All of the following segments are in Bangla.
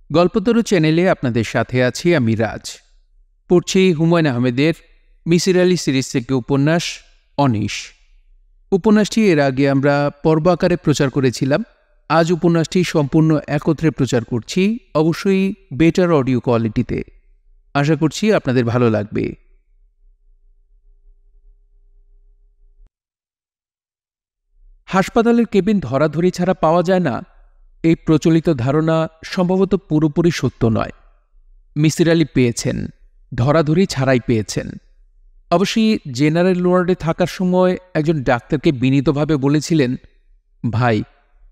গল্পতরু চ্যানেলে আপনাদের সাথে আছি আমি রাজ। পড়ছি হুমায়ুন আহমেদের মিসির আলি সিরিজ থেকে উপন্যাস অনিশ। উপন্যাসটি এর আগে আমরা পর্ব আকারে প্রচার করেছিলাম। আজ উপন্যাসটি সম্পূর্ণ একত্রে প্রচার করছি, অবশ্যই বেটার অডিও কোয়ালিটিতে। আশা করছি আপনাদের ভালো লাগবে। হাসপাতালের কেবিন ধরাধরি ছাড়া পাওয়া যায় না, এই প্রচলিত ধারণা সম্ভবত পুরোপুরি সত্য নয়। মিসির আলি পেয়েছেন, ধরাধরি ছাড়াই পেয়েছেন। অবশ্যই জেনারেল ওয়ার্ডে থাকার সময় একজন ডাক্তারকে বিনীতভাবে বলেছিলেন, ভাই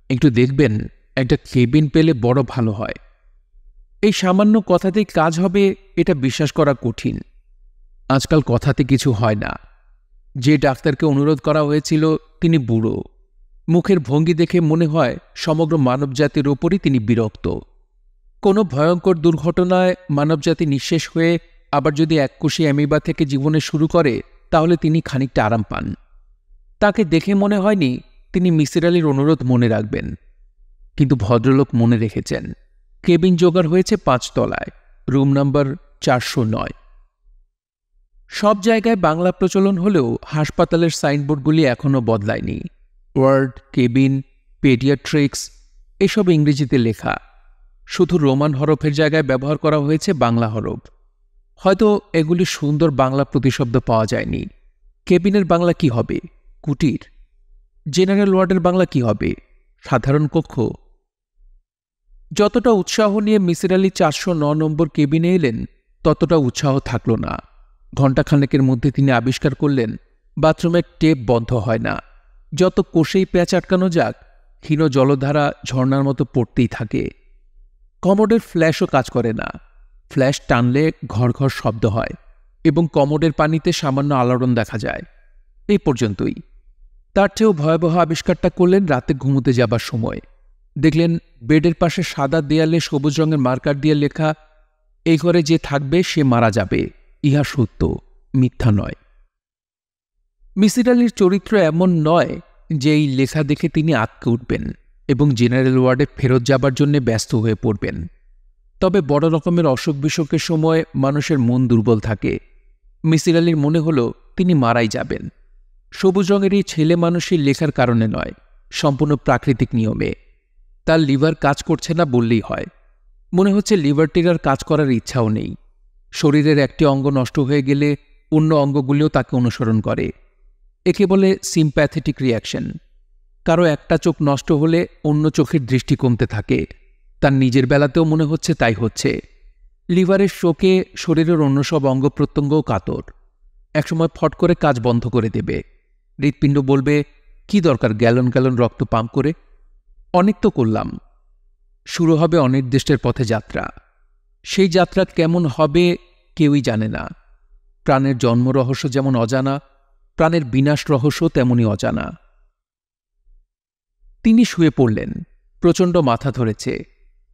একটু দেখবেন, একটা কেবিন পেলে বড় ভালো হয়। এই সামান্য কথাতেই কাজ হবে এটা বিশ্বাস করা কঠিন। আজকাল কথাতে কিছু হয় না। যে ডাক্তারকে অনুরোধ করা হয়েছিল তিনি বুড়ো, মুখের ভঙ্গি দেখে মনে হয় সমগ্র মানবজাতির ওপরই তিনি বিরক্ত। কোনো ভয়ঙ্কর দুর্ঘটনায় মানবজাতি নিঃশেষ হয়ে আবার যদি এককোষী অ্যামিবা থেকে জীবনে শুরু করে তাহলে তিনি খানিকটা আরাম পান। তাকে দেখে মনে হয়নি তিনি মিসির আলির অনুরোধ মনে রাখবেন, কিন্তু ভদ্রলোক মনে রেখেছেন। কেবিন জোগাড় হয়েছে 5 তলায়, রুম নাম্বার 409। সব জায়গায় বাংলা প্রচলন হলেও হাসপাতালের সাইনবোর্ডগুলি এখনও বদলায়নি। ওয়ার্ড, কেবিন, পেডিয়াট্রিক্স এসব ইংরেজিতে লেখা, শুধু রোমান হরফের জায়গায় ব্যবহার করা হয়েছে বাংলা হরফ। হয়তো এগুলি সুন্দর বাংলা প্রতিশব্দ পাওয়া যায়নি। কেবিনের বাংলা কি হবে? কুটির। জেনারেল ওয়ার্ডের বাংলা কি হবে? সাধারণ কক্ষ। যতটা উৎসাহ নিয়ে মিসির আলি 409 নম্বর কেবিনে এলেন ততটা উৎসাহ থাকল না। ঘণ্টাখানেকের মধ্যে তিনি আবিষ্কার করলেন বাথরুমের টেপ বন্ধ হয় না। যত কোষেই প্যাঁচ আটকানো যাক, ক্ষীণ জলধারা ঝর্ণার মতো পড়তেই থাকে। কমোডের ফ্ল্যাশও কাজ করে না। ফ্ল্যাশ টানলে ঘর ঘর শব্দ হয় এবং কমোডের পানিতে সামান্য আলোড়ন দেখা যায়। এই পর্যন্তই। তার চেয়েও ভয়াবহ আবিষ্কারটা করলেন রাতে ঘুমোতে যাবার সময়। দেখলেন বেডের পাশে সাদা দেয়ালে সবুজ রঙের মার্কার দিয়ে লেখা, এই ঘরে যে থাকবে সে মারা যাবে, ইহা সত্য, মিথ্যা নয়। মিসির আলির চরিত্র এমন নয় যে এই লেখা দেখে তিনি আঁতকে উঠবেন এবং জেনারেল ওয়ার্ডে ফেরত যাবার জন্য ব্যস্ত হয়ে পড়বেন। তবে বড় রকমের অসুখ বিসুখের সময় মানুষের মন দুর্বল থাকে। মিসির আলির মনে হল তিনি মারাই যাবেন। সবুজ রঙের এই ছেলে মানুষের লেখার কারণে নয়, সম্পূর্ণ প্রাকৃতিক নিয়মে। তার লিভার কাজ করছে না বললেই হয়। মনে হচ্ছে লিভারটির আর কাজ করার ইচ্ছাও নেই। শরীরের একটি অঙ্গ নষ্ট হয়ে গেলে অন্য অঙ্গগুলিও তাকে অনুসরণ করে। একে বলে সিম্প্যাথেটিক রিয়াকশন। কারো একটা চোখ নষ্ট হলে অন্য চোখের দৃষ্টি কমতে থাকে। তার নিজের বেলাতেও মনে হচ্ছে তাই হচ্ছে। লিভারের শোকে শরীরের অন্য সব অঙ্গ প্রত্যঙ্গও কাতর। একসময় ফট করে কাজ বন্ধ করে দেবে। হৃৎপিণ্ড বলবে, কি দরকার গ্যালন গ্যালন রক্ত পাম্প করে? অনেক তো করলাম। শুরু হবে অনির্দিষ্টের পথে যাত্রা। সেই যাত্রা কেমন হবে কেউই জানে না। প্রাণের জন্ম রহস্য যেমন অজানা, প্রাণের বিনাশ রহস্য তেমনই অজানা। তিনি শুয়ে পড়লেন। প্রচণ্ড মাথা ধরেছে।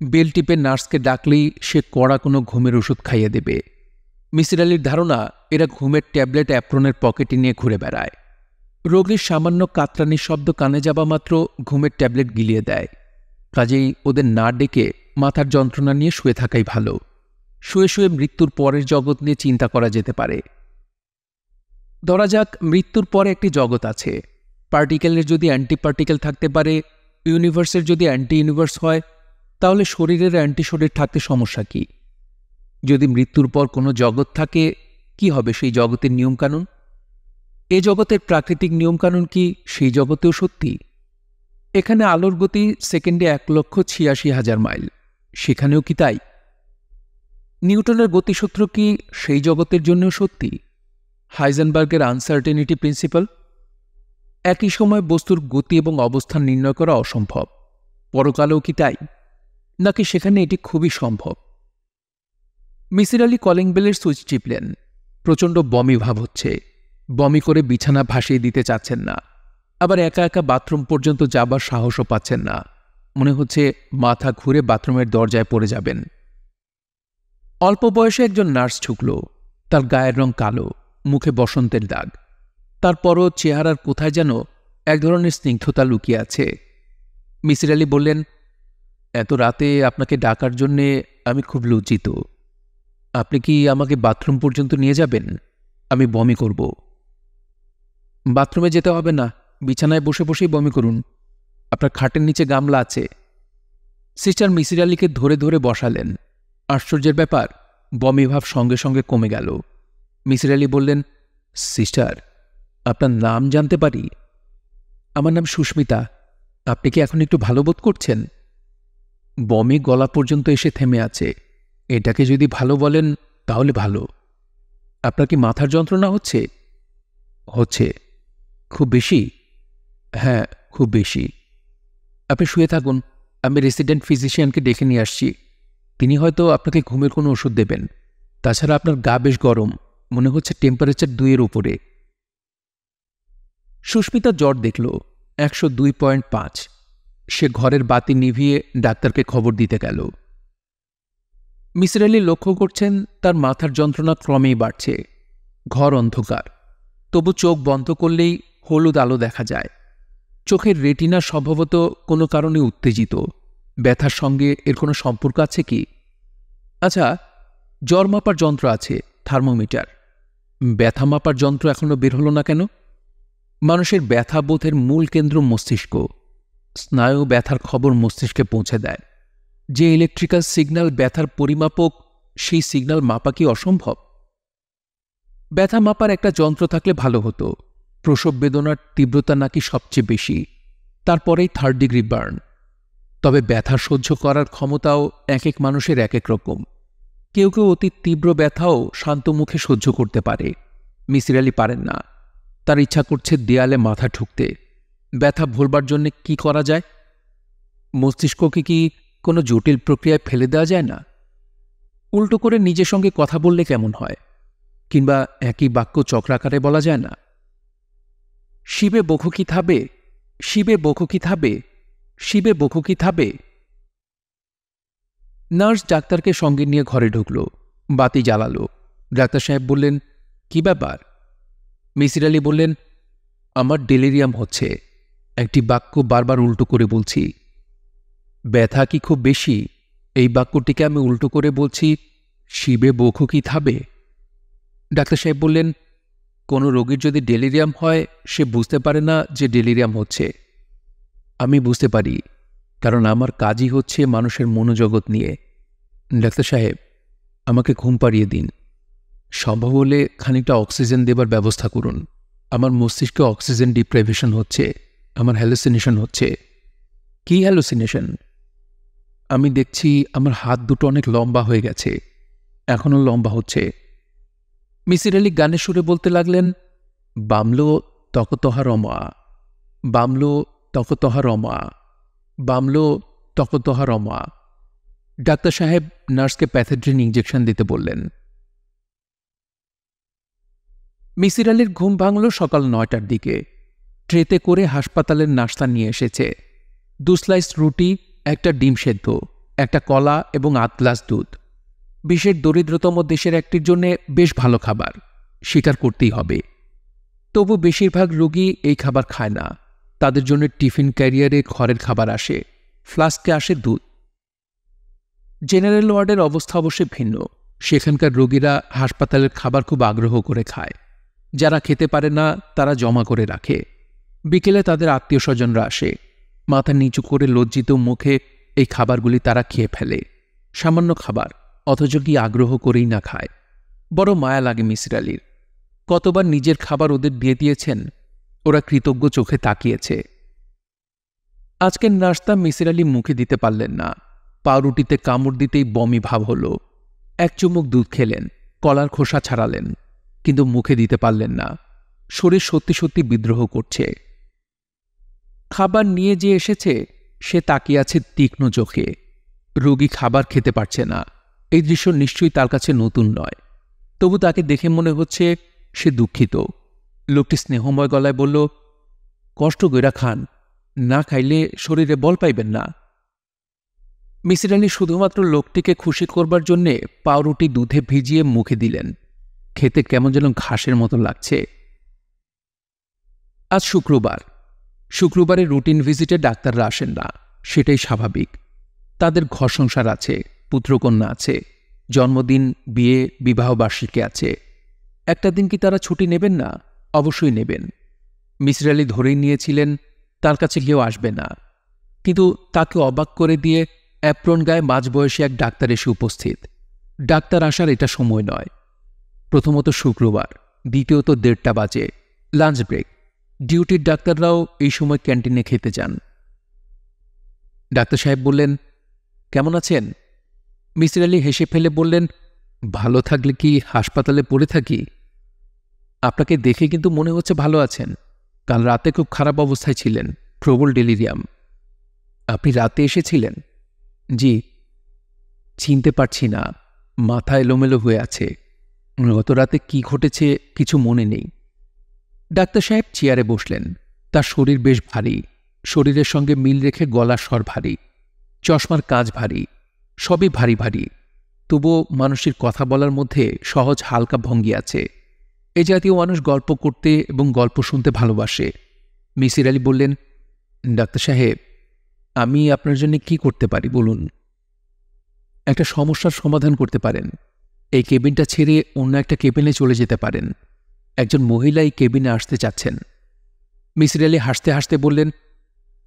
বেল টিপে নার্সকে ডাকলেই সে কড়া কোনো ঘুমের ওষুধ খাইয়ে দেবে। মিসির আলির ধারণা এরা ঘুমের ট্যাবলেট অ্যাপ্রনের পকেটে নিয়ে ঘুরে বেড়ায়। রোগীর সামান্য কাতরানির শব্দ কানে যাবা মাত্র ঘুমের ট্যাবলেট গিলিয়ে দেয়। কাজেই ওদের না ডেকে মাথার যন্ত্রণা নিয়ে শুয়ে থাকাই ভালো। শুয়ে শুয়ে মৃত্যুর পরের জগৎ নিয়ে চিন্তা করা যেতে পারে। ধরা যাক মৃত্যুর পরে একটি জগৎ আছে। পার্টিকেলের যদি অ্যান্টি পার্টিকেল থাকতে পারে, ইউনিভার্সের যদি অ্যান্টি ইউনিভার্স হয়, তাহলে শরীরের অ্যান্টি শরীর থাকতে সমস্যা কি? যদি মৃত্যুর পর কোনো জগৎ থাকে, কি হবে সেই জগতের নিয়মকানুন? এ জগতের প্রাকৃতিক নিয়মকানুন কি সেই জগতেও সত্যি? এখানে আলোর গতি সেকেন্ডে 1,86,000 মাইল, সেখানেও কি তাই? নিউটনের গতিসূত্র কি সেই জগতের জন্যও সত্যি? হাইজেনবার্গের আনসার্টেনিটি প্রিন্সিপাল? একই সময় বস্তুর গতি এবং অবস্থান নির্ণয় করা অসম্ভব। পরকালেও কি তাই? নাকি সেখানে এটি খুবই সম্ভব? মিসির আলি কলিং বেলের সুইচ টিপলেন। প্রচণ্ড বমি ভাব হচ্ছে। বমি করে বিছানা ভাসিয়ে দিতে চাচ্ছেন না, আবার একা একা বাথরুম পর্যন্ত যাবার সাহসও পাচ্ছেন না। মনে হচ্ছে মাথা ঘুরে বাথরুমের দরজায় পড়ে যাবেন। অল্প বয়সে একজন নার্স ঢুকল। তার গায়ের রং কালো, মুখে বসন্তের দাগ। তারপরও চেহারার কোথায় যেন এক ধরনের স্নিগ্ধতা লুকিয়ে আছে। মিসির আলি বললেন, এত রাতে আপনাকে ডাকার জন্যে আমি খুব লজ্জিত। আপনি কি আমাকে বাথরুম পর্যন্ত নিয়ে যাবেন? আমি বমি করব। বাথরুমে যেতে হবে না, বিছানায় বসে বসেই বমি করুন। আপনার খাটের নিচে গামলা আছে। সিস্টার মিসির আলীকে ধরে ধরে বসালেন। আশ্চর্যের ব্যাপার, বমি ভাব সঙ্গে সঙ্গে কমে গেল। মিসির আলী বললেন, সিস্টার, আপনার নাম জানতে পারি? আমার নাম সুস্মিতা। আপনি কি এখন একটু ভালো বোধ করছেন? বমি গলা পর্যন্ত এসে থেমে আছে। এটাকে যদি ভালো বলেন তাহলে ভালো। আপনার কি মাথার যন্ত্রণা হচ্ছে? হচ্ছে। খুব বেশি? হ্যাঁ, খুব বেশি। আপনি শুয়ে থাকুন, আমি রেসিডেন্ট ফিজিশিয়ানকে ডেকে নিয়ে আসছি। তিনি হয়তো আপনাকে ঘুমের কোনো ওষুধ দেবেন। তাছাড়া আপনার গা বেশ গরম, মনে হচ্ছে টেম্পারেচার 2-এর উপরে। সুস্মিতা জ্বর দেখল 102.5। সে ঘরের বাতি নিভিয়ে ডাক্তারকে খবর দিতে গেল। মিসির আলী লক্ষ্য করছেন তার মাথার যন্ত্রণা ক্রমেই বাড়ছে। ঘর অন্ধকার, তবু চোখ বন্ধ করলেই হলুদ আলো দেখা যায়। চোখের রেটিনা সম্ভবত কোনো কারণে উত্তেজিত। ব্যথার সঙ্গে এর কোনো সম্পর্ক আছে কি? আচ্ছা, জ্বর মাপার যন্ত্র আছে, থার্মোমিটার। ব্যথা মাপার যন্ত্র এখনো বের হল না কেন? মানুষের ব্যথা বোধের মূল কেন্দ্র মস্তিষ্ক। স্নায়ু ব্যথার খবর মস্তিষ্কে পৌঁছে দেয়। যে ইলেকট্রিক্যাল সিগন্যাল ব্যথার পরিমাপক, সেই সিগন্যাল মাপা কি অসম্ভব? ব্যথা মাপার একটা যন্ত্র থাকলে ভালো হতো। প্রসব বেদনার তীব্রতা নাকি সবচেয়ে বেশি, তারপরেই 3rd ডিগ্রি বার্ন। তবে ব্যথা সহ্য করার ক্ষমতাও এক এক মানুষের এক এক রকম। কেউ কেউ অতি তীব্র ব্যথাও শান্ত মুখে সহ্য করতে পারে। মিসির আলী পারেন না। তার ইচ্ছা করছে দেয়ালে মাথা ঠুকতে। ব্যথা ভুলবার জন্য কি করা যায়? মস্তিষ্ককে কি কোনো জটিল প্রক্রিয়ায় ফেলে দেওয়া যায় না? উল্টো করে নিজের সঙ্গে কথা বললে কেমন হয়? কিংবা একই বাক্য চক্রাকারে বলা যায় না? শিবে বখু কি থাবে, শিবে বখু কি থাবে, শিবে বখু কি থাবে। নার্স ডাক্তারকে সঙ্গে নিয়ে ঘরে ঢুকল। বাতি জ্বালালো। ডাক্তার সাহেব বললেন, কি ব্যাপার? মিসির আলী বললেন, আমার ডেলিরিয়াম হচ্ছে। একটি বাক্য বারবার উল্টো করে বলছি। ব্যথা কি খুব বেশি? এই বাক্যটিকে আমি উল্টো করে বলছি, শিবে বখু কি থাবে। ডাক্তার সাহেব বললেন, কোনো রোগীর যদি ডেলিরিয়াম হয় সে বুঝতে পারে না যে ডেলিরিয়াম হচ্ছে। আমি বুঝতে পারি, কারণ আমার কাজই হচ্ছে মানুষের মনোজগৎ নিয়ে। ডাক্তার সাহেব, আমাকে ঘুম পাড়িয়ে দিন। সম্ভব হলে খানিকটা অক্সিজেন দেবার ব্যবস্থা করুন। আমার মস্তিষ্কে অক্সিজেন ডিপ্রাইভেশন হচ্ছে। আমার হ্যালুসিনেশন হচ্ছে। কি হ্যালুসিনেশন? আমি দেখছি আমার হাত দুটো অনেক লম্বা হয়ে গেছে, এখনও লম্বা হচ্ছে। মিসির আলী গানের সুরে বলতে লাগলেন, বামলো তকতহা রমা, বামলো তকতহা রমা, বামলো তকতহা রমা। ডাক্তার সাহেব নার্সকে প্যাথেড্রিন ইঞ্জেকশন দিতে বললেন। মিসির আলীর ঘুম ভাঙল সকাল 9টার দিকে। ট্রেতে করে হাসপাতালের নাস্তা নিয়ে এসেছে। 2 স্লাইস রুটি, একটা ডিম সেদ্ধ, একটা কলা এবং 8 গ্লাস দুধ। বিশ্বের দরিদ্রতম দেশের একটির জন্য বেশ ভালো খাবার, স্বীকার করতেই হবে। তবু বেশিরভাগ রোগী এই খাবার খায় না। তাদের জন্য টিফিন ক্যারিয়ারে ঘরের খাবার আসে, ফ্লাস্কে আসে দুধ। জেনারেল ওয়ার্ডের অবস্থা অবশ্যই ভিন্ন। সেখানকার রোগীরা হাসপাতালের খাবার খুব আগ্রহ করে খায়। যারা খেতে পারে না তারা জমা করে রাখে। বিকেলে তাদের আত্মীয় স্বজনরা আসে। মাথা নিচু করে লজ্জিত মুখে এই খাবারগুলি তারা খেয়ে ফেলে। সামান্য খাবার, অথচ কি আগ্রহ করেই না খায়। বড় মায়া লাগে মিসির আলীর। কতবার নিজের খাবার ওদের দিয়ে দিয়েছেন, ওরা কৃতজ্ঞ চোখে তাকিয়েছে। আজকের নাস্তা মিসির আলী মুখে দিতে পারলেন না। পাউরুটিতে কামড় দিতেই বমি ভাব হল। এক চুমুক দুধ খেলেন, কলার খোসা ছাড়ালেন, কিন্তু মুখে দিতে পারলেন না। শরীর সত্যি সত্যি বিদ্রোহ করছে। খাবার নিয়ে যে এসেছে সে তাকিয়ে আছে তীক্ষ্ণ চোখে। রোগী খাবার খেতে পারছে না। এই দৃশ্য নিশ্চয়ই তার কাছে নতুন নয়। তবু তাকে দেখে মনে হচ্ছে সে দুঃখিত। লোকটি স্নেহময় গলায় বলল, কষ্ট কইরা খান, না খাইলে শরীরে বল পাইবেন না। মিসির আলী শুধুমাত্র লোকটিকে খুশি করবার জন্যে পাউরুটি দুধে ভিজিয়ে মুখে দিলেন। খেতে কেমন যেন ঘাসের মতো লাগছে। আজ শুক্রবার। শুক্রবারে রুটিন ভিজিটে ডাক্তাররা আসেন না, সেটাই স্বাভাবিক। তাদের ঘর সংসার আছে, পুত্রকন্যা আছে, জন্মদিন, বিয়ে, বিবাহবার্ষিকী আছে। একটা দিন কি তারা ছুটি নেবেন না? অবশ্যই নেবেন। মিসির আলি ধরেই নিয়েছিলেন তার কাছে কেউ আসবে না, কিন্তু তাকে অবাক করে দিয়ে অ্যাপ্রন গায়ে মাঝবয়সী এক ডাক্তার এসে উপস্থিত। ডাক্তার আসার এটা সময় নয়। প্রথমত শুক্রবার, দ্বিতীয়ত 1:30 বাজে, লাঞ্চ ব্রেক। ডিউটির ডাক্তাররাও এই সময় ক্যান্টিনে খেতে যান। ডাক্তার সাহেব বললেন, কেমন আছেন? মিসির আলি হেসে ফেলে বললেন, ভালো থাকলে কি হাসপাতালে পড়ে থাকি? আপনাকে দেখে কিন্তু মনে হচ্ছে ভালো আছেন। কাল রাতে খুব খারাপ অবস্থায় ছিলেন, প্রবল ডেলিরিয়াম। আপনি রাতে এসেছিলেন? জি। চিনতে পারছি না, মাথা এলোমেলো হয়ে আছে। গত রাতে কি ঘটেছে কিছু মনে নেই। ডাক্তার সাহেব চেয়ারে বসলেন। তার শরীর বেশ ভারী, শরীরের সঙ্গে মিল রেখে গলার স্বর ভারী, চশমার কাজ ভারী, সবই ভারী ভারী। তবুও মানুষের কথা বলার মধ্যে সহজ হালকা ভঙ্গি আছে। এ জাতীয় মানুষ গল্প করতে এবং গল্প শুনতে ভালোবাসে। মিসির আলি বললেন, ডাক্তার সাহেব, আমি আপনার জন্য কি করতে পারি বলুন? একটা সমস্যার সমাধান করতে পারেন। এই কেবিনটা ছেড়ে অন্য একটা কেবিনে চলে যেতে পারেন। একজন মহিলা এই কেবিনে আসতে চাচ্ছেন। মিসির আলি হাসতে হাসতে বললেন,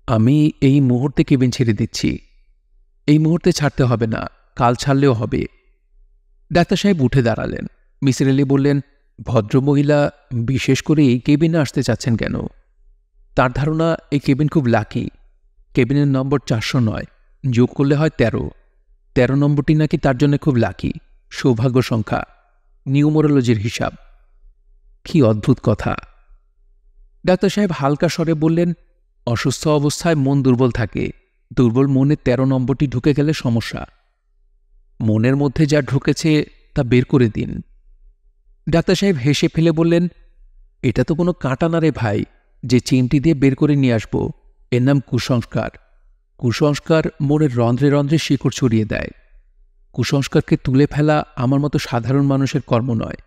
আমি এই মুহূর্তে কেবিন ছেড়ে দিচ্ছি। এই মুহূর্তে ছাড়তে হবে না, কাল ছাড়লেও হবে। ডাক্তার সাহেব উঠে দাঁড়ালেন। মিসির আলি বললেন, ভদ্রমহিলা বিশেষ করে এই কেবিনে আসতে চাচ্ছেন কেন? তার ধারণা এই কেবিন খুব লাকি। কেবিনের নম্বর 409, যোগ করলে হয় 13। 13 নম্বরটি নাকি তার জন্য খুব লাকি, সৌভাগ্য সংখ্যা, নিউমোরোলজির হিসাব। কি অদ্ভুত কথা! ডাক্তার সাহেব হালকা স্বরে বললেন, অসুস্থ অবস্থায় মন দুর্বল থাকে। দুর্বল মনে 13 নম্বরটি ঢুকে গেলে সমস্যা। মনের মধ্যে যা ঢুকেছে তা বের করে দিন। ডাক্তার সাহেব হেসে ফেলে বললেন, এটা তো কোনো কাঁটা না রে ভাই, যে চিমটি দিয়ে বের করে নিয়ে আসবো। এর নাম কুসংস্কার। কুসংস্কার মনের রন্ধ্রে রন্ধ্রে শিকড় ছড়িয়ে দেয়। কুসংস্কারকে তুলে ফেলা আমার মতো সাধারণ মানুষের কর্ম নয়।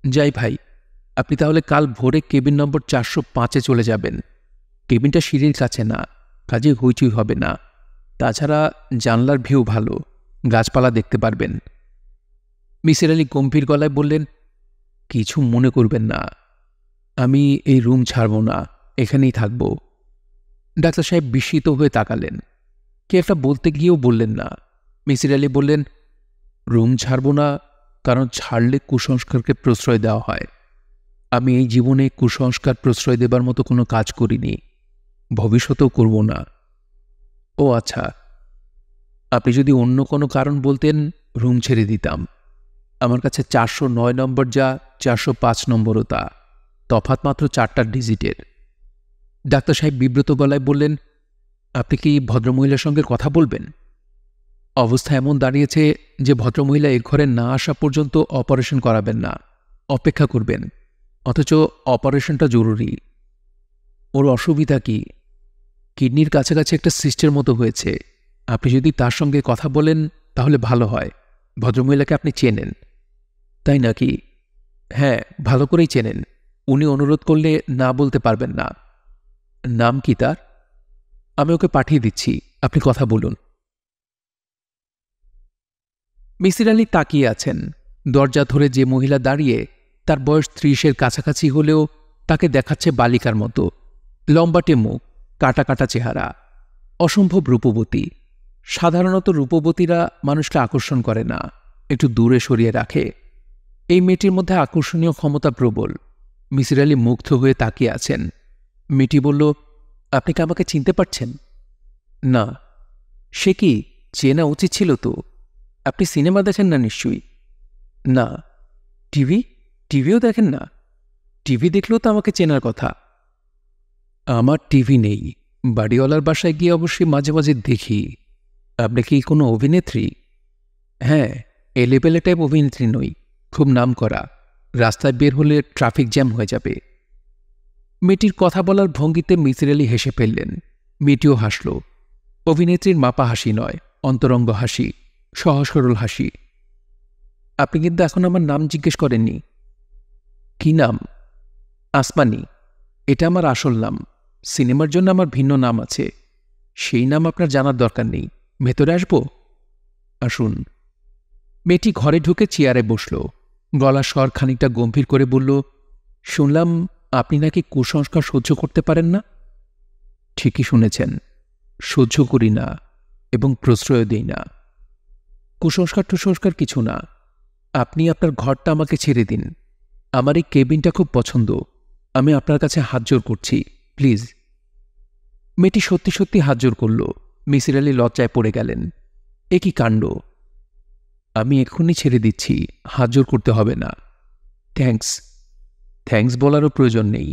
যাই ভাই, আপনি তাহলে কাল ভোরে কেবিন নম্বর 405-এ চলে যাবেন। কেবিনটা সিঁড়ির কাছে না, কাজে হইচই হবে না। তাছাড়া জানলার ভিউ ভালো, গাছপালা দেখতে পারবেন। মিসির আলি গম্ভীর গলায় বললেন, কিছু মনে করবেন না, আমি এই রুম ছাড়ব না, এখানেই থাকব। ডাক্তার সাহেব বিস্মিত হয়ে তাকালেন। কে একটা বলতে গিয়েও বললেন না। মিসির আলি বললেন, রুম ছাড়ব না কারণ ছাড়লে কুসংস্কারকে প্রশ্রয় দেওয়া হয়। আমি এই জীবনে কুসংস্কার প্রশ্রয় দেবার মতো কোনো কাজ করিনি, ভবিষ্যতেও করব না। ও আচ্ছা, আপনি যদি অন্য কোনো কারণ বলতেন রুম ছেড়ে দিতাম। আমার কাছে 409 নম্বর যা, 405 নম্বরও তা, তফাৎ মাত্র 4টা ডিজিটের। ডাক্তার সাহেব বিব্রত গলায় বললেন, আপনি কি ভদ্রমহিলার সঙ্গে কথা বলবেন? অবস্থা এমন দাঁড়িয়েছে যে ভদ্রমহিলা এ ঘরে না আসা পর্যন্ত অপারেশন করাবেন না, অপেক্ষা করবেন। অথচ অপারেশনটা জরুরি। ওর অসুবিধা কি? কিডনির কাছাকাছি একটা সিস্টের মতো হয়েছে। আপনি যদি তার সঙ্গে কথা বলেন তাহলে ভালো হয়। ভদ্রমহিলাকে আপনি চেনেন, তাই নাকি? হ্যাঁ, ভালো করেই চেনেন। উনি অনুরোধ করলে না বলতে পারবেন না। নাম কি তার? আমি ওকে পাঠিয়ে দিচ্ছি, আপনি কথা বলুন। মিসির আলি তাকিয়ে আছেন। দরজা ধরে যে মহিলা দাঁড়িয়ে, তার বয়স 30-এর কাছাকাছি হলেও তাকে দেখাচ্ছে বালিকার মতো। লম্বাটে মুখ, কাটা কাটা চেহারা, অসম্ভব রূপবতী। সাধারণত রূপবতীরা মানুষকে আকর্ষণ করে না, একটু দূরে সরিয়ে রাখে। এই মেয়েটির মধ্যে আকর্ষণীয় ক্ষমতা প্রবল। মিসির আলি মুগ্ধ হয়ে তাকিয়ে আছেন। মেয়েটি বলল, আপনি কি আমাকে চিনতে পারছেন? না। সে কি, চেনা উচিত ছিল তো। আপনি সিনেমা দেখেন না নিশ্চয়ই? না। টিভিও দেখেন না? টিভি দেখলেও তো আমাকে চেনার কথা। আমার টিভি নেই, বাড়িওয়ালার বাসায় গিয়ে অবশ্যই মাঝে মাঝে দেখি। আপনি কি কোনো অভিনেত্রী? হ্যাঁ, এলেবেলে টাইপ অভিনেত্রী নই, খুব নাম করা। রাস্তায় বের হলে ট্রাফিক জ্যাম হয়ে যাবে। মেয়েটির কথা বলার ভঙ্গিতে মিসির আলি হেসে ফেললেন। মেয়েটিও হাসল। অভিনেত্রীর মাপা হাসি নয়, অন্তরঙ্গ হাসি, সহজ সরল হাসি। আপনি কিন্তু এখন আমার নাম জিজ্ঞেস করেননি। কি নাম? আসমানি। এটা আমার আসল নাম। সিনেমার জন্য আমার ভিন্ন নাম আছে, সেই নাম আপনার জানার দরকার নেই। ভেতরে আসবো? আসুন। মেয়েটি ঘরে ঢুকে চেয়ারে বসল। গলার স্বর খানিকটা গম্ভীর করে বলল, শুনলাম আপনি নাকি কুসংস্কার সহ্য করতে পারেন না। ঠিকই শুনেছেন, সহ্য করি না এবং প্রশ্রয় দিই না। কুসংস্কার টুসংস্কার কিছু না। আপনি আপনার ঘরটা আমাকে ছেড়ে দিন। আমার এই কেবিনটা খুব পছন্দ। আমি আপনার কাছে হাত জোর করছি, প্লিজ। মেয়েটি সত্যি সত্যি হাত জোর করল। মিসির আলি লজ্জায় পড়ে গেলেন। এ কি কাণ্ড! আমি এক্ষুনি ছেড়ে দিচ্ছি, হাত জোর করতে হবে না। থ্যাঙ্কস। থ্যাঙ্কস বলারও প্রয়োজন নেই।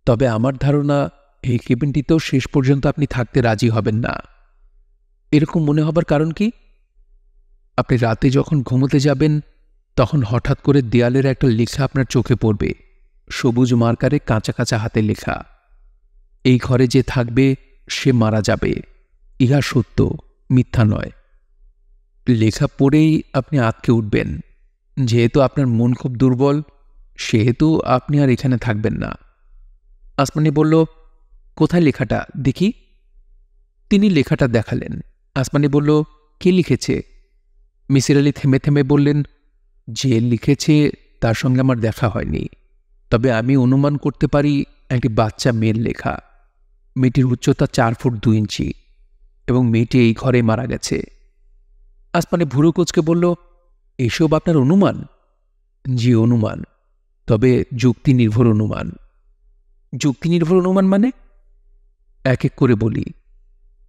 তবে আমার ধারণা এই কেবিনটিতেও শেষ পর্যন্ত আপনি থাকতে রাজি হবেন না। এরকম মনে হবার কারণ কি? আপনি রাতে যখন ঘুমোতে যাবেন তখন হঠাৎ করে দেয়ালের একটা লেখা আপনার চোখে পড়বে, সবুজ মার্কারে কাঁচা কাঁচা হাতে লেখা, এই ঘরে যে থাকবে সে মারা যাবে। ইহা সত্য, মিথ্যা নয়। লেখা পড়েই আপনি আঁতকে উঠবেন। যেহেতু আপনার মন খুব দুর্বল, সেহেতু আপনি আর এখানে থাকবেন না। আসমানি বলল, কোথায় লেখাটা দেখি? তিনি লেখাটা দেখালেন। আসমানি বলল, কে লিখেছে? মিসির আলি থেমে থেমে বললেন, যে লিখেছে তার সঙ্গে আমার দেখা হয়নি, তবে আমি অনুমান করতে পারি একটি বাচ্চা মেয়ের লেখা। মেয়েটির উচ্চতা 4 ফুট 2 ইঞ্চি এবং মেয়েটি এই ঘরে মারা গেছে। আসমানি ভুরু কুঁচকে বলল, এসব আপনার অনুমান? জি, অনুমান, তবে যুক্তি নির্ভর অনুমান। যুক্তি নির্ভর অনুমান মানে? এক এক করে বলি।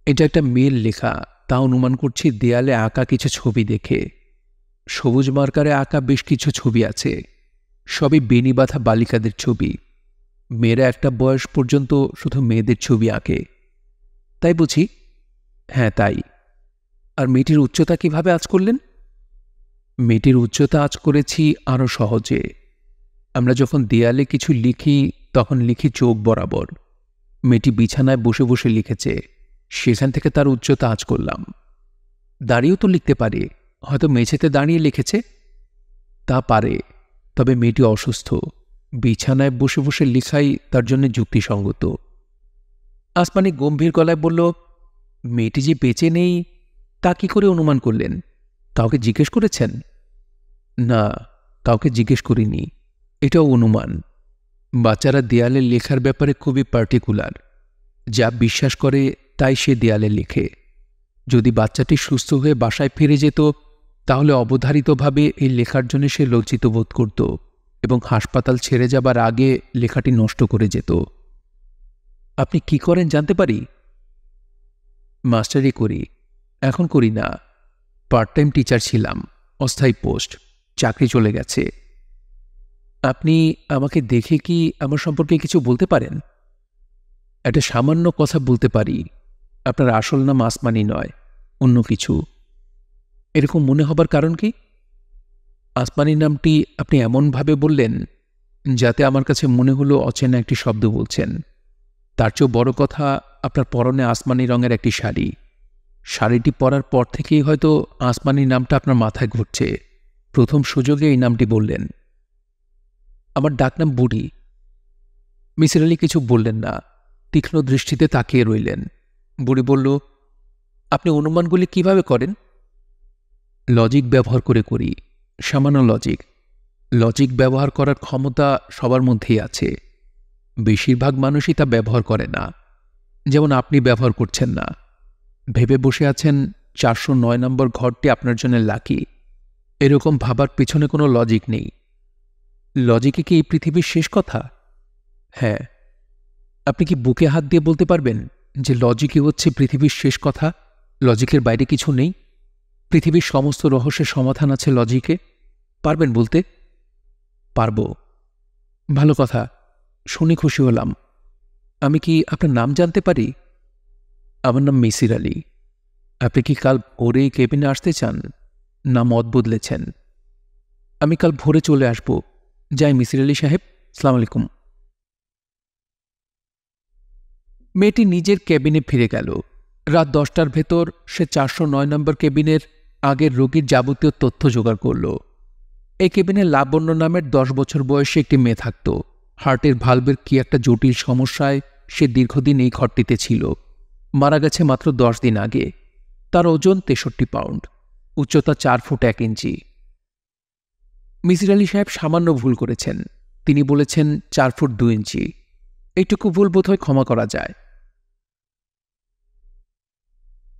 এটা একটা মেয়ের লেখা, তা অনুমান করছি দেয়ালে আঁকা কিছু ছবি দেখে। সবুজ মার্কারে আঁকা বেশ কিছু ছবি আছে, সবই বেনি বাঁধা বালিকাদের ছবি। মেয়েরা একটা বয়স পর্যন্ত শুধু মেয়েদের ছবি আঁকে, তাই বুঝি? হ্যাঁ, তাই। আর মেয়েটির উচ্চতা কিভাবে আঁচ করলেন? মেয়েটির উচ্চতা আঁচ করেছি আরও সহজে। আমরা যখন দেয়ালে কিছু লিখি তখন লিখি চোখ বরাবর। মেয়েটি বিছানায় বসে বসে লিখেছে, সেখান থেকে তার উচ্চতা আঁচ করলাম। দাঁড়িয়েও তো লিখতে পারে, হয়তো মেঝেতে দাঁড়িয়ে লিখেছে। তা পারে, তবে মেয়েটি অসুস্থ, বিছানায় বসে বসে লিখাই তার জন্য যুক্তিসঙ্গত। আসমানি গম্ভীর গলায় বলল, মেয়েটি যে বেঁচে নেই তা কি করে অনুমান করলেন? কাউকে জিজ্ঞেস করেছেন? না, কাউকে জিজ্ঞেস করিনি। এটাও অনুমান। বাচ্চারা দেয়ালে লেখার ব্যাপারে খুবই পার্টিকুলার। যা বিশ্বাস করে তাই সে দেয়ালে লেখে। যদি বাচ্চাটি সুস্থ হয়ে বাসায় ফিরে যেত, তাহলে অবধারিতভাবে এই লেখার জন্য সে লজ্জিত বোধ করত এবং হাসপাতাল ছেড়ে যাবার আগে লেখাটি নষ্ট করে যেত। আপনি কি করেন জানতে পারি? মাস্টারি করি। এখন করি না। পার্ট টাইম টিচার ছিলাম, অস্থায়ী পোস্ট, চাকরি চলে গেছে। আপনি আমাকে দেখে কি আমার সম্পর্কে কিছু বলতে পারেন? একটা সামান্য কথা বলতে পারি। আপনার আসল নাম আসমানি নয়, অন্য কিছু। এরকম মনে হবার কারণ কি? আসমানি নামটি আপনি এমনভাবে বললেন যাতে আমার কাছে মনে হলো অচেনা একটি শব্দ বলছেন। তার চেয়েও বড় কথা, আপনার পরনে আসমানি রঙের একটি শাড়ি। শাড়িটি পরার পর থেকেই হয়তো আসমানি নামটা আপনার মাথায় ঘুরছে। প্রথম সুযোগে এই নামটি বললেন। আমার ডাকনাম বুড়ি। মিসির আলি কিছু বললেন না, তীক্ষ্ণ দৃষ্টিতে তাকিয়ে রইলেন। বুড়ি বলল, আপনি অনুমানগুলি কিভাবে করেন? লজিক ব্যবহার করে করি, সামান্য লজিক। লজিক ব্যবহার করার ক্ষমতা সবার মধ্যেই আছে। বেশিরভাগ মানুষই তা ব্যবহার করে না, যেমন আপনি ব্যবহার করছেন না। ভেবে বসে আছেন 409 নম্বর ঘরটি আপনার জন্য লাকি। এরকম ভাবার পিছনে কোনো লজিক নেই। লজিকে কি এই পৃথিবীর শেষ কথা? হ্যাঁ। আপনি কি বুকে হাত দিয়ে বলতে পারবেন যে লজিকই হচ্ছে পৃথিবীর শেষ কথা? লজিকের বাইরে কিছু নেই? পৃথিবীর সমস্ত রহস্যের সমাধান আছে লজিকে? পারবেন বলতে? পারব। ভালো কথা, শুনে খুশি হলাম। আমি কি আপনার নাম জানতে পারি? আমার নাম মিসির আলি। আপনি কি কাল ভোরে এই কেবিনে আসতে চান, না মত বদলেছেন? আমি কাল ভোরে চলে আসব। যাই মিসির আলি সাহেব, আসসালামু আলাইকুম। মেয়েটি নিজের কেবিনে ফিরে গেল। রাত 10টার ভেতর সে 409 নম্বর কেবিনের আগের রোগীর যাবতীয় তথ্য জোগাড় করল। এই কেবিনে লাবণ্য নামের 10 বছর বয়সী একটি মেয়ে থাকত। হার্টের ভালভের কি একটা জটিল সমস্যায় সে দীর্ঘদিন এই ঘরটিতে ছিল। মারা গেছে মাত্র 10 দিন আগে। তার ওজন 63 পাউন্ড, উচ্চতা 4 ফুট 1 ইঞ্চি। মিসির আলি সাহেব সামান্য ভুল করেছেন। তিনি বলেছেন 4 ফুট 2 ইঞ্চি। এইটুকু ভুল বোধহয় ক্ষমা করা যায়।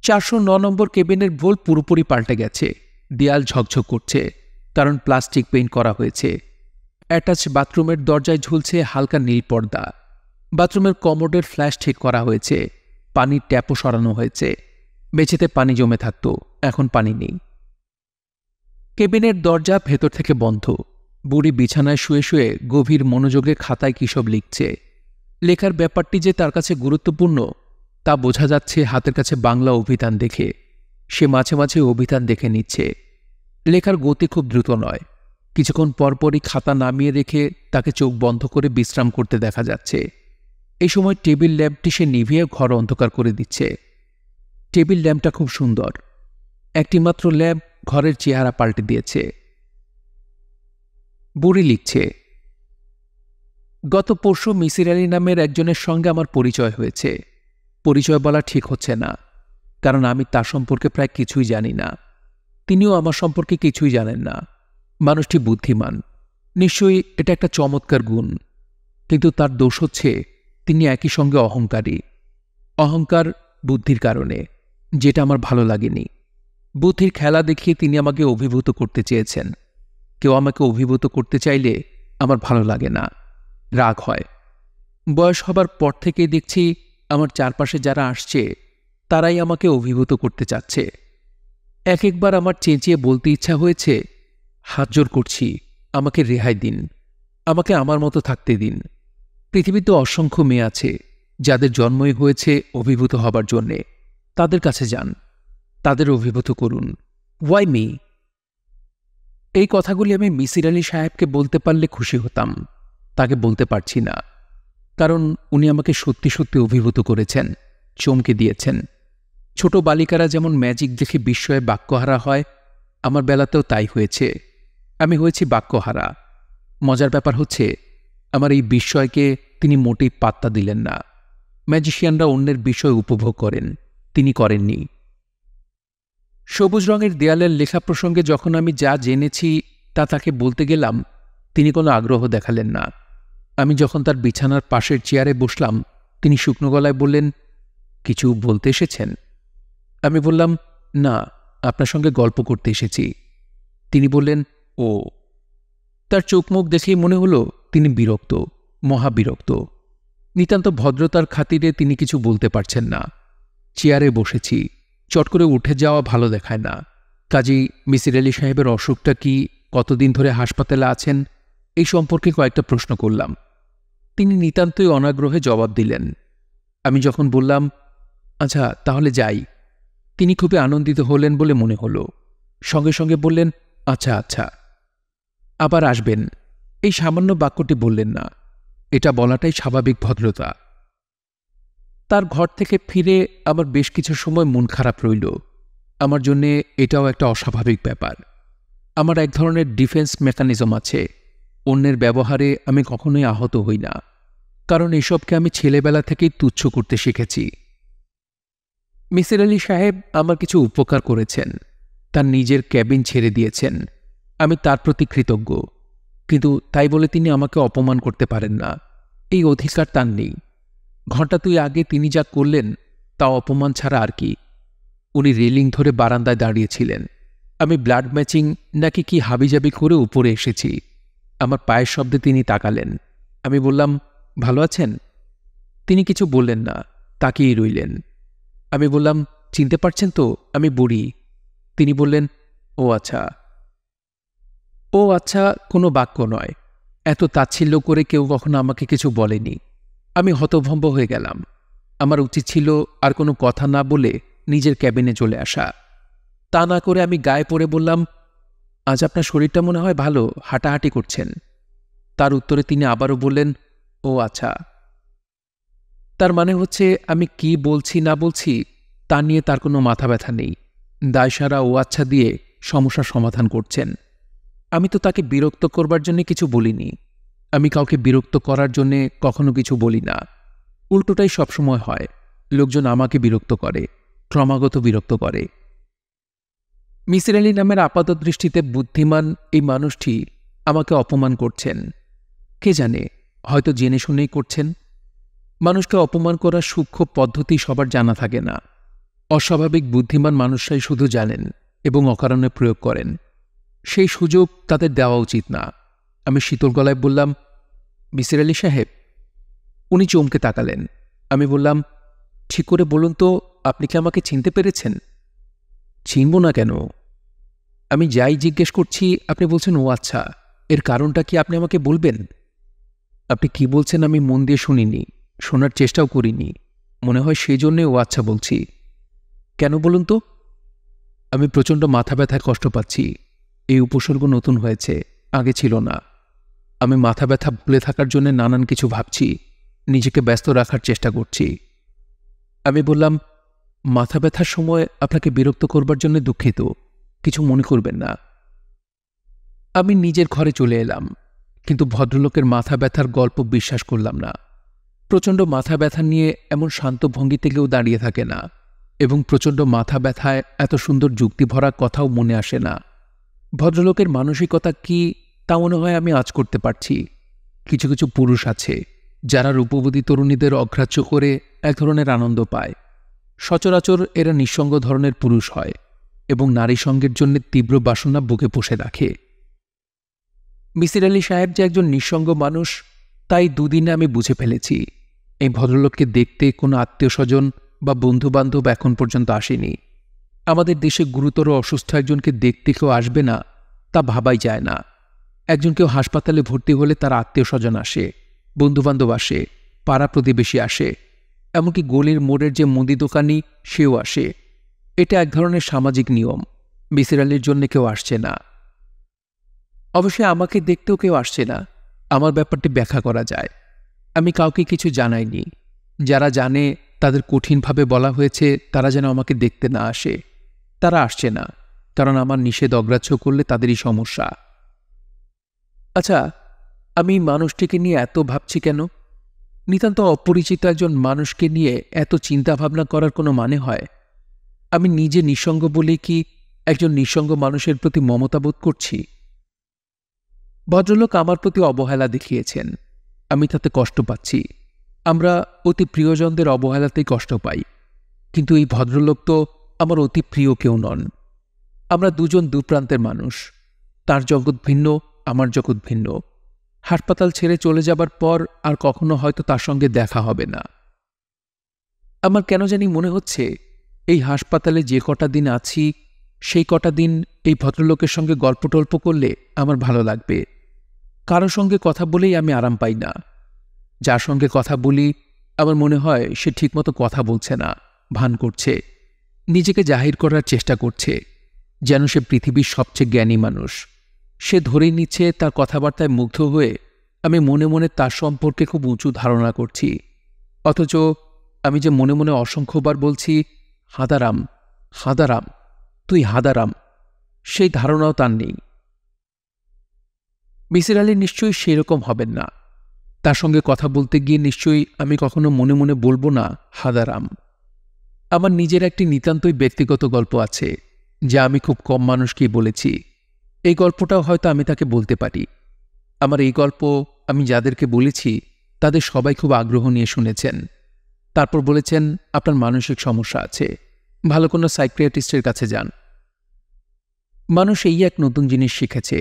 409 নম্বর কেবিনের ভোল পুরোপুরি পাল্টে গেছে। দেয়াল ঝকঝক করছে, কারণ প্লাস্টিক পেইন্ট করা হয়েছে। অ্যাটাচ বাথরুমের দরজায় ঝুলছে হালকা নীল পর্দা। বাথরুমের কমোডের ফ্ল্যাশ ঠিক করা হয়েছে। পানির ট্যাপও সরানো হয়েছে। মেঝেতে পানি জমে থাকত, এখন পানি নেই। কেবিনের দরজা ভেতর থেকে বন্ধ। বুড়ি বিছানায় শুয়ে শুয়ে গভীর মনোযোগে খাতায় কিসব লিখছে। লেখার ব্যাপারটি যে তার কাছে গুরুত্বপূর্ণ তা বোঝা যাচ্ছে হাতের কাছে বাংলা অভিধান দেখে। সে মাঝে মাঝে অভিধান দেখে নিচ্ছে। লেখার গতি খুব দ্রুত নয়। কিছুক্ষণ পরপরই খাতা নামিয়ে রেখে তাকে চোখ বন্ধ করে বিশ্রাম করতে দেখা যাচ্ছে। এই সময় টেবিল ল্যাম্পটি সে নিভিয়ে ঘর অন্ধকার করে দিচ্ছে। টেবিল ল্যাম্পটা খুব সুন্দর। একটি মাত্র ল্যাম্প ঘরের চেহারা পাল্টে দিয়েছে। বুড়ি লিখছে, গত পরশু মিসির আলি নামের একজনের সঙ্গে আমার পরিচয় হয়েছে। পরিচয় বলা ঠিক হচ্ছে না, কারণ আমি তার সম্পর্কে প্রায় কিছুই জানি না। তিনিও আমার সম্পর্কে কিছুই জানেন না। মানুষটি বুদ্ধিমান, নিশ্চয়ই এটা একটা চমৎকার গুণ। কিন্তু তার দোষ হচ্ছে তিনি একই সঙ্গে অহংকারী। অহংকার বুদ্ধির কারণে, যেটা আমার ভালো লাগেনি। বুদ্ধির খেলা দেখিয়ে তিনি আমাকে অভিভূত করতে চেয়েছেন। কেউ আমাকে অভিভূত করতে চাইলে আমার ভালো লাগে না, রাগ হয়। বয়স হবার পর থেকেই দেখছি আমার চারপাশে যারা আসছে তারাই আমাকে অভিভূত করতে চাচ্ছে। এক একবার আমার চেঁচিয়ে বলতে ইচ্ছা হয়েছে, হাত জোর করছি, আমাকে রেহাই দিন, আমাকে আমার মতো থাকতে দিন। পৃথিবীতে অসংখ্য মেয়ে আছে যাদের জন্মই হয়েছে অভিভূত হবার জন্যে। তাদের কাছে যান, তাদের অভিভূত করুন। Y me? এই কথাগুলি আমি মিসির আলি সাহেবকে বলতে পারলে খুশি হতাম। তাকে বলতে পারছি না, কারণ উনি আমাকে সত্যি সত্যি অভিভূত করেছেন, চমকে দিয়েছেন। ছোট বালিকারা যেমন ম্যাজিক দেখে বিস্ময়ে বাক্যহারা হয়, আমার বেলাতেও তাই হয়েছে। আমি হয়েছি বাক্যহারা। মজার ব্যাপার হচ্ছে, আমার এই বিস্ময়কে তিনি মোটেই পাত্তা দিলেন না। ম্যাজিশিয়ানরা অন্যের বিষয় উপভোগ করেন, তিনি করেননি। সবুজ রঙের দেয়ালের লেখা প্রসঙ্গে যখন আমি যা জেনেছি তা তাকে বলতে গেলাম, তিনি কোনো আগ্রহ দেখালেন না। আমি যখন তার বিছানার পাশের চেয়ারে বসলাম, তিনি শুকনো গলায় বললেন, কিছু বলতে এসেছেন? আমি বললাম, না, আপনার সঙ্গে গল্প করতে এসেছি। তিনি বললেন, ও। তার চোখ মুখ দেখেই মনে হলো তিনি বিরক্ত, মহাবিরক্ত। নিতান্ত ভদ্রতার খাতিরে তিনি কিছু বলতে পারছেন না। চেয়ারে বসেছি, চট করে উঠে যাওয়া ভালো দেখায় না। কাজেই মিসির আলি সাহেবের অসুখটা কি, কতদিন ধরে হাসপাতালে আছেন, এই সম্পর্কে কয়েকটা প্রশ্ন করলাম। তিনি নিতান্তই অনাগ্রহে জবাব দিলেন। আমি যখন বললাম, আচ্ছা তাহলে যাই, তিনি খুবই আনন্দিত হলেন বলে মনে হলো। সঙ্গে সঙ্গে বললেন, আচ্ছা আচ্ছা, আবার আসবেন। এই সামান্য বাক্যটি বললেন না। এটা বলাটাই স্বাভাবিক ভদ্রতা। তার ঘর থেকে ফিরে আমার বেশ কিছু সময় মন খারাপ রইল। আমার জন্যে এটাও একটা অস্বাভাবিক ব্যাপার। আমার এক ধরনের ডিফেন্স মেকানিজম আছে। অন্যের ব্যবহারে আমি কখনোই আহত হই না, কারণ এসবকে আমি ছেলেবেলা থেকেই তুচ্ছ করতে শিখেছি। মিসির আলি সাহেব আমার কিছু উপকার করেছেন। তার নিজের ক্যাবিন ছেড়ে দিয়েছেন। আমি তার প্রতি কৃতজ্ঞ। কিন্তু তাই বলে তিনি আমাকে অপমান করতে পারেন না, এই অধিকার তার নেই। ঘণ্টা 2 আগে তিনি যা করলেন তা অপমান ছাড়া আর কি। উনি রেলিং ধরে বারান্দায় দাঁড়িয়েছিলেন। আমি ব্লাড ম্যাচিং নাকি কি হাবিজাবি করে উপরে এসেছি। আমার পায়ের শব্দে তিনি তাকালেন। আমি বললাম, ভালো আছেন? তিনি কিছু বললেন না, তাকিয়েই রইলেন। আমি বললাম, চিনতে পারছেন তো, আমি বুড়ি। তিনি বললেন, ও আচ্ছা। ও আচ্ছা কোনো বাক্য নয়। এত তাচ্ছিল্য করে কেউ কখনো আমাকে কিছু বলেনি। আমি হতভম্ব হয়ে গেলাম। আমার উচিত ছিল আর কোনো কথা না বলে নিজের ক্যাবিনে চলে আসা। তা না করে আমি গায়ে পড়ে বললাম, আজ আপনার শরীরটা মনে হয় ভালো, হাঁটাহাঁটি করছেন। তার উত্তরে তিনি আবারও বললেন, ও আচ্ছা। তার মানে হচ্ছে আমি কি বলছি না বলছি তা নিয়ে তার কোনো মাথা ব্যথা নেই। দায়সারা ও আচ্ছা দিয়ে সমস্যার সমাধান করছেন। আমি তো তাকে বিরক্ত করবার জন্য কিছু বলিনি। আমি কাউকে বিরক্ত করার জন্যে কখনো কিছু বলি না। উল্টোটাই সবসময় হয়। লোকজন আমাকে বিরক্ত করে, ক্রমাগত বিরক্ত করে। মিসির আলী নামের আপাতদৃষ্টিতে বুদ্ধিমান এই মানুষটি আমাকে অপমান করছেন। কে জানে, হয়তো জেনে শুনেই করছেন। মানুষকে অপমান করার সূক্ষ্ম পদ্ধতি সবার জানা থাকে না। অস্বাভাবিক বুদ্ধিমান মানুষরাই শুধু জানেন এবং অকারণে প্রয়োগ করেন। সেই সুযোগ তাদের দেওয়া উচিত না। আমি শীতল গলায় বললাম, মিসির আলী সাহেব। উনি চমকে তাকালেন। আমি বললাম, ঠিক করে বলুন তো, আপনি কি আমাকে চিনতে পেরেছেন? চিনব না কেন? আমি যাই জিজ্ঞেস করছি আপনি বলছেন ও আচ্ছা। এর কারণটা কি আপনি আমাকে বলবেন? আপনি কি বলছেন আমি মন দিয়ে শুনিনি, শোনার চেষ্টাও করিনি। মনে হয় সেই জন্যে ও আচ্ছা বলছি। কেন বলুন তো? আমি প্রচণ্ড মাথা ব্যথায় কষ্ট পাচ্ছি। এই উপসর্গ নতুন হয়েছে, আগে ছিল না। আমি মাথা ব্যথা ভুলে থাকার জন্য নানান কিছু ভাবছি, নিজেকে ব্যস্ত রাখার চেষ্টা করছি। আমি বললাম, মাথা ব্যথার সময় আপনাকে বিরক্ত করবার জন্য দুঃখিত, কিছু মনে করবেন না। আমি নিজের ঘরে চলে এলাম, কিন্তু ভদ্রলোকের মাথা ব্যথার গল্প বিশ্বাস করলাম না। প্রচণ্ড মাথা ব্যথা নিয়ে এমন শান্ত ভঙ্গিতে কেউ দাঁড়িয়ে থাকে না, এবং প্রচণ্ড মাথা ব্যথায় এত সুন্দর যুক্তিভরা কথাও মনে আসে না। ভদ্রলোকের মানসিকতা কি তা মনে হয় আমি আঁচ করতে পারছি। কিছু কিছু পুরুষ আছে যারা রূপবতী তরুণীদের অগ্রাহ্য করে এক ধরনের আনন্দ পায়। সচরাচর এরা নিঃসঙ্গ ধরনের পুরুষ হয় এবং নারী সঙ্গের জন্য তীব্র বাসনা বুকে পুষে রাখে। মিসির আলী সাহেব যে একজন নিঃসঙ্গ মানুষ, তাই দুদিনে আমি বুঝে ফেলেছি। এই ভদ্রলোককে দেখতে কোনো আত্মীয় স্বজন বা বন্ধুবান্ধব এখন পর্যন্ত আসেনি। আমাদের দেশে গুরুতর অসুস্থ একজনকে দেখতে কেউ আসবে না তা ভাবাই যায় না। একজন কেউ হাসপাতালে ভর্তি হলে তার আত্মীয় স্বজন আসে, বন্ধুবান্ধব আসে, পাড়া প্রতিবেশী আসে, এমনকি গলির মোড়ের যে মুদি দোকানি সেও আসে। এটা এক ধরনের সামাজিক নিয়ম। মিসির আলীর জন্য কেউ আসছে না। অবশ্যই আমাকে দেখতেও কেউ আসছে না। আমার ব্যাপারটি ব্যাখ্যা করা যায়। আমি কাউকে কিছু জানাইনি। যারা জানে তাদের কঠিনভাবে বলা হয়েছে তারা যেন আমাকে দেখতে না আসে। তারা আসছে না, কারণ আমার নিষেধ অগ্রাহ্য করলে তাদেরই সমস্যা। আচ্ছা, আমি মানুষটিকে নিয়ে এত ভাবছি কেন? নিতান্ত অপরিচিত একজন মানুষকে নিয়ে এত চিন্তাভাবনা করার কোনো মানে হয়? আমি নিজে নিঃসঙ্গ বলেই কি একজন নিঃসঙ্গ মানুষের প্রতি মমতা বোধ করছি? ভদ্রলোক আমার প্রতি অবহেলা দেখিয়েছেন, আমি তাতে কষ্ট পাচ্ছি। আমরা অতি প্রিয়জনদের অবহেলাতেই কষ্ট পাই, কিন্তু এই ভদ্রলোক তো আমার অতি প্রিয় কেউ নন। আমরা দুজন দুপ্রান্তের মানুষ। তার জগৎ ভিন্ন, আমার জগৎ ভিন্ন। হাসপাতাল ছেড়ে চলে যাবার পর আর কখনো হয়তো তার সঙ্গে দেখা হবে না। আমার কেন জানি মনে হচ্ছে এই হাসপাতালে যে কটা দিন আছি সেই কটা দিন এই ভদ্রলোকের সঙ্গে গল্প টল্প করলে আমার ভালো লাগবে। কারো সঙ্গে কথা বলেই আমি আরাম পাই না। যার সঙ্গে কথা বলি আমার মনে হয় সে ঠিকমতো কথা বলছে না, ভান করছে, নিজেকে জাহির করার চেষ্টা করছে, যেন সে পৃথিবীর সবচেয়ে জ্ঞানী মানুষ। সে ধরেই নিচ্ছে তার কথাবার্তায় মুগ্ধ হয়ে আমি মনে মনে তার সম্পর্কে খুব উঁচু ধারণা করছি। অথচ আমি যে মনে মনে অসংখ্যবার বলছি, হাদারাম হাদারাম, তুই হাদারাম, সেই ধারণাও তার নেই। মিসির আলী নিশ্চয়ই সেরকম হবেন না। তার সঙ্গে কথা বলতে গিয়ে নিশ্চয়ই আমি কখনো মনে মনে বলবো না হাদারাম। আমার নিজের একটি নিতান্তই ব্যক্তিগত গল্প আছে, যা আমি খুব কম মানুষকেই বলেছি। এই গল্পটাও হয়তো আমি তাকে বলতে পারি। আমার এই গল্প আমি যাদেরকে বলেছি তাদের সবাই খুব আগ্রহ নিয়ে শুনেছেন। তারপর বলেছেন, আপনার মানসিক সমস্যা আছে, ভালো কোনো সাইকিয়াট্রিস্টের কাছে যান। মানুষ এই এক নতুন জিনিস শিখেছে,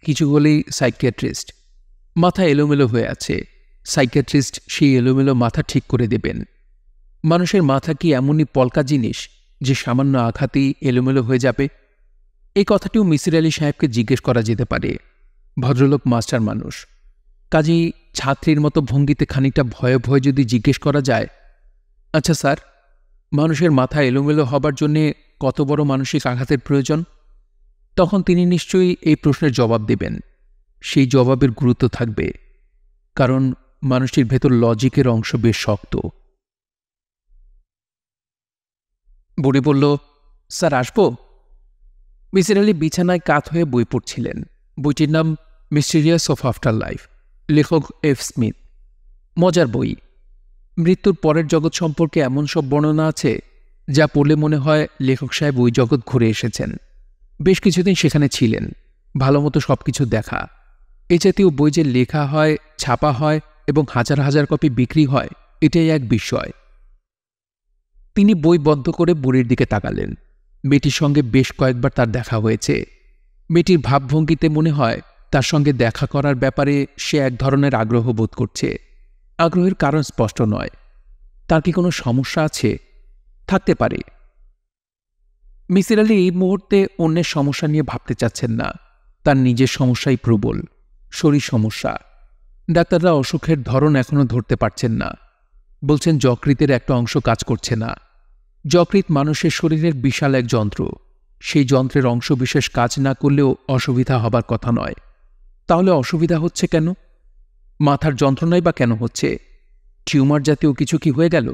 কিছু হলেই সাইকিয়াট্রিস্ট। মাথা এলোমেলো হয়ে আছে, সাইকিয়াট্রিস্ট সেই এলোমেলো মাথা ঠিক করে দেবেন। মানুষের মাথা কি এমনই পলকা জিনিস যে সামান্য আঘাতেই এলোমেলো হয়ে যাবে? এই কথাটিও মিসির আলী সাহেবকে জিজ্ঞেস করা যেতে পারে। ভদ্রলোক মাস্টার মানুষ, কাজেই ছাত্রীর মতো ভঙ্গিতে খানিকটা ভয়ে ভয়ে যদি জিজ্ঞেস করা যায়, আচ্ছা স্যার, মানুষের মাথা এলোমেলো হবার জন্যে কত বড় মানসিক আঘাতের প্রয়োজন? তখন তিনি নিশ্চয়ই এই প্রশ্নের জবাব দেবেন। সেই জবাবের গুরুত্ব থাকবে, কারণ মানুষটির ভেতর লজিকের অংশ বেশ শক্ত। বুড়ি বলল, স্যার আসবো? মিসির আলী বিছানায় কাত হয়ে বই পড়ছিলেন। বইটির নাম মিস্টিরিয়াস অফ আফটার লাইফ, লেখক এফ স্মিথ। মজার বই। মৃত্যুর পরের জগৎ সম্পর্কে এমন সব বর্ণনা আছে যা পড়লে মনে হয় লেখক সাহেব ওই জগৎ ঘুরে এসেছেন। বেশ কিছুদিন সেখানে ছিলেন, ভালোমতো সবকিছু দেখা। এ জাতীয় বই যে লেখা হয়, ছাপা হয় এবং হাজার হাজার কপি বিক্রি হয়, এটাই এক বিস্ময়। তিনি বই বন্ধ করে বুড়ির দিকে তাকালেন। মেয়েটির সঙ্গে বেশ কয়েকবার তার দেখা হয়েছে। মেয়েটির ভাবভঙ্গিতে মনে হয় তার সঙ্গে দেখা করার ব্যাপারে সে এক ধরনের আগ্রহ বোধ করছে। আগ্রহের কারণ স্পষ্ট নয়। তার কি কোনো সমস্যা আছে? থাকতে পারে। মিসির আলি এই মুহূর্তে অন্যের সমস্যা নিয়ে ভাবতে চাচ্ছেন না। তার নিজের সমস্যাই প্রবল, শরীর সমস্যা। ডাক্তাররা অসুখের ধরন এখনও ধরতে পারছেন না। বলছেন যকৃতের একটা অংশ কাজ করছে না। যকৃৎ মানুষের শরীরের বিশাল এক যন্ত্র। সেই যন্ত্রের অংশবিশেষ কাজ না করলেও অসুবিধা হবার কথা নয়। তাহলে অসুবিধা হচ্ছে কেন? মাথার যন্ত্রণাই বা কেন হচ্ছে? টিউমার জাতীয় কিছু কি হয়ে গেল?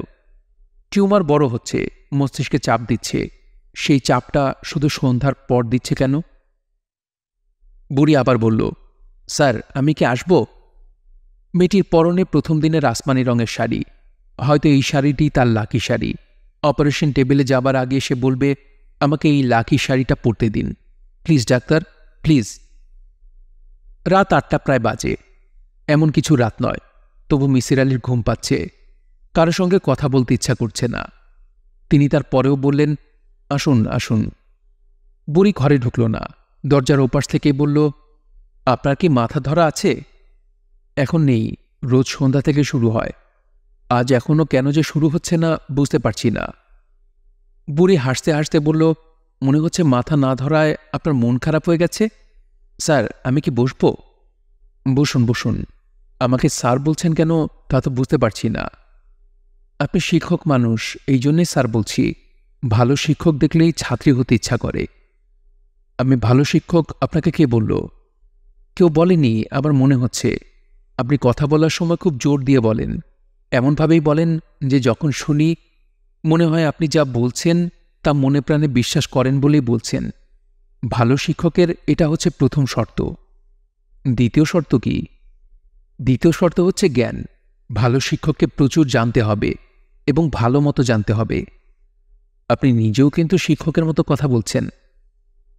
টিউমার বড় হচ্ছে, মস্তিষ্কে চাপ দিচ্ছে। সেই চাপটা শুধু সন্ধ্যার পর দিচ্ছে কেন? বুড়ি আবার বলল, স্যার, আমি কি আসব? মেয়েটির পরনে প্রথম দিনের আসমানি রঙের শাড়ি। হয়তো এই শাড়িটি তার লাকি শাড়ি। অপারেশন টেবিলে যাবার আগে সে বলবে, আমাকে এই লাকি শাড়িটা পরতে দিন প্লিজ ডাক্তার, প্লিজ। রাত 8টা প্রায় বাজে। এমন কিছু রাত নয়, তবু মিসির আলির ঘুম পাচ্ছে। কারো সঙ্গে কথা বলতে ইচ্ছা করছে না। তিনি তার পরেও বললেন, আসুন আসুন। বুড়ি ঘরে ঢুকল না, দরজার ওপাশ থেকে বলল, আপনার কি মাথা ধরা আছে? এখন নেই, রোজ সন্ধ্যা থেকে শুরু হয়। আজ এখনও কেন যে শুরু হচ্ছে না বুঝতে পারছি না। বুড়ি হাসতে হাসতে বলল, মনে হচ্ছে মাথা না ধরায় আপনার মন খারাপ হয়ে গেছে। স্যার, আমি কি বসব? বসুন বসুন। আমাকে স্যার বলছেন কেন তা তো বুঝতে পারছি না। আপনি শিক্ষক মানুষ, এই জন্যে স্যার বলছি। ভালো শিক্ষক দেখলেই ছাত্রী হতে ইচ্ছা করে। আমি ভালো শিক্ষক আপনাকে কে বলল? কেউ বলেনি, আবার মনে হচ্ছে। আপনি কথা বলার সময় খুব জোর দিয়ে বলেন, এমনভাবেই বলেন যে যখন শুনি মনে হয় আপনি যা বলছেন তা মনে প্রাণে বিশ্বাস করেন বলেই বলছেন। ভালো শিক্ষকের এটা হচ্ছে প্রথম শর্ত। দ্বিতীয় শর্ত কি? দ্বিতীয় শর্ত হচ্ছে জ্ঞান। ভালো শিক্ষককে প্রচুর জানতে হবে এবং ভালো মতো জানতে হবে। আপনি নিজেও কিন্তু শিক্ষকের মতো কথা বলছেন।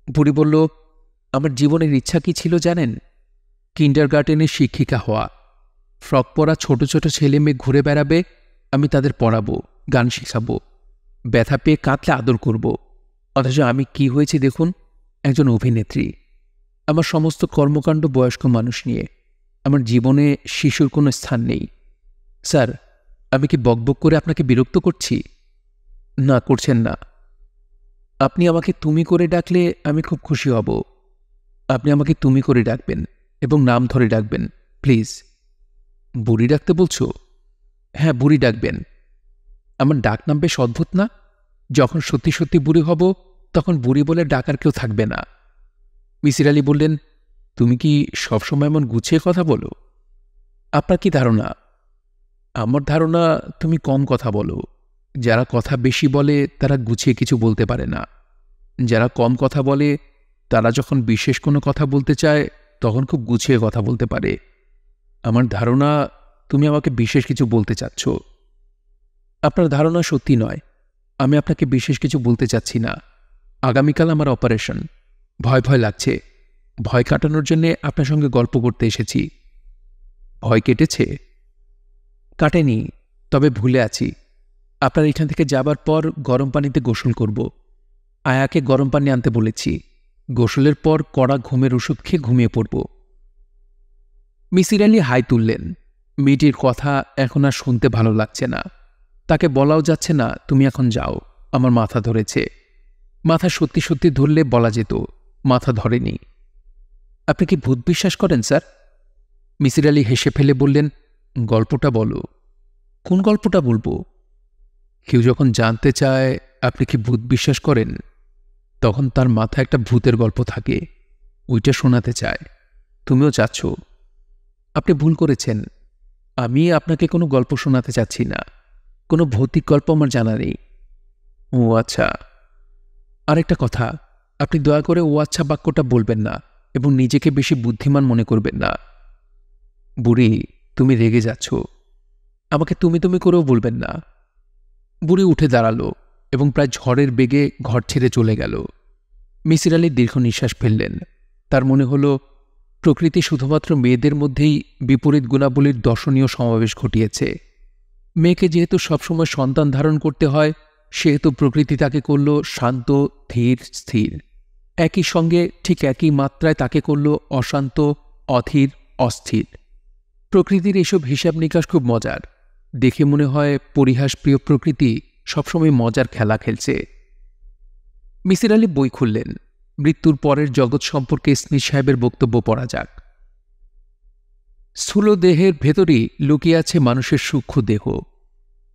বুড়ি বলল, আমার জীবনের ইচ্ছা কি ছিল জানেন? কিন্ডারগার্টেনের শিক্ষিকা হওয়া। ফ্রক পরা ছোট ছোট ছেলে মেয়ে ঘুরে বেড়াবে, আমি তাদের পড়াবো, গান শেখাবো, ব্যথা পেয়ে কাঁদলে আদর করব। অথচ আমি কি হয়েছি দেখুন, একজন অভিনেত্রী। আমার সমস্ত কর্মকাণ্ড বয়স্ক মানুষ নিয়ে। আমার জীবনে শিশুর কোনো স্থান নেই। স্যার, আমি কি বকবক করে আপনাকে বিরক্ত করছি? না, করছেন না। আপনি আমাকে তুমি করে ডাকলে আমি খুব খুশি হব। আপনি আমাকে তুমি করে ডাকবেন এবং নাম ধরে ডাকবেন, প্লিজ। বুড়ি ডাকতে বলছো? হ্যাঁ, বুড়ি ডাকবেন। আমার ডাক নাম বেশ অদ্ভুত না? যখন সত্যি সত্যি বুড়ি হব তখন বুড়ি বলে ডাকার কেউ থাকবে না। মিসির আলি বললেন, তুমি কি সবসময় এমন গুছিয়ে কথা বলো? আপনার কি ধারণা? আমার ধারণা তুমি কম কথা বলো। যারা কথা বেশি বলে তারা গুছিয়ে কিছু বলতে পারে না। যারা কম কথা বলে তারা যখন বিশেষ কোনো কথা বলতে চায় তখন খুব গুছিয়ে কথা বলতে পারে। আমার ধারণা তুমি আমাকে বিশেষ কিছু বলতে চাচ্ছ। আপনার ধারণা সত্যি নয়। আমি আপনাকে বিশেষ কিছু বলতে চাচ্ছি না। আগামীকাল আমার অপারেশন। ভয় ভয় লাগছে। ভয় কাটানোর জন্য আপনার সঙ্গে গল্প করতে এসেছি। ভয় কেটেছে? কাটেনি, তবে ভুলে আছি। আপনার এখান থেকে যাবার পর গরম পানিতে গোসল করব। আয়াকে গরম পানি আনতে বলেছি। গোসলের পর কড়া ঘুমের ওষুধ খেয়ে ঘুমিয়ে পড়ব। মিসির আলি হাই তুললেন। মেয়েটির কথা এখন আর শুনতে ভালো লাগছে না। তাকে বলাও যাচ্ছে না, তুমি এখন যাও, আমার মাথা ধরেছে। মাথা সত্যি সত্যি ধরলে বলা যেত, মাথা ধরেনি। আপনি কি ভূত বিশ্বাস করেন স্যার? মিসির আলি হেসে ফেলে বললেন, গল্পটা বলো। কোন গল্পটা বলবো? কেউ যখন জানতে চায় আপনি কি ভূত বিশ্বাস করেন, তখন তার মাথায় একটা ভূতের গল্প থাকে, ওইটা শোনাতে চায়। তুমিও চাচ্ছ। আপনি ভুল করেছেন। আমি আপনাকে কোনো গল্প শোনাতে চাচ্ছি না। কোনো ভৌতিক গল্প আমার জানা নেই। ও আচ্ছা। আরেকটা কথা, আপনি দয়া করে ও আচ্ছা বাক্যটা বলবেন না এবং নিজেকে বেশি বুদ্ধিমান মনে করবেন না। বুড়ি, তুমি রেগে যাচ্ছ। আমাকে তুমি তুমি করেও বলবেন না। বুড়ি উঠে দাঁড়ালো এবং প্রায় ঝড়ের বেগে ঘর ছেড়ে চলে গেল। মিসির আলি দীর্ঘ নিঃশ্বাস ফেললেন। তার মনে হল প্রকৃতি শুধুমাত্র মেয়েদের মধ্যেই বিপরীত গুণাবলীর দর্শনীয় সমাবেশ ঘটিয়েছে। মেয়েকে যেহেতু সবসময় সন্তান ধারণ করতে হয়, সেহেতু প্রকৃতি তাকে করল শান্ত, ধীর, স্থির। একই সঙ্গে ঠিক একই মাত্রায় তাকে করল অশান্ত, অধীর, অস্থির। প্রকৃতির এসব হিসাব নিকাশ খুব মজার। দেখে মনে হয় পরিহাসপ্রিয় প্রকৃতি সবসময় মজার খেলা খেলছে। মিসির আলি বই খুললেন। মৃত্যুর পরের জগৎ সম্পর্কে স্মিথ সাহেবের বক্তব্য পড়া যাক। স্থূল দেহের ভেতরই লুকিয়ে আছে মানুষের সূক্ষ্ম দেহ।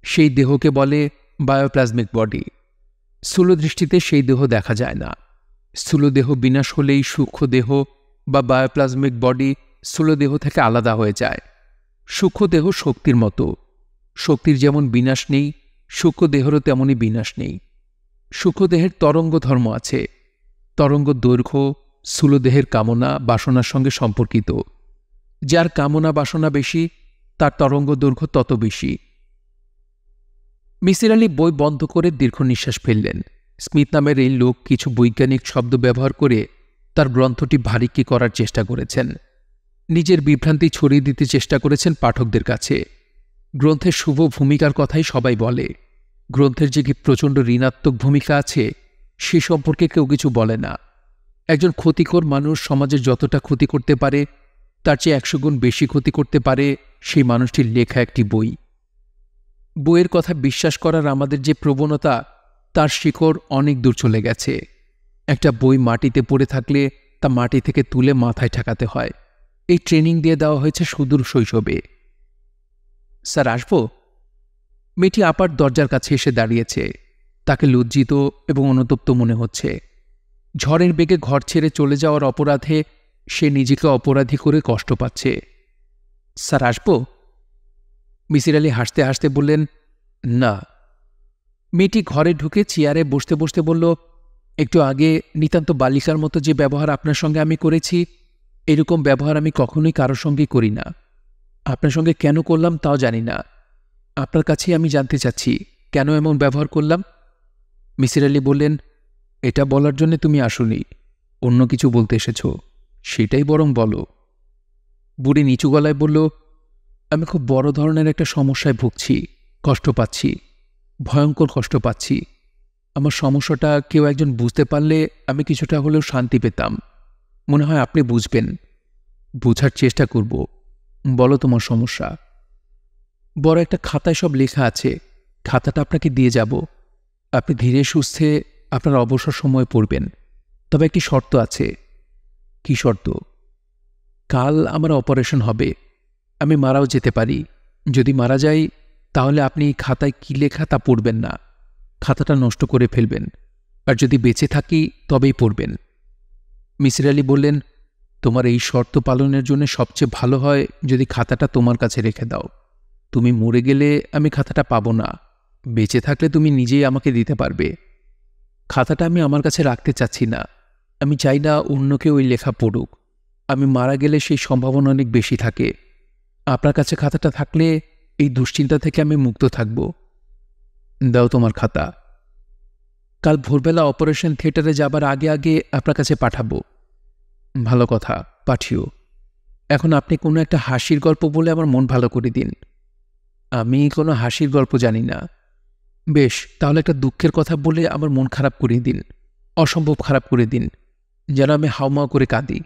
সেই দেহকে বলে বায়োপ্লাজমিক বডি। স্থূল দৃষ্টিতে সেই দেহ দেখা যায় না। স্থূল দেহ বিনাশ হলেই সূক্ষ্ম দেহ বা বায়োপ্লাজমিক বডি স্থূল দেহ থেকে আলাদা হয়ে যায়। সূক্ষ্ম দেহ শক্তির মতো। শক্তির যেমন বিনাশ নেই, সূক্ষ্ম দেহেরও তেমনই বিনাশ নেই। সূক্ষ্ম দেহের তরঙ্গ ধর্ম আছে। তরঙ্গ দৈর্ঘ্য স্থূলদেহের কামনা বাসনার সঙ্গে সম্পর্কিত। যার কামনা বাসনা বেশি, তার তরঙ্গ দৈর্ঘ্য তত বেশি। মিসির আলি বই বন্ধ করে দীর্ঘ নিঃশ্বাস ফেললেন। স্মিথ নামের এই লোক কিছু বৈজ্ঞানিক শব্দ ব্যবহার করে তার গ্রন্থটি ভারিক্কি করার চেষ্টা করেছেন। নিজের বিভ্রান্তি ছড়িয়ে দিতে চেষ্টা করেছেন পাঠকদের কাছে। গ্রন্থের শুভ ভূমিকার কথাই সবাই বলে। গ্রন্থের যে কি প্রচণ্ড ঋণাত্মক ভূমিকা আছে, সে সম্পর্কে কেউ কিছু বলে না। একজন ক্ষতিকর মানুষ সমাজের যতটা ক্ষতি করতে পারে, তার চেয়ে 100 গুণ বেশি ক্ষতি করতে পারে সেই মানুষটির লেখা একটি বই। বইয়ের কথা বিশ্বাস করার আমাদের যে প্রবণতা, তার শিকড় অনেক দূর চলে গেছে। একটা বই মাটিতে পড়ে থাকলে তা মাটি থেকে তুলে মাথায় ঠেকাতে হয়। এই ট্রেনিং দিয়ে দেওয়া হয়েছে সুদূর শৈশবে। স্যার, আসব? মেয়েটি আপার দরজার কাছে এসে দাঁড়িয়েছে। তাকে লজ্জিত এবং অনুতপ্ত মনে হচ্ছে। ঝড়ের বেগে ঘর ছেড়ে চলে যাওয়ার অপরাধে সে নিজেকে অপরাধী করে কষ্ট পাচ্ছে। স্যার, আসব? মিসির আলি হাসতে হাসতে বললেন, না। মেয়েটি ঘরে ঢুকে চেয়ারে বসতে বসতে বলল, একটু আগে নিতান্ত বালিকার মতো যে ব্যবহার আপনার সঙ্গে আমি করেছি, এরকম ব্যবহার আমি কখনোই কারোর সঙ্গে করি না। আপনার সঙ্গে কেন করলাম তাও জানি না। আপনার কাছেই আমি জানতে চাচ্ছি কেন এমন ব্যবহার করলাম। মিসির আলি বললেন, এটা বলার জন্য তুমি আসোনি, অন্য কিছু বলতে এসেছ, সেটাই বরং বলো। বুড়ি নিচু গলায় বলল, আমি খুব বড় ধরনের একটা সমস্যায় ভুগছি, কষ্ট পাচ্ছি, ভয়ঙ্কর কষ্ট পাচ্ছি। আমার সমস্যাটা কেউ একজন বুঝতে পারলে আমি কিছুটা হলেও শান্তি পেতাম। মনে হয় আপনি বুঝবেন। বোঝার চেষ্টা করব। বলো তোমার সমস্যা। বড় একটা খাতায় সব লেখা আছে, খাতাটা আপনাকে দিয়ে যাব। আপনি ধীরে সুস্থে আপনার অবসর সময় পড়বেন। তবে একটি শর্ত আছে। কি শর্ত? কাল আমার অপারেশন হবে। আমি মারাও যেতে পারি। যদি মারা যাই, তাহলে আপনি খাতায় কি লেখা তা পড়বেন না, খাতাটা নষ্ট করে ফেলবেন। আর যদি বেঁচে থাকি তবেই পড়বেন। মিসির আলি বললেন, তোমার এই শর্ত পালনের জন্য সবচেয়ে ভালো হয় যদি খাতাটা তোমার কাছে রেখে দাও। তুমি মরে গেলে আমি খাতাটা পাবো না, বেঁচে থাকলে তুমি নিজেই আমাকে দিতে পারবে। খাতাটা আমি আমার কাছে রাখতে চাচ্ছি না। আমি চাই না অন্য কেউ ওই লেখা পড়ুক। আমি মারা গেলে সেই সম্ভাবনা অনেক বেশি থাকে। আপনার কাছে খাতাটা থাকলে এই দুশ্চিন্তা থেকে আমি মুক্ত থাকব। দাও তোমার খাতা। কাল ভোরবেলা অপারেশন থিয়েটারে যাবার আগে আগে আপনার কাছে পাঠাবো। ভালো কথা, পাঠিও। এখন আপনি কোনো একটা হাসির গল্প বলে আমার মন ভালো করে দিন। আমি কোনো হাসির গল্প জানি না। বেশ, তাহলে একটা দুঃখের কথা বলে আমার মন খারাপ করিয়ে দিন, অসম্ভব খারাপ করে দিন, যেন আমি হাউমাউ করে কাঁদি।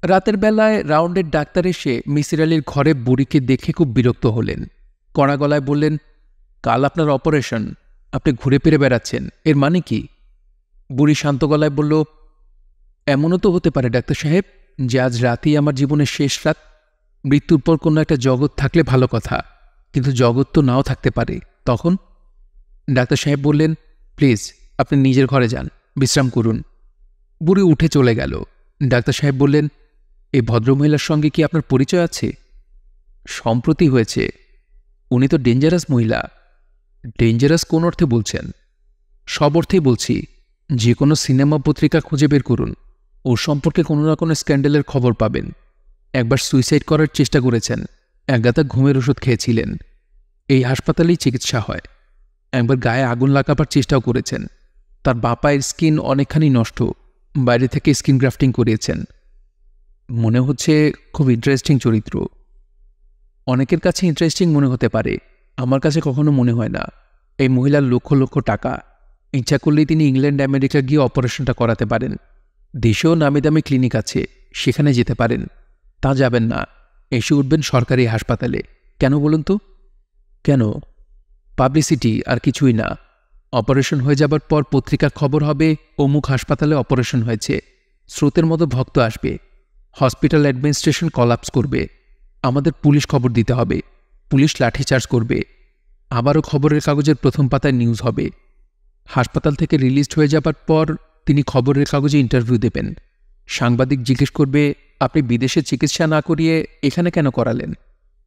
রাতের বেলায় রাউন্ডের ডাক্তার এসে মিসির আলির ঘরে বুড়িকে দেখে খুব বিরক্ত হলেন। কড়া গলায় বললেন, কাল আপনার অপারেশন, আপনি ঘুরে ফিরে বেড়াচ্ছেন, এর মানে কি? বুড়ি শান্ত গলায় বলল, এমনও তো হতে পারে ডাক্তার সাহেব যে আজ রাতেই আমার জীবনের শেষ রাত। মৃত্যুর পর কোনো একটা জগৎ থাকলে ভালো কথা, কিন্তু জগৎ তো নাও থাকতে পারে। তখন? ডাক্তার সাহেব বললেন, প্লিজ আপনি নিজের ঘরে যান, বিশ্রাম করুন। বুড়ি উঠে চলে গেল। ডাক্তার সাহেব বললেন, এই ভদ্রমহিলার সঙ্গে কি আপনার পরিচয় আছে? সম্প্রতি হয়েছে। উনি তো ডেঞ্জারাস মহিলা। ডেঞ্জারাস কোন অর্থে বলছেন? সব অর্থেই বলছি। যে কোনো সিনেমা পত্রিকা খুঁজে বের করুন, ওর সম্পর্কে কোনো না কোনো স্ক্যান্ডেলের খবর পাবেন। একবার সুইসাইড করার চেষ্টা করেছেন, একগাদা ঘুমের ওষুধ খেয়েছিলেন, এই হাসপাতালেই চিকিৎসা হয়। একবার গায়ে আগুন লাগাবার চেষ্টাও করেছেন, তার বাঁ পায়ের স্কিন অনেকখানি নষ্ট, বাইরে থেকে স্কিন গ্রাফটিং করিয়েছেন। মনে হচ্ছে খুব ইন্টারেস্টিং চরিত্র। অনেকের কাছে ইন্টারেস্টিং মনে হতে পারে, আমার কাছে কখনো মনে হয় না। এই মহিলার লক্ষ লক্ষ টাকা, ইচ্ছা করলেই তিনি ইংল্যান্ড আমেরিকা গিয়ে অপারেশনটা করাতে পারেন। দেশেও নামি দামি ক্লিনিক আছে, সেখানে যেতে পারেন। তা যাবেন না, এসে উঠবেন সরকারি হাসপাতালে। কেন বলুন তো? কেন? পাবলিসিটি, আর কিছুই না। অপারেশন হয়ে যাবার পর পত্রিকার খবর হবে অমুক হাসপাতালে অপারেশন হয়েছে, স্রোতের মতো ভক্ত আসবে, হসপিটাল অ্যাডমিনিস্ট্রেশন কলাপস করবে, আমাদের পুলিশ খবর দিতে হবে, পুলিশ লাঠিচার্জ করবে, আবারও খবরের কাগজের প্রথম পাতায় নিউজ হবে। হাসপাতাল থেকে রিলিজড হয়ে যাবার পর তিনি খবরের কাগজে ইন্টারভিউ দেবেন। সাংবাদিক জিজ্ঞেস করবে, আপনি বিদেশে চিকিৎসা না করিয়ে এখানে কেন করালেন?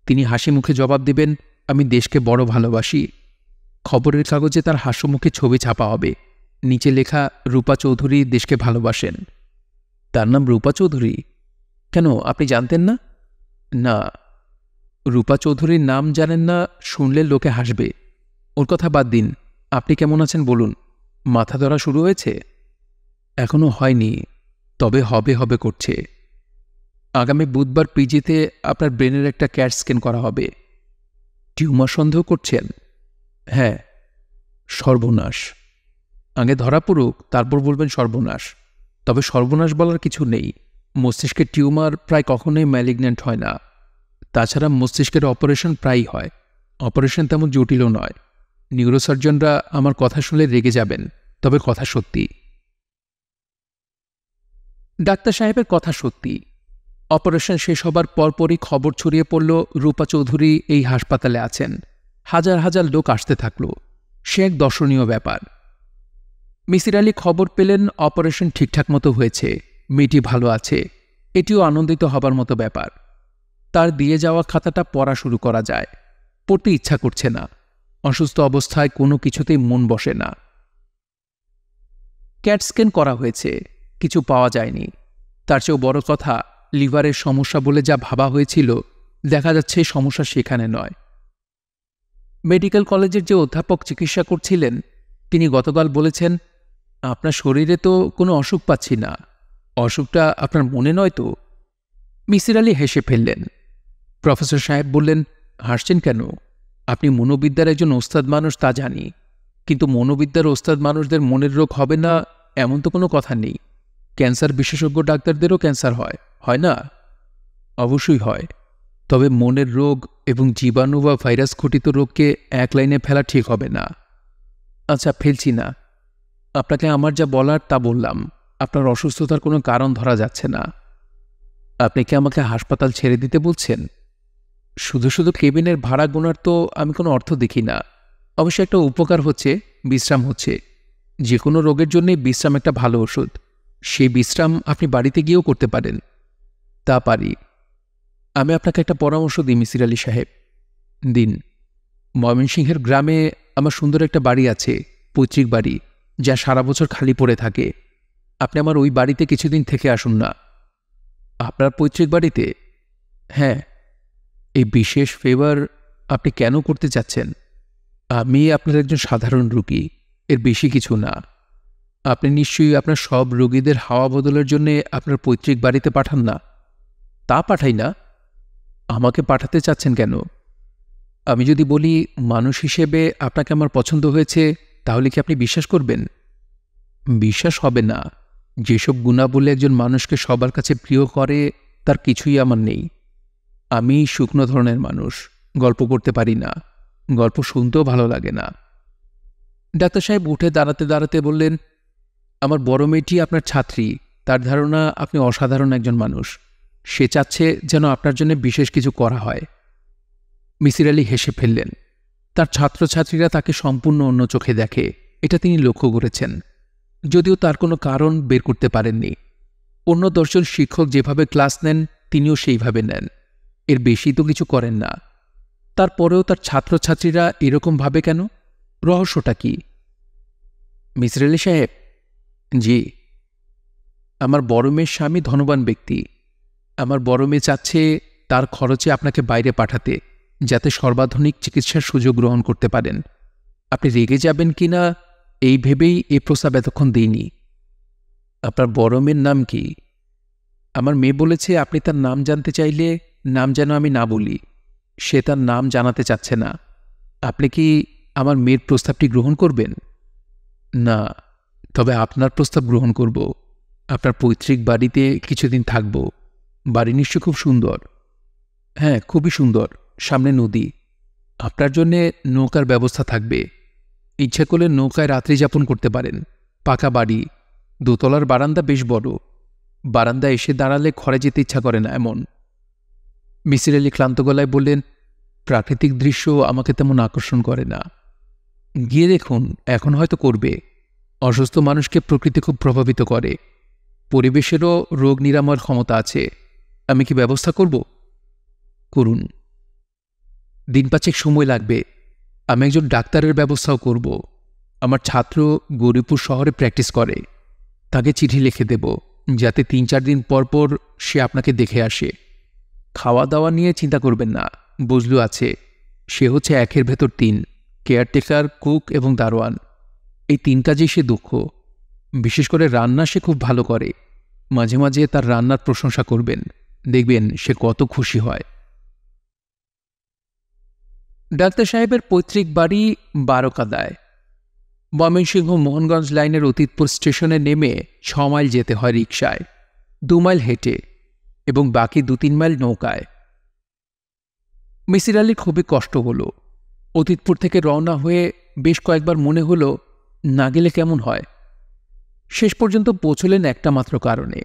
তিনি হাসি মুখে জবাব দেবেন, আমি দেশকে বড় ভালোবাসি। খবরের কাগজে তার হাস্যমুখে ছবি ছাপা হবে, নিচে লেখা, রূপা চৌধুরী দেশকে ভালোবাসেন। তার নাম রূপা চৌধুরী? কেন, আপনি জানতেন না? না, রূপা চৌধুরীর নাম জানেন না শুনলে লোকে হাসবে। ওর কথা বাদ দিন, আপনি কেমন আছেন বলুন। মাথা ধরা শুরু হয়েছে? এখনও হয়নি, তবে হবে হবে করছে। আগামী বুধবার পিজিতে আপনার ব্রেনের একটা ক্যাট স্ক্যান করা হবে। টিউমার সন্দেহ করছেন? হ্যাঁ। সর্বনাশ। আগে ধরা পড়ুক, তারপর বলবেন সর্বনাশ। তবে সর্বনাশ বলার কিছু নেই। মস্তিষ্কের টিউমার প্রায় কখনোই ম্যালিগন্যান্ট হয় না। তাছাড়া মস্তিষ্কের অপারেশন প্রায়ই হয়। অপারেশন তেমন জটিলও নয়। নিউরোসার্জনরা আমার কথা শুনলে রেগে যাবেন, তবে কথা সত্যি। ডাক্তার সাহেবের কথা সত্যি। অপারেশন শেষ হবার পরপরই খবর ছড়িয়ে পড়ল রূপা চৌধুরী এই হাসপাতালে আছেন। হাজার হাজার লোক আসতে থাকল। সে এক দর্শনীয় ব্যাপার। মিসির আলী খবর পেলেন অপারেশন ঠিকঠাক মতো হয়েছে, মেয়েটি ভালো আছে। এটিও আনন্দিত হবার মতো ব্যাপার। তার দিয়ে যাওয়া খাতাটা পড়া শুরু করা যায়। পড়তে ইচ্ছা করছে না। অসুস্থ অবস্থায় কোনো কিছুতেই মন বসে না। ক্যাট স্ক্যান করা হয়েছে, কিছু পাওয়া যায়নি। তার চেয়েও বড় কথা, লিভারের সমস্যা বলে যা ভাবা হয়েছিল, দেখা যাচ্ছে সমস্যা সেখানে নয়। মেডিকেল কলেজের যে অধ্যাপক চিকিৎসা করছিলেন, তিনি গতকাল বলেছেন, আপনার শরীরে তো কোনো অসুখ পাচ্ছি না। অসুখটা আপনার মনে নয় তো? মিসির আলী হেসে ফেললেন। প্রফেসর সাহেব বললেন, হাসছেন কেন? আপনি মনোবিদ্যার একজন ওস্তাদ মানুষ, তা জানি। কিন্তু মনোবিদ্যার ওস্তাদ মানুষদের মনের রোগ হবে না এমন তো কোনো কথা নেই। ক্যান্সার বিশেষজ্ঞ ডাক্তারদেরও ক্যান্সার হয়, হয় না? অবশ্যই হয়। তবে মনের রোগ এবং জীবাণু বা ভাইরাস ঘটিত রোগকে এক লাইনে ফেলা ঠিক হবে না। আচ্ছা, ফেলছি না। আপনাকে আমার যা বলার তা বললাম। আপনার অসুস্থতার কোনো কারণ ধরা যাচ্ছে না। আপনি কি আমাকে হাসপাতাল ছেড়ে দিতে বলছেন? শুধু শুধু কেবিনের ভাড়া গোনার তো আমি কোনো অর্থ দেখি না। অবশ্য একটা উপকার হচ্ছে, বিশ্রাম হচ্ছে। যে কোনো রোগের জন্যে বিশ্রাম একটা ভালো ওষুধ। সেই বিশ্রাম আপনি বাড়িতে গিয়েও করতে পারেন। তা পারি। আমি আপনাকে একটা পরামর্শ দিই মিসির আলী সাহেব। দিন। ময়মনসিংহের গ্রামে আমার সুন্দর একটা বাড়ি আছে, পৈতৃক বাড়ি, যা সারা বছর খালি পড়ে থাকে। আপনি আমার ওই বাড়িতে কিছুদিন থেকে আসুন না। আপনার পৈতৃক বাড়িতে? হ্যাঁ। এই বিশেষ ফেভার আপনি কেন করতে চাচ্ছেন? আমি আপনার একজন সাধারণ রোগী, এর বেশি কিছু না। আপনি নিশ্চয়ই আপনার সব রোগীদের হাওয়া বদলের জন্য আপনার পৈতৃক বাড়িতে পাঠান না? তা পাঠাই না। আমাকে পাঠাতে চাচ্ছেন কেন? আমি যদি বলি মানুষ হিসেবে আপনাকে আমার পছন্দ হয়েছে, তাহলে কি আপনি বিশ্বাস করবেন? বিশ্বাস হবে না। যেসব গুণাবলী একজন মানুষকে সবার কাছে প্রিয় করে, তার কিছুই আমার নেই। আমি শুকনো ধরনের মানুষ, গল্প করতে পারি না, গল্প শুনতেও ভালো লাগে না। ডাক্তার সাহেব উঠে দাঁড়াতে দাঁড়াতে বললেন, আমার বড় মেয়েটি আপনার ছাত্রী। তার ধারণা আপনি অসাধারণ একজন মানুষ। সে চাচ্ছে যেন আপনার জন্য বিশেষ কিছু করা হয়। মিসির আলী হেসে ফেললেন। তার ছাত্রছাত্রীরা তাকে সম্পূর্ণ অন্য চোখে দেখে, এটা তিনি লক্ষ্য করেছেন, যদিও তার কোনো কারণ বের করতে পারেননি। অন্য 10 জন শিক্ষক যেভাবে ক্লাস নেন, তিনিও সেইভাবে নেন। এর বেশি তো কিছু করেন না। তারপরেও তার ছাত্রছাত্রীরা এরকম ভাবে কেন? রহস্যটা কি? মিসির আলী সাহেব। জি। আমার বড় মেয়ের স্বামী ধনবান ব্যক্তি। আমার বড় মেয়ে চাচ্ছে তার খরচে আপনাকে বাইরে পাঠাতে, যাতে সর্বাধুনিক চিকিৎসার সুযোগ গ্রহণ করতে পারেন। আপনি রেগে যাবেন কি না এই ভেবেই এ প্রস্তাব এতক্ষণ দিইনি। আপনার বড় মেয়ের নাম কি? আমার মেয়ে বলেছে আপনি তার নাম জানতে চাইলে নাম যেন আমি না বলি। সে তার নাম জানাতে চাচ্ছে না। আপনি কি আমার মেয়ের প্রস্তাবটি গ্রহণ করবেন? না, তবে আপনার প্রস্তাব গ্রহণ করব। আপনার পৈতৃক বাড়িতে কিছুদিন থাকব। বাড়ি নিশ্চয় খুব সুন্দর। হ্যাঁ, খুবই সুন্দর। সামনে নদী। আপনার জন্যে নৌকার ব্যবস্থা থাকবে। ইচ্ছা করলে নৌকায় রাত্রি যাপন করতে পারেন। পাকা বাড়ি, দোতলার বারান্দা বেশ বড়। বারান্দায় এসে দাঁড়ালে ঘরে যেতে ইচ্ছা করে না এমন। মিসির আলি ক্লান্ত গলায় বললেন, প্রাকৃতিক দৃশ্য আমাকে তেমন আকর্ষণ করে না। গিয়ে দেখুন, এখন হয়তো করবে। অসুস্থ মানুষকে প্রকৃতি খুব প্রভাবিত করে। পরিবেশেরও রোগ নিরাময়ের ক্ষমতা আছে। আমি কি ব্যবস্থা করব? করুন। দিন পাঁচেক সময় লাগবে। আমি একজন ডাক্তারের ব্যবস্থাও করব। আমার ছাত্র গৌরীপুর শহরে প্র্যাকটিস করে। তাকে চিঠি লিখে দেব, যাতে ৩-৪ দিন পর পর সে আপনাকে দেখে আসে। খাওয়া দাওয়া নিয়ে চিন্তা করবেন না, বজলু আছে। সে হচ্ছে ১-এর ভেতর ৩, কেয়ারটেকার, কুক এবং দারোয়ান। এই ৩ কাজেই সে দক্ষ। বিশেষ করে রান্না সে খুব ভালো করে। মাঝে মাঝে তার রান্নার প্রশংসা করবেন, দেখবেন সে কত খুশি হয়। ডাক্তার সাহেবের পৈতৃক বাড়ি বারকাদায়। ময়মনসিংহ মোহনগঞ্জ লাইনের অতীতপুর স্টেশনে নেমে ৬ মাইল যেতে হয় রিকশায়, ২ মাইল হেঁটে এবং বাকি ২-৩ মাইল নৌকায়। মিসির আলির খুবই কষ্ট হল। অতীতপুর থেকে রওনা হয়ে বেশ কয়েকবার মনে হল না গেলে কেমন হয়। শেষ পর্যন্ত পৌঁছলেন একটা মাত্র কারণে।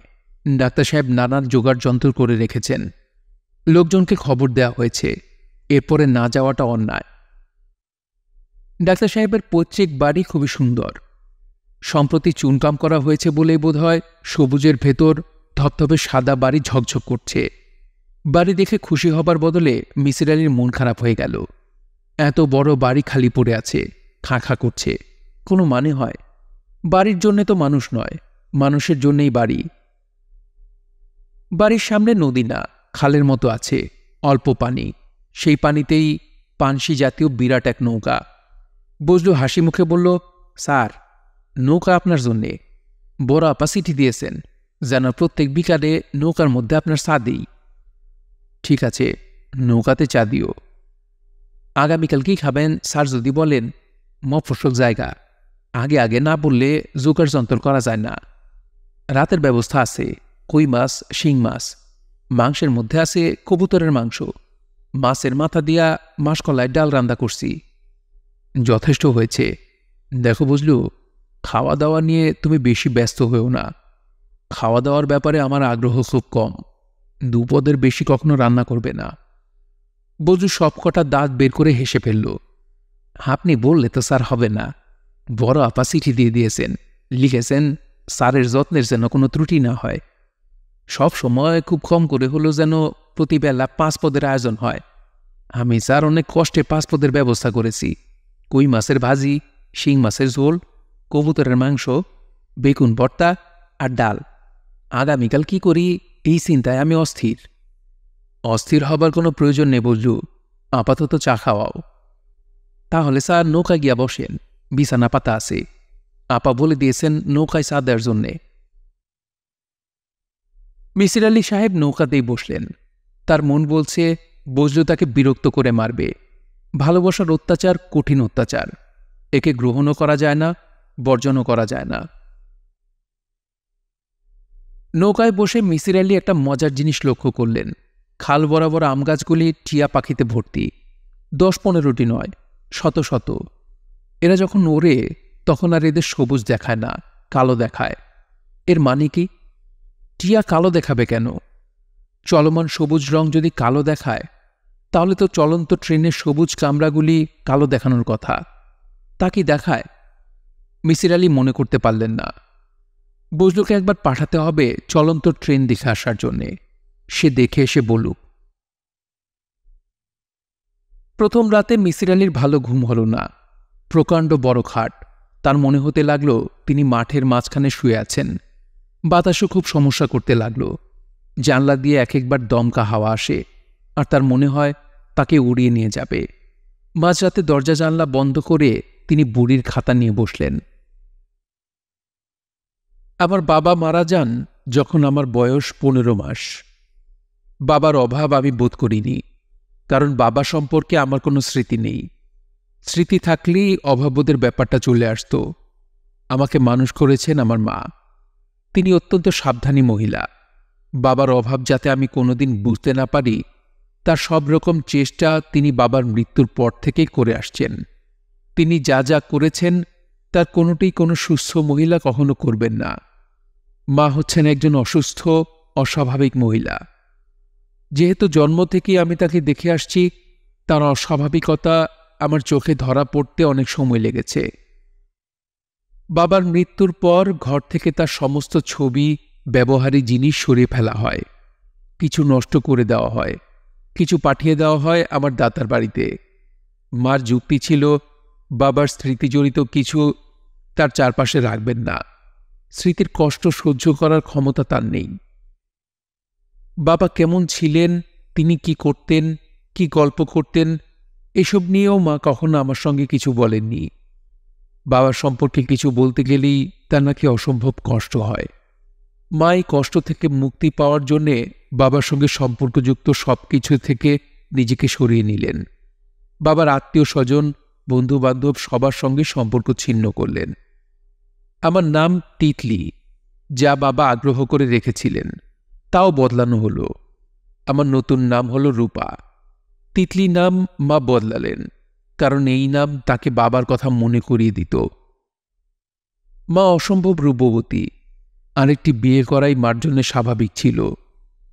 ডাক্তার সাহেব নানান জোগাড় যন্ত্র করে রেখেছেন। লোকজনকে খবর দেওয়া হয়েছে, এরপরে না যাওয়াটা অন্যায়। ডাক্তার সাহেবের পৈতৃক বাড়ি খুবই সুন্দর। সম্প্রতি চুনকাম করা হয়েছে বলেই বোধহয় সবুজের ভেতর ধপধপে সাদা বাড়ি ঝকঝক করছে। বাড়ি দেখে খুশি হবার বদলে মিসির আলির মন খারাপ হয়ে গেল। এত বড় বাড়ি খালি পড়ে আছে, খাঁ খাঁ করছে। কোনো মানে হয়? বাড়ির জন্যে তো মানুষ নয়, মানুষের জন্যেই বাড়ি। বাড়ির সামনে নদী না, খালের মতো আছে, অল্প পানি। সেই পানিতেই পানসি জাতীয় বিরাট এক নৌকা। বজলু হাসি মুখে বলল, স্যার, নৌকা আপনার জন্যে। বড় আপা চিঠি দিয়েছেন যেন প্রত্যেক বিকালে নৌকার মধ্যে আপনার চা দিই। ঠিক আছে, নৌকাতে চা দিও। আগামীকাল কি খাবেন স্যার যদি বলেন? মফস্বল জায়গা, আগে আগে না বললে জোগাড় যন্ত্র করা যায় না। রাতের ব্যবস্থা আছে, কই মাছ, শিং মাছ। মাংসের মধ্যে আছে কবুতরের মাংস। মাছের মাথা দিয়া মাসকলায় ডাল রান্না করছি। যথেষ্ট হয়েছে। দেখো বুঝলু, খাওয়া দাওয়া নিয়ে তুমি বেশি ব্যস্ত হয়েও না। খাওয়া দাওয়ার ব্যাপারে আমার আগ্রহ খুব কম। ২ পদের বেশি কখনো রান্না করবে না। বজলু সবকটা দাঁত বের করে হেসে ফেলল। আপনি বললে তো স্যার হবে না। বড় আপা চিঠি দিয়ে দিয়েছেন, লিখেছেন স্যারের যত্নের যেন কোনো ত্রুটি না হয়। সব সময় খুব কম করে হলো যেন প্রতিবেলা ৫ পদের আয়োজন হয়। আমি স্যার অনেক কষ্টে ৫ পদের ব্যবস্থা করেছি। কই মাছের ভাজি, শিং মাছের ঝোল, কবুতরের মাংস, বেগুন ভর্তা আর ডাল। আগামীকাল কি করি এই চিন্তায় আমি অস্থির। অস্থির হবার কোনো প্রয়োজন নেই বুঝলু, আপাতত চা খাওয়াও। তাহলে স্যার নৌকা গিয়া বসেন, বিছানা পাতা আছে। আপা বলে দিয়েছেন নৌকায় চা দেওয়ার জন্যে। মিসির আলি সাহেব নৌকাতেই বসলেন। তার মন বলছে বজলু তাকে বিরক্ত করে মারবে। ভালোবাসার অত্যাচার কঠিন অত্যাচার, একে গ্রহণও করা যায় না, বর্জনও করা যায় না। নৌকায় বসে মিসির আলি একটা মজার জিনিস লক্ষ্য করলেন। খাল বরাবর আম গাছগুলি টিয়া পাখিতে ভর্তি। ১০-১৫টি নয়, শত শত। এরা যখন ওড়ে তখন আর এদের সবুজ দেখায় না, কালো দেখায়। এর মানে কি? টিয়া কালো দেখাবে কেন? চলমান সবুজ রং যদি কালো দেখায়, তাহলে তো চলন্ত ট্রেনের সবুজ কামরাগুলি কালো দেখানোর কথা। তা কি দেখায়? মিসির আলি মনে করতে পারলেন না। বজলুকে একবার পাঠাতে হবে চলন্ত ট্রেন দেখে আসার জন্যে। সে দেখে এসে বলুক। প্রথম রাতে মিসির আলির ভালো ঘুম হল না। প্রকাণ্ড বড় খাট। তার মনে হতে লাগল তিনি মাঠের মাঝখানে শুয়ে আছেন। বাতাসও খুব সমস্যা করতে লাগল। জানলা দিয়ে এক একবার দমকা হাওয়া আসে, আর তার মনে হয় তাকে উড়িয়ে নিয়ে যাবে। মাঝরাতে দরজা জানলা বন্ধ করে তিনি বুড়ির খাতা নিয়ে বসলেন। আমার বাবা মারা যান যখন আমার বয়স 15 মাস। বাবার অভাব আমি বোধ করিনি, কারণ বাবা সম্পর্কে আমার কোনো স্মৃতি নেই। স্মৃতি থাকলেই অভাববোধের ব্যাপারটা চলে আসত। আমাকে মানুষ করেছেন আমার মা। তিনি অত্যন্ত সাবধানী মহিলা। বাবার অভাব যাতে আমি কোনোদিন বুঝতে না পারি, তার সব রকম চেষ্টা তিনি বাবার মৃত্যুর পর থেকেই করে আসছেন। তিনি যা যা করেছেন তার কোনোটাই কোনো সুস্থ মহিলা কখনো করবেন না। মা হচ্ছেন একজন অসুস্থ, অস্বাভাবিক মহিলা। যেহেতু জন্ম থেকেই আমি তাকে দেখে আসছি, তার অস্বাভাবিকতা আমার চোখে ধরা পড়তে অনেক সময় লেগেছে। বাবার মৃত্যুর পর ঘর থেকে তার সমস্ত ছবি, ব্যবহারী জিনিস সরিয়ে ফেলা হয়, কিছু নষ্ট করে দেওয়া হয়, কিছু পাঠিয়ে দেওয়া হয় আমার দাদার বাড়িতে। মার যুক্তি ছিল, বাবার স্মৃতিজড়িত কিছু তার চারপাশে রাখবেন না। স্মৃতির কষ্ট সহ্য করার ক্ষমতা তার নেই। বাবা কেমন ছিলেন, তিনি কি করতেন, কি গল্প করতেন, এসব নিয়েও মা কখনো আমার সঙ্গে কিছু বলেননি। বাবার সম্পর্কে কিছু বলতে গেলেই তার নাকি অসম্ভব কষ্ট হয়। মা এই কষ্ট থেকে মুক্তি পাওয়ার জন্যে বাবার সঙ্গে সম্পর্কযুক্ত সব কিছু থেকে নিজেকে সরিয়ে নিলেন। বাবার আত্মীয় স্বজন, বন্ধুবান্ধব সবার সঙ্গে সম্পর্ক ছিন্ন করলেন। আমার নাম তিতলি, যা বাবা আগ্রহ করে রেখেছিলেন, তাও বদলানো হলো। আমার নতুন নাম হলো রূপা। তিতলি নাম মা বদলালেন, কারণ এই নাম তাকে বাবার কথা মনে করিয়ে দিত। মা অসম্ভব রূপবতী। আরেকটি বিয়ে করাই মার জন্য স্বাভাবিক ছিল।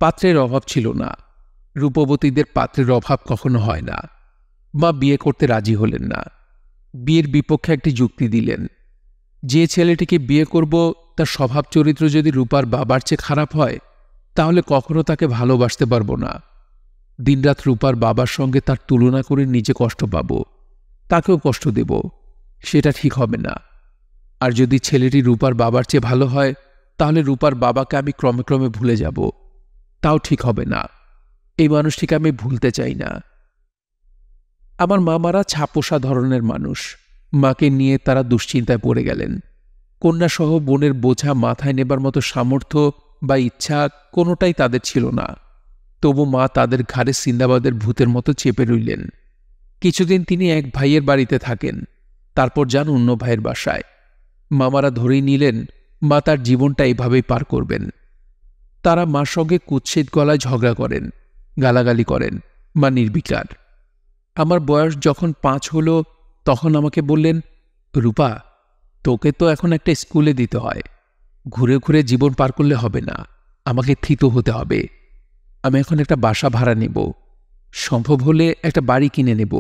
পাত্রের অভাব ছিল না। রূপবতীদের পাত্রের অভাব কখনো হয় না। মা বিয়ে করতে রাজি হলেন না। বিয়ের বিপক্ষে একটি যুক্তি দিলেন, যে ছেলেটিকে বিয়ে করব তার স্বভাব চরিত্র যদি রূপার বাবার চেয়ে খারাপ হয়, তাহলে কখনো তাকে ভালোবাসতে পারব না। দিনরাত রূপার বাবার সঙ্গে তার তুলনা করে নিজে কষ্ট পাব, তাকেও কষ্ট দেব। সেটা ঠিক হবে না। আর যদি ছেলেটি রূপার বাবার চেয়ে ভালো হয়, তাহলে রূপার বাবাকে আমি ক্রমে ক্রমে ভুলে যাব, তাও ঠিক হবে না। এই মানুষটিকে আমি ভুলতে চাই না। আমার মামারা ছাপোষা ধরনের মানুষ। মাকে নিয়ে তারা দুশ্চিন্তায় পড়ে গেলেন। কন্যাসহ বোনের বোঝা মাথায় নেবার মতো সামর্থ্য বা ইচ্ছা কোনোটাই তাদের ছিল না। তবু মা তাদের ঘাড়ে সিন্দাবাদের ভূতের মতো চেপে রইলেন। কিছুদিন তিনি এক ভাইয়ের বাড়িতে থাকেন, তারপর যান অন্য ভাইয়ের বাসায়। মামারা ধরেই নিলেন মা তার জীবনটা এইভাবেই পার করবেন। তারা মার সঙ্গে কুৎসিত গলায় ঝগড়া করেন, গালাগালি করেন। মা নির্বিকার। আমার বয়স যখন 5 হলো, তখন আমাকে বললেন, রূপা, তোকে তো এখন একটা স্কুলে দিতে হয়। ঘুরে ঘুরে জীবন পার করলে হবে না, আমাকে থিত হতে হবে। আমি এখন একটা বাসা ভাড়া নেব, সম্ভব হলে একটা বাড়ি কিনে নেব।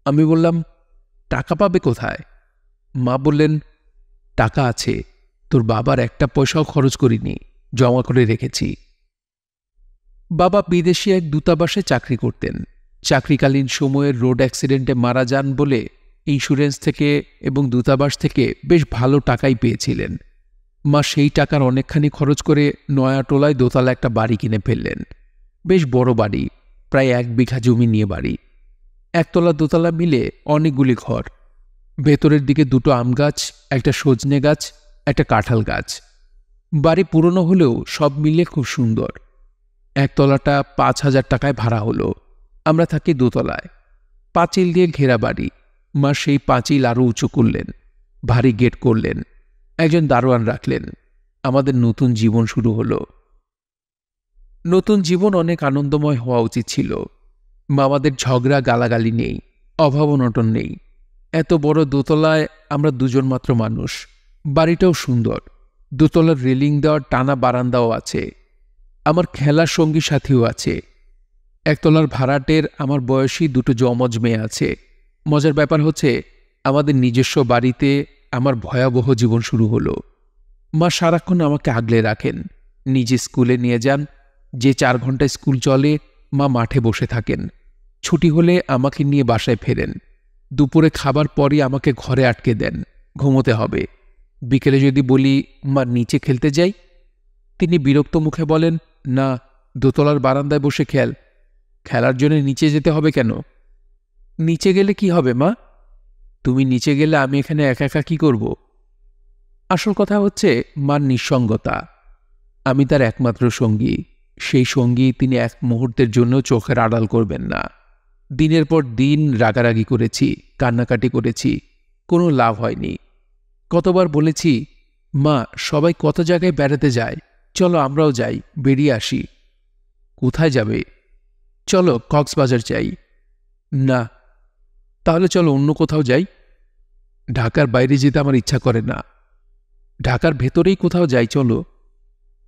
আমি বললাম, টাকা পাবে কোথায়? মা বললেন, টাকা আছে, তোর বাবার একটা পয়সাও খরচ করিনি, জমা করে রেখেছি। বাবা বিদেশি এক দূতাবাসে চাকরি করতেন। চাকরিকালীন সময়ের রোড অ্যাক্সিডেন্টে মারা যান বলে ইন্স্যুরেন্স থেকে এবং দূতাবাস থেকে বেশ ভালো টাকাই পেয়েছিলেন। মা সেই টাকার অনেকখানি খরচ করে নয়াটোলায় দোতলা একটা বাড়ি কিনে ফেললেন। বেশ বড় বাড়ি, প্রায় 1 বিঘা জমি নিয়ে বাড়ি। একতলা দোতলা মিলে অনেকগুলি ঘর। ভেতরের দিকে 2টো আম গাছ, একটা সজনে গাছ, একটা কাঁঠাল গাছ। বাড়ি পুরনো হলেও সব মিলিয়ে খুব সুন্দর। একতলাটা 5,000 টাকায় ভাড়া হলো। আমরা থাকি দোতলায়। পাঁচিল দিয়ে ঘেরা বাড়ি। মা সেই পাঁচিল আরও উঁচু করলেন, ভারী গেট করলেন, একজন দারোয়ান রাখলেন। আমাদের নতুন জীবন শুরু হলো। নতুন জীবন অনেক আনন্দময় হওয়া উচিত ছিল। মামাদের ঝগড়া গালাগালি নেই, অভাব অনটন নেই। এত বড় দোতলায় আমরা 2জন মাত্র মানুষ। বাড়িটাও সুন্দর। দোতলার রেলিং দেওয়ার টানা বারান্দাও আছে। আমার খেলার সঙ্গী সাথীও আছে। একতলার ভাড়াটের আমার বয়সী 2টো জমজ মেয়ে আছে। মজার ব্যাপার হচ্ছে, আমাদের নিজস্ব বাড়িতে আমার ভয়াবহ জীবন শুরু হলো। মা সারাক্ষণ আমাকে আগলে রাখেন, নিজে স্কুলে নিয়ে যান। যে 4 ঘন্টা স্কুল চলে, মা মাঠে বসে থাকেন। ছুটি হলে আমাকে নিয়ে বাসায় ফেরেন। দুপুরে খাবার পরই আমাকে ঘরে আটকে দেন, ঘুমোতে হবে। বিকেলে যদি বলি মা নিচে খেলতে যাই, তিনি বিরক্ত মুখে বলেন, না, দোতলার বারান্দায় বসে খেলার জন্য নিচে যেতে হবে কেন? নিচে গেলে কি হবে মা? তুমি নিচে গেলে আমি এখানে একা একা কি করব? আসল কথা হচ্ছে মার নিঃসঙ্গতা। আমি তার একমাত্র সঙ্গী। সেই সঙ্গী তিনি এক মুহূর্তের জন্য চোখের আড়াল করবেন না। দিনের পর দিন রাগারাগি করেছি, কান্নাকাটি করেছি, কোনো লাভ হয়নি। কতবার বলেছি, মা সবাই কত জায়গায় বেড়াতে যায়, চলো আমরাও যাই, বেরিয়ে আসি। কোথায় যাবে? চলো কক্সবাজার যাই। না। তাহলে চলো অন্য কোথাও যাই। ঢাকার বাইরে যেতে আমার ইচ্ছা করে না। ঢাকার ভেতরেই কোথাও যাই চলো।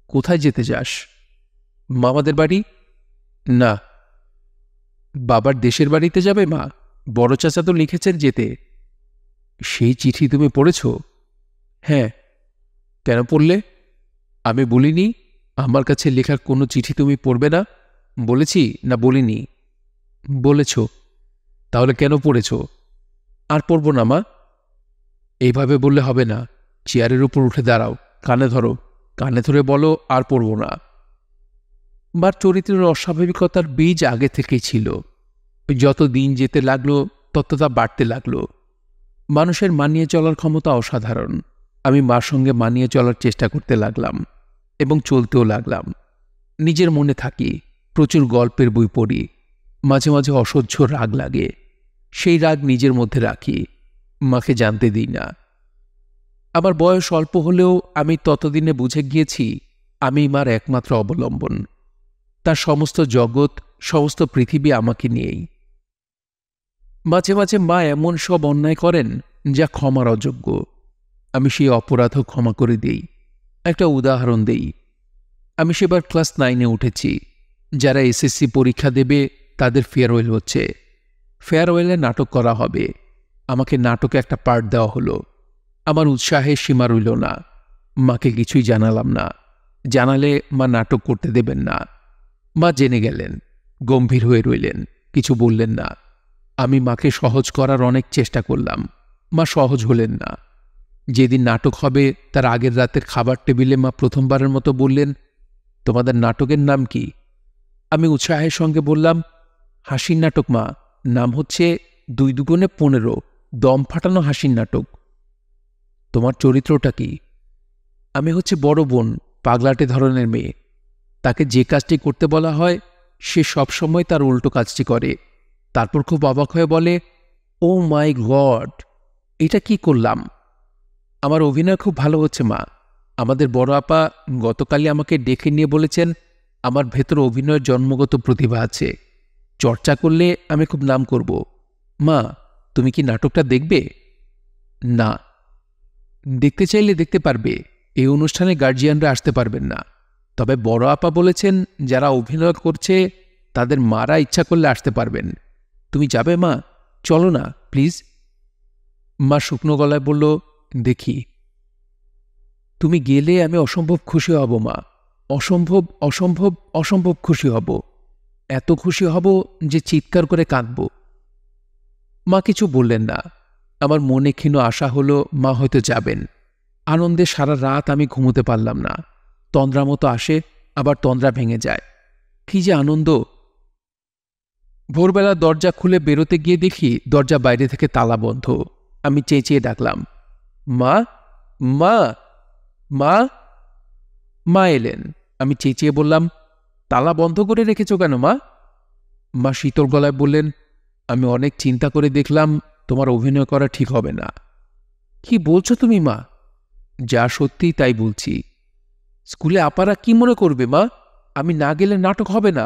কোথায় যেতে যাস? মামাদের বাড়ি। না। বাবার দেশের বাড়িতে যাবে মা? বড় চাচা তো লিখেছেন যেতে। সেই চিঠি তুমি পড়েছ? হ্যাঁ। কেন পড়লে? আমি বলিনি আমার কাছে লেখা কোনো চিঠি তুমি পড়বে না? বলেছি না বলিনি? বলেছ। তাহলে কেন পড়েছ? আর পড়ব না মা। এইভাবে বললে হবে না। চেয়ারের উপর উঠে দাঁড়াও, কানে ধরো, কানে ধরে বলো আর পড়ব না। মার চরিত্রের অস্বাভাবিকতার বীজ আগে থেকেই ছিল। যত দিন যেতে লাগলো তত তা বাড়তে লাগলো। মানুষের মানিয়ে চলার ক্ষমতা অসাধারণ। আমি মার সঙ্গে মানিয়ে চলার চেষ্টা করতে লাগলাম এবং চলতেও লাগলাম। নিজের মনে থাকি, প্রচুর গল্পের বই পড়ি, মাঝে মাঝে অসহ্য রাগ লাগে। সেই রাগ নিজের মধ্যে রাখি, মাকে জানতে দিই না। আমার বয়স অল্প হলেও আমি ততদিনে বুঝে গিয়েছি আমি মার একমাত্র অবলম্বন। তার সমস্ত জগৎ, সমস্ত পৃথিবী আমাকে নিয়েই। মাঝে মাঝে মা এমন সব অন্যায় করেন যা ক্ষমার অযোগ্য। আমি সেই অপরাধও ক্ষমা করে দিই। একটা উদাহরণ দেই। আমি সেবার ক্লাস 9-এ উঠেছি। যারা এসএসসি পরীক্ষা দেবে তাদের ফেয়ারওয়েল হচ্ছে। ফেয়ারওয়েলে নাটক করা হবে। আমাকে নাটকে একটা পার্ট দেওয়া হলো। আমার উৎসাহের সীমা রইল না। মাকে কিছুই জানালাম না। জানালে মা নাটক করতে দেবেন না। মা জেনে গেলেন, গম্ভীর হয়ে রইলেন, কিছু বললেন না। আমি মাকে সহজ করার অনেক চেষ্টা করলাম, মা সহজ হলেন না। যেদিন নাটক হবে তার আগের রাতের খাবার টেবিলে মা প্রথমবারের মতো বললেন, তোমাদের নাটকের নাম কি? আমি উৎসাহের সঙ্গে বললাম, হাসির নাটক মা, নাম হচ্ছে 2 দুগুণে 15, দম ফাটানো হাসির নাটক। তোমার চরিত্রটা কি? আমি হচ্ছে বড় বোন, পাগলাটে ধরনের মেয়ে। তাকে যে কাজটি করতে বলা হয় সে সবসময় তার উল্টো কাজটি করে। তারপর খুব অবাক হয়ে বলে, ও মাই গড, এটা কি করলাম? আমার অভিনয় খুব ভালো হচ্ছে মা। আমাদের বড় আপা গতকালই আমাকে ডেকে নিয়ে বলেছেন আমার ভেতর অভিনয়ের জন্মগত প্রতিভা আছে, চর্চা করলে আমি খুব নাম করব। মা, তুমি কি নাটকটা দেখবে? না। দেখতে চাইলে দেখতে পারবে। এই অনুষ্ঠানে গার্জিয়ানরা আসতে পারবেন না। তবে বড় আপা বলেছেন যারা অভিনয় করছে তাদের মারা ইচ্ছা করলে আসতে পারবেন। তুমি যাবে মা? চলো না প্লিজ। মা শুকনো গলায় বলল, দেখি। তুমি গেলে আমি অসম্ভব খুশি হব মা। অসম্ভব অসম্ভব অসম্ভব খুশি হব। এত খুশি হব যে চিৎকার করে কাঁদব। মা কিছু বললেন না। আমার মনে ক্ষীণ আশা হলো মা হয়তো যাবেন। আনন্দে সারা রাত আমি ঘুমোতে পারলাম না। তন্দ্রা মতো আসে, আবার তন্দ্রা ভেঙে যায়। কি যে আনন্দ! ভোরবেলা দরজা খুলে বেরোতে গিয়ে দেখি দরজা বাইরে থেকে তালা বন্ধ। আমি চেঁচিয়ে ডাকলাম, মা, মা, মা। মা এলেন। আমি চেঁচিয়ে বললাম, তালা বন্ধ করে রেখেছ কেন মা? মা শীতল গলায় বললেন, আমি অনেক চিন্তা করে দেখলাম তোমার অভিনয় করা ঠিক হবে না। কি বলছো তুমি মা? যা সত্যি তাই বলছি। স্কুলে আপারা কি মনে করবে মা? আমি না গেলে নাটক হবে না।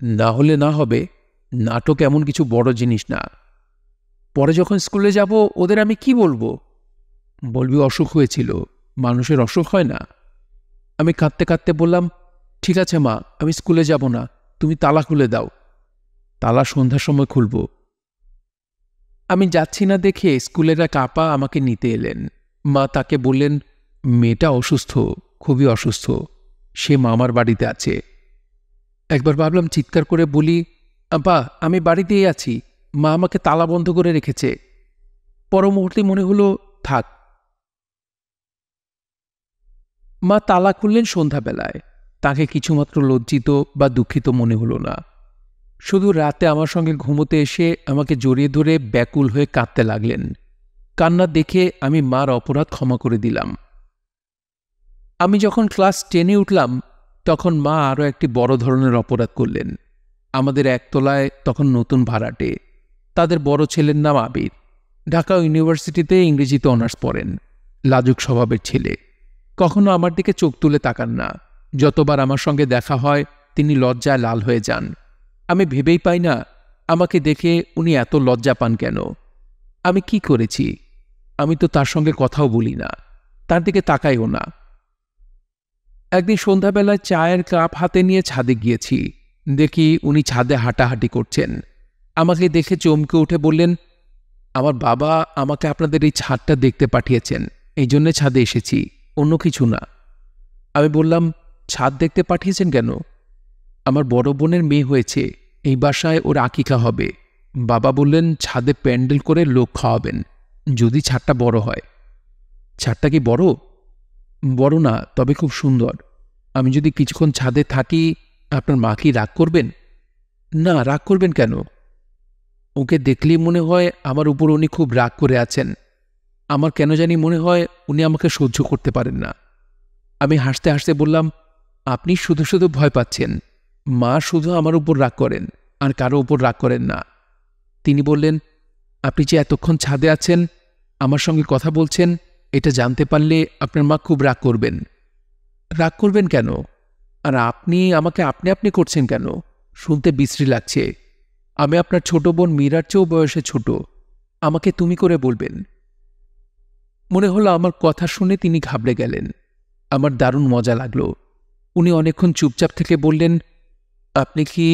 না হলে না হবে। নাটক এমন কিছু বড় জিনিস না। পরে যখন স্কুলে যাব ওদের আমি কি বলবো? বলবি অসুখ হয়েছিল। মানুষের অসুখ হয় না। আমি কাঁদতে কাঁদতে বললাম, ঠিক আছে মা, আমি স্কুলে যাব না। তুমি তালা খুলে দাও। তালা সন্ধ্যার সময় খুলব। আমি যাচ্ছি না দেখে স্কুলের এক আপা আমাকে নিতে এলেন। মা তাকে বললেন, মেয়েটা অসুস্থ, খুবই অসুস্থ, সে মামার বাড়িতে আছে। একবার ভাবলাম চিৎকার করে বলি, আপা আমি বাড়িতেই আছি, মা আমাকে তালা বন্ধ করে রেখেছে। পর মুহূর্তে মনে হলো থাক। মা তালা খুললেন সন্ধ্যাবেলায়। তাকে কিছুমাত্র লজ্জিত বা দুঃখিত মনে হলো না। শুধু রাতে আমার সঙ্গে ঘুমোতে এসে আমাকে জড়িয়ে ধরে ব্যাকুল হয়ে কাঁদতে লাগলেন। কান্না দেখে আমি মার অপরাধ ক্ষমা করে দিলাম। আমি যখন ক্লাস 10-এ উঠলাম তখন মা আরও একটি বড় ধরনের অপরাধ করলেন। আমাদের একতলায় তখন নতুন ভাড়াটে, তাদের বড় ছেলের নাম আবির। ঢাকা ইউনিভার্সিটিতে ইংরেজিতে অনার্স পড়েন। লাজুক স্বভাবের ছেলে, কখনো আমার দিকে চোখ তুলে তাকান না। যতবার আমার সঙ্গে দেখা হয় তিনি লজ্জায় লাল হয়ে যান। আমি ভেবেই পাই না আমাকে দেখে উনি এত লজ্জা পান কেন। আমি কি করেছি? আমি তো তার সঙ্গে কথাও বলি না, তার দিকে তাকাইও না। একদিন সন্ধ্যাবেলায় চায়ের কাপ হাতে নিয়ে ছাদে গিয়েছি। দেখি উনি ছাদে হাঁটাহাঁটি করছেন। আমাকে দেখে চমকে উঠে বললেন, আমার বাবা আমাকে আপনাদের এই ছাদটা দেখতে পাঠিয়েছেন, এই জন্যে ছাদে এসেছি, অন্য কিছু না। আমি বললাম, ছাদ দেখতে পাঠিয়েছেন কেন? আমার বড় বোনের মেয়ে হয়েছে, এই বাসায় ওর আকিকা হবে। বাবা বললেন ছাদে প্যান্ডেল করে লোক খাওয়াবেন, যদি ছাদটা বড় হয়। ছাদটা কি বড়? বড় না, তবে খুব সুন্দর। আমি যদি কিছুক্ষণ ছাদে থাকি আপনার মা কি রাগ করবেন? না, রাগ করবেন কেন? ওকে দেখলেই মনে হয় আমার উপর উনি খুব রাগ করে আছেন। আমার কেন জানি মনে হয় উনি আমাকে সহ্য করতে পারেন না। আমি হাসতে হাসতে বললাম, আপনি শুধু শুধু ভয় পাচ্ছেন। মা শুধু আমার উপর রাগ করেন, আর কারো উপর রাগ করেন না। তিনি বললেন, আপনি যে এতক্ষণ ছাদে আছেন, আমার সঙ্গে কথা বলছেন, এটা জানতে পারলে আপনার মা খুব রাগ করবেন। রাগ করবেন কেন? আর আপনি আমাকে আপনি আপনি করছেন কেন? শুনতে বিশ্রী লাগছে। আমি আপনার ছোট বোন মীরার চেয়েও বয়সে ছোট, আমাকে তুমি করে বলবেন। মনে হলো আমার কথা শুনে তিনি ঘাবড়ে গেলেন। আমার দারুণ মজা লাগলো। উনি অনেকক্ষণ চুপচাপ থেকে বললেন, আপনি কি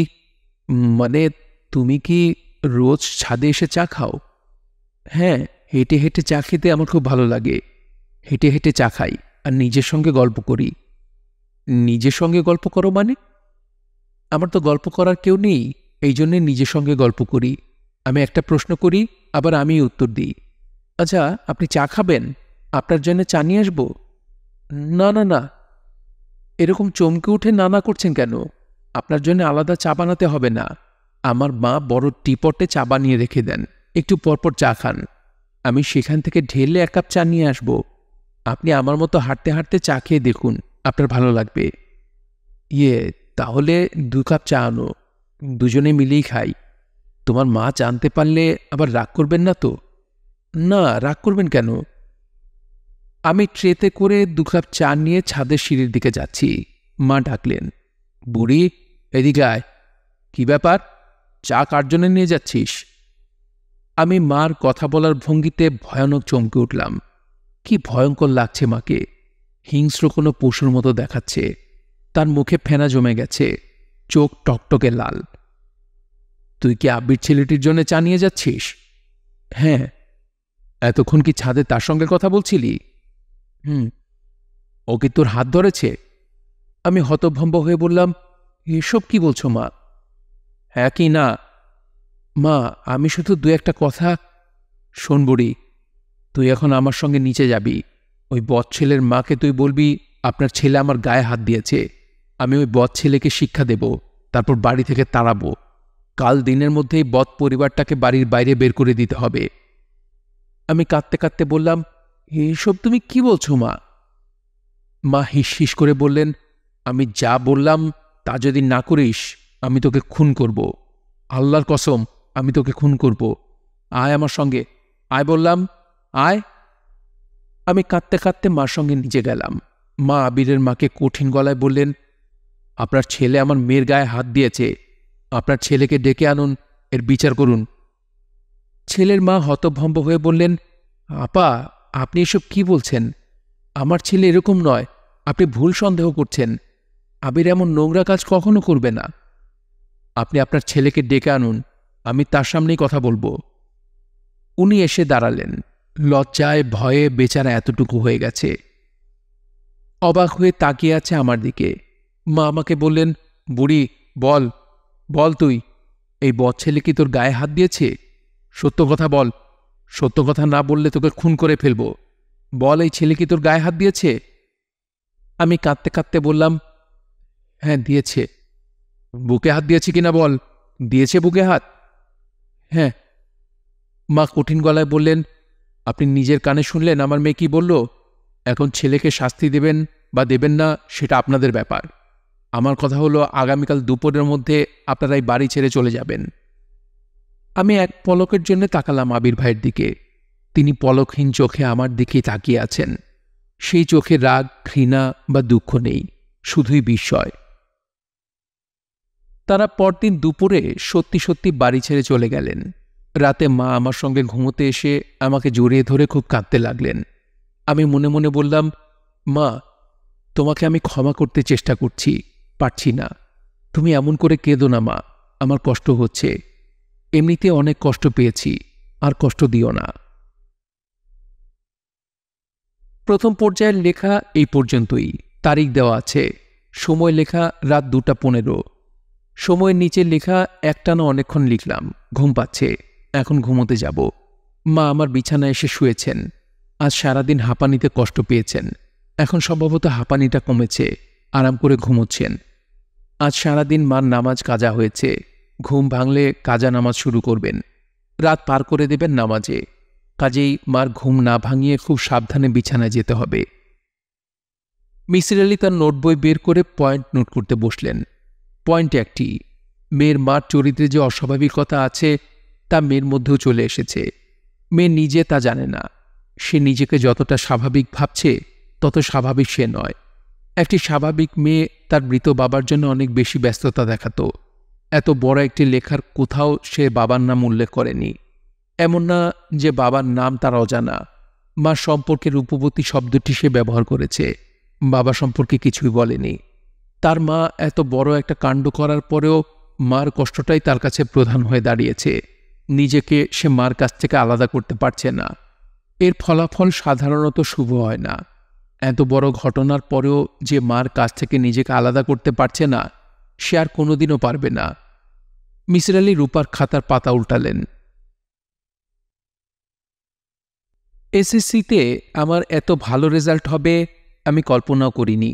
মানে তুমি কি রোজ ছাদে এসে চা খাও? হ্যাঁ, হেঁটে হেঁটে চা খেতে আমার খুব ভালো লাগে। হেঁটে হেঁটে চা খাই আর নিজের সঙ্গে গল্প করি। নিজের সঙ্গে গল্প করো মানে? আমার তো গল্প করার কেউ নেই, এই জন্যে নিজের সঙ্গে গল্প করি। আমি একটা প্রশ্ন করি, আবার আমি উত্তর দিই। আচ্ছা, আপনি চা খাবেন? আপনার জন্য চা নিয়ে আসবো? না না না। এরকম চমকে উঠে না না করছেন কেন? আপনার জন্য আলাদা চা বানাতে হবে না। আমার মা বড় টিপটে চা বানিয়ে রেখে দেন, একটু পরপর চা খান। আমি সেখান থেকে ঢেলে 1 কাপ চা নিয়ে আসব। আপনি আমার মতো হাঁটতে হাঁটতে চা খেয়ে দেখুন, আপনার ভালো লাগবে। তাহলে 2 কাপ চা আনো, দুজনে মিলেই খাই। তোমার মা জানতে পারলে আবার রাগ করবেন না তো? না, রাগ করবেন কেন? আমি ট্রেতে করে 2 কাপ চা নিয়ে ছাদের সিঁড়ির দিকে যাচ্ছি। মা ডাকলেন, বুড়ি এদিকে আয়। কি ব্যাপার? চা কার জন্য নিয়ে যাচ্ছিস? আমি মার কথা বলার ভঙ্গিতে ভয়ানক চমকে উঠলাম। কি ভয়ঙ্কর লাগছে মাকে! হিংস্র কোনো পশুর মতো দেখাচ্ছে। তার মুখে ফেনা জমে গেছে, চোখ টকটকে লাল। তুই কি আবির ছেলেটির জন্য চা নিয়ে যাচ্ছিস? হ্যাঁ। এতক্ষণ কি ছাদে তার সঙ্গে কথা বলছিলি? হুম। ও কি তোর হাত ধরেছে? আমি হতভম্ব হয়ে বললাম, এসব কি বলছো মা? হ্যাঁ কি না? মা, আমি শুধু 2-1টা কথা। শোন বুড়ি, তুই এখন আমার সঙ্গে নিচে যাবি। ওই বদ ছেলের মাকে তুই বলবি আপনার ছেলে আমার গায়ে হাত দিয়েছে। আমি ওই বদ ছেলেকে শিক্ষা দেব, তারপর বাড়ি থেকে তাড়াবো। কাল দিনের মধ্যেই বদ পরিবারটাকে বাড়ির বাইরে বের করে দিতে হবে। আমি কাঁদতে কাঁদতে বললাম, এসব তুমি কি বলছো মা? মা হিস করে বললেন, আমি যা বললাম তা যদি না করিস আমি তোকে খুন করব। আল্লাহর কসম, আমি তোকে খুন করব। আয় আমার সঙ্গে, আয় বললাম, আয়। আমি কাঁদতে কাঁদতে মার সঙ্গে নিচে গেলাম। মা আবিরের মাকে কঠিন গলায় বললেন, আপনার ছেলে আমার মেয়ের গায়ে হাত দিয়েছে, আপনার ছেলেকে ডেকে আনুন, এর বিচার করুন। ছেলের মা হতভম্ব হয়ে বললেন, আপা, আপনি এসব কি বলছেন? আমার ছেলে এরকম নয়, আপনি ভুল সন্দেহ করছেন। আবির এমন নোংরা কাজ কখনো করবে না। আপনি আপনার ছেলেকে ডেকে আনুন, আমি তার সামনেই কথা বলবো। উনি এসে দাঁড়ালেন। লজ্জায় ভয়ে বেচারা এতটুকু হয়ে গেছে। অবাক হয়ে তাকিয়ে আছে আমার দিকে। মা আমাকে বললেন, বুড়ি, বল বল, তুই এই বদ ছেলে কি তোর গায়ে হাত দিয়েছে? সত্য কথা বল। সত্য কথা না বললে তোকে খুন করে ফেলব। বল, এই ছেলে কি তোর গায়ে হাত দিয়েছে? আমি কাঁদতে কাঁদতে বললাম, হ্যাঁ দিয়েছে। বুকে হাত দিয়েছে কিনা বল। দিয়েছে বুকে হাত? হ্যাঁ। মা কঠিন গলায় বললেন, আপনি নিজের কানে শুনলেন আমার মেয়ে কি বলল। এখন ছেলেকে শাস্তি দেবেন বা দেবেন না সেটা আপনাদের ব্যাপার। আমার কথা হলো আগামীকাল দুপুরের মধ্যে আপনারা এই বাড়ি ছেড়ে চলে যাবেন। আমি এক পলকের জন্য তাকালাম আবির ভাইয়ের দিকে। তিনি পলকহীন চোখে আমার দিকেই তাকিয়ে আছেন। সেই চোখে রাগ, ঘৃণা বা দুঃখ নেই, শুধুই বিস্ময়। তারা পরদিন দুপুরে সত্যি সত্যি বাড়ি ছেড়ে চলে গেলেন। রাতে মা আমার সঙ্গে ঘুমোতে এসে আমাকে জড়িয়ে ধরে খুব কাঁদতে লাগলেন। আমি মনে মনে বললাম, মা, তোমাকে আমি ক্ষমা করতে চেষ্টা করছি, পারছি না। তুমি এমন করে কেঁদো না মা, আমার কষ্ট হচ্ছে। এমনিতে অনেক কষ্ট পেয়েছি, আর কষ্ট দিও না। প্রথম পর্যায়ের লেখা এই পর্যন্তই। তারিখ দেওয়া আছে, সময় লেখা রাত 2:15। সময়ের নিচে লেখা একটানা অনেকক্ষণ লিখলাম, ঘুম পাচ্ছে, এখন ঘুমোতে যাব। মা আমার বিছানায় এসে শুয়েছেন। আজ সারাদিন হাঁপানিতে কষ্ট পেয়েছেন, এখন সম্ভবত হাঁপানিটা কমেছে, আরাম করে ঘুমোচ্ছেন। আজ সারাদিন মার নামাজ কাজা হয়েছে, ঘুম ভাঙলে কাজা নামাজ শুরু করবেন, রাত পার করে দেবেন নামাজে। কাজেই মার ঘুম না ভাঙিয়ে খুব সাবধানে বিছানায় যেতে হবে। মিসির আলি তার নোট বই বের করে পয়েন্ট নোট করতে বসলেন। পয়েন্ট একটি, মেয়ের মার চরিত্রে যে অস্বাভাবিকতা আছে তা মেয়ের মধ্যেও চলে এসেছে। মেয়ে নিজে তা জানে না। সে নিজেকে যতটা স্বাভাবিক ভাবছে তত স্বাভাবিক সে নয়। একটি স্বাভাবিক মেয়ে তার মৃত বাবার জন্য অনেক বেশি ব্যস্ততা দেখাতো। এত বড় একটি লেখার কোথাও সে বাবার নাম উল্লেখ করেনি। এমন না যে বাবার নাম তার অজানা। মা সম্পর্কে রূপবতী শব্দটি সে ব্যবহার করেছে, বাবা সম্পর্কে কিছুই বলেনি। তার মা এত বড় একটা কাণ্ড করার পরেও মার কষ্টটাই তার কাছে প্রধান হয়ে দাঁড়িয়েছে। নিজেকে সে মার কাছ থেকে আলাদা করতে পারছে না। এর ফলাফল সাধারণত শুভ হয় না। এত বড় ঘটনার পরেও যে মার কাছ থেকে নিজেকে আলাদা করতে পারছে না, সে আর কোনোদিনও পারবে না। মিসির আলি রূপার খাতার পাতা উল্টালেন। এসএসসিতে আমার এত ভালো রেজাল্ট হবে আমি কল্পনাও করিনি।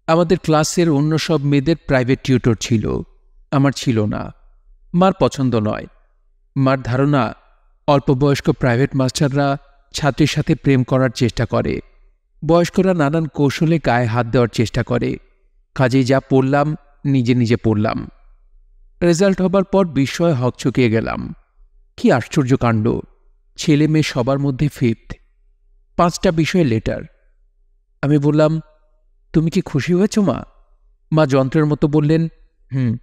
আমাদের ক্লাসের অন্য সব মেয়েদের প্রাইভেট টিউটর ছিল, আমার ছিল না। মার পছন্দ নয়। মার ধারণা অল্পবয়স্ক প্রাইভেট মাস্টাররা ছাত্রীর সাথে প্রেম করার চেষ্টা করে। বয়স্করা নানান কৌশলে গায়ে হাত দেওয়ার চেষ্টা করে। কাজেই যা পড়লাম নিজে নিজে পড়লাম। রেজাল্ট হবার পর বিস্ময়ে হকচকিয়ে গেলাম। কি আশ্চর্য কাণ্ড! ছেলে মেয়ে সবার মধ্যে ফিফথ, 5টা বিষয়ে লেটার। আমি বললাম, তুমি কি খুশি হয়েছ মা? মা যন্ত্রের মতো বললেন, হুম।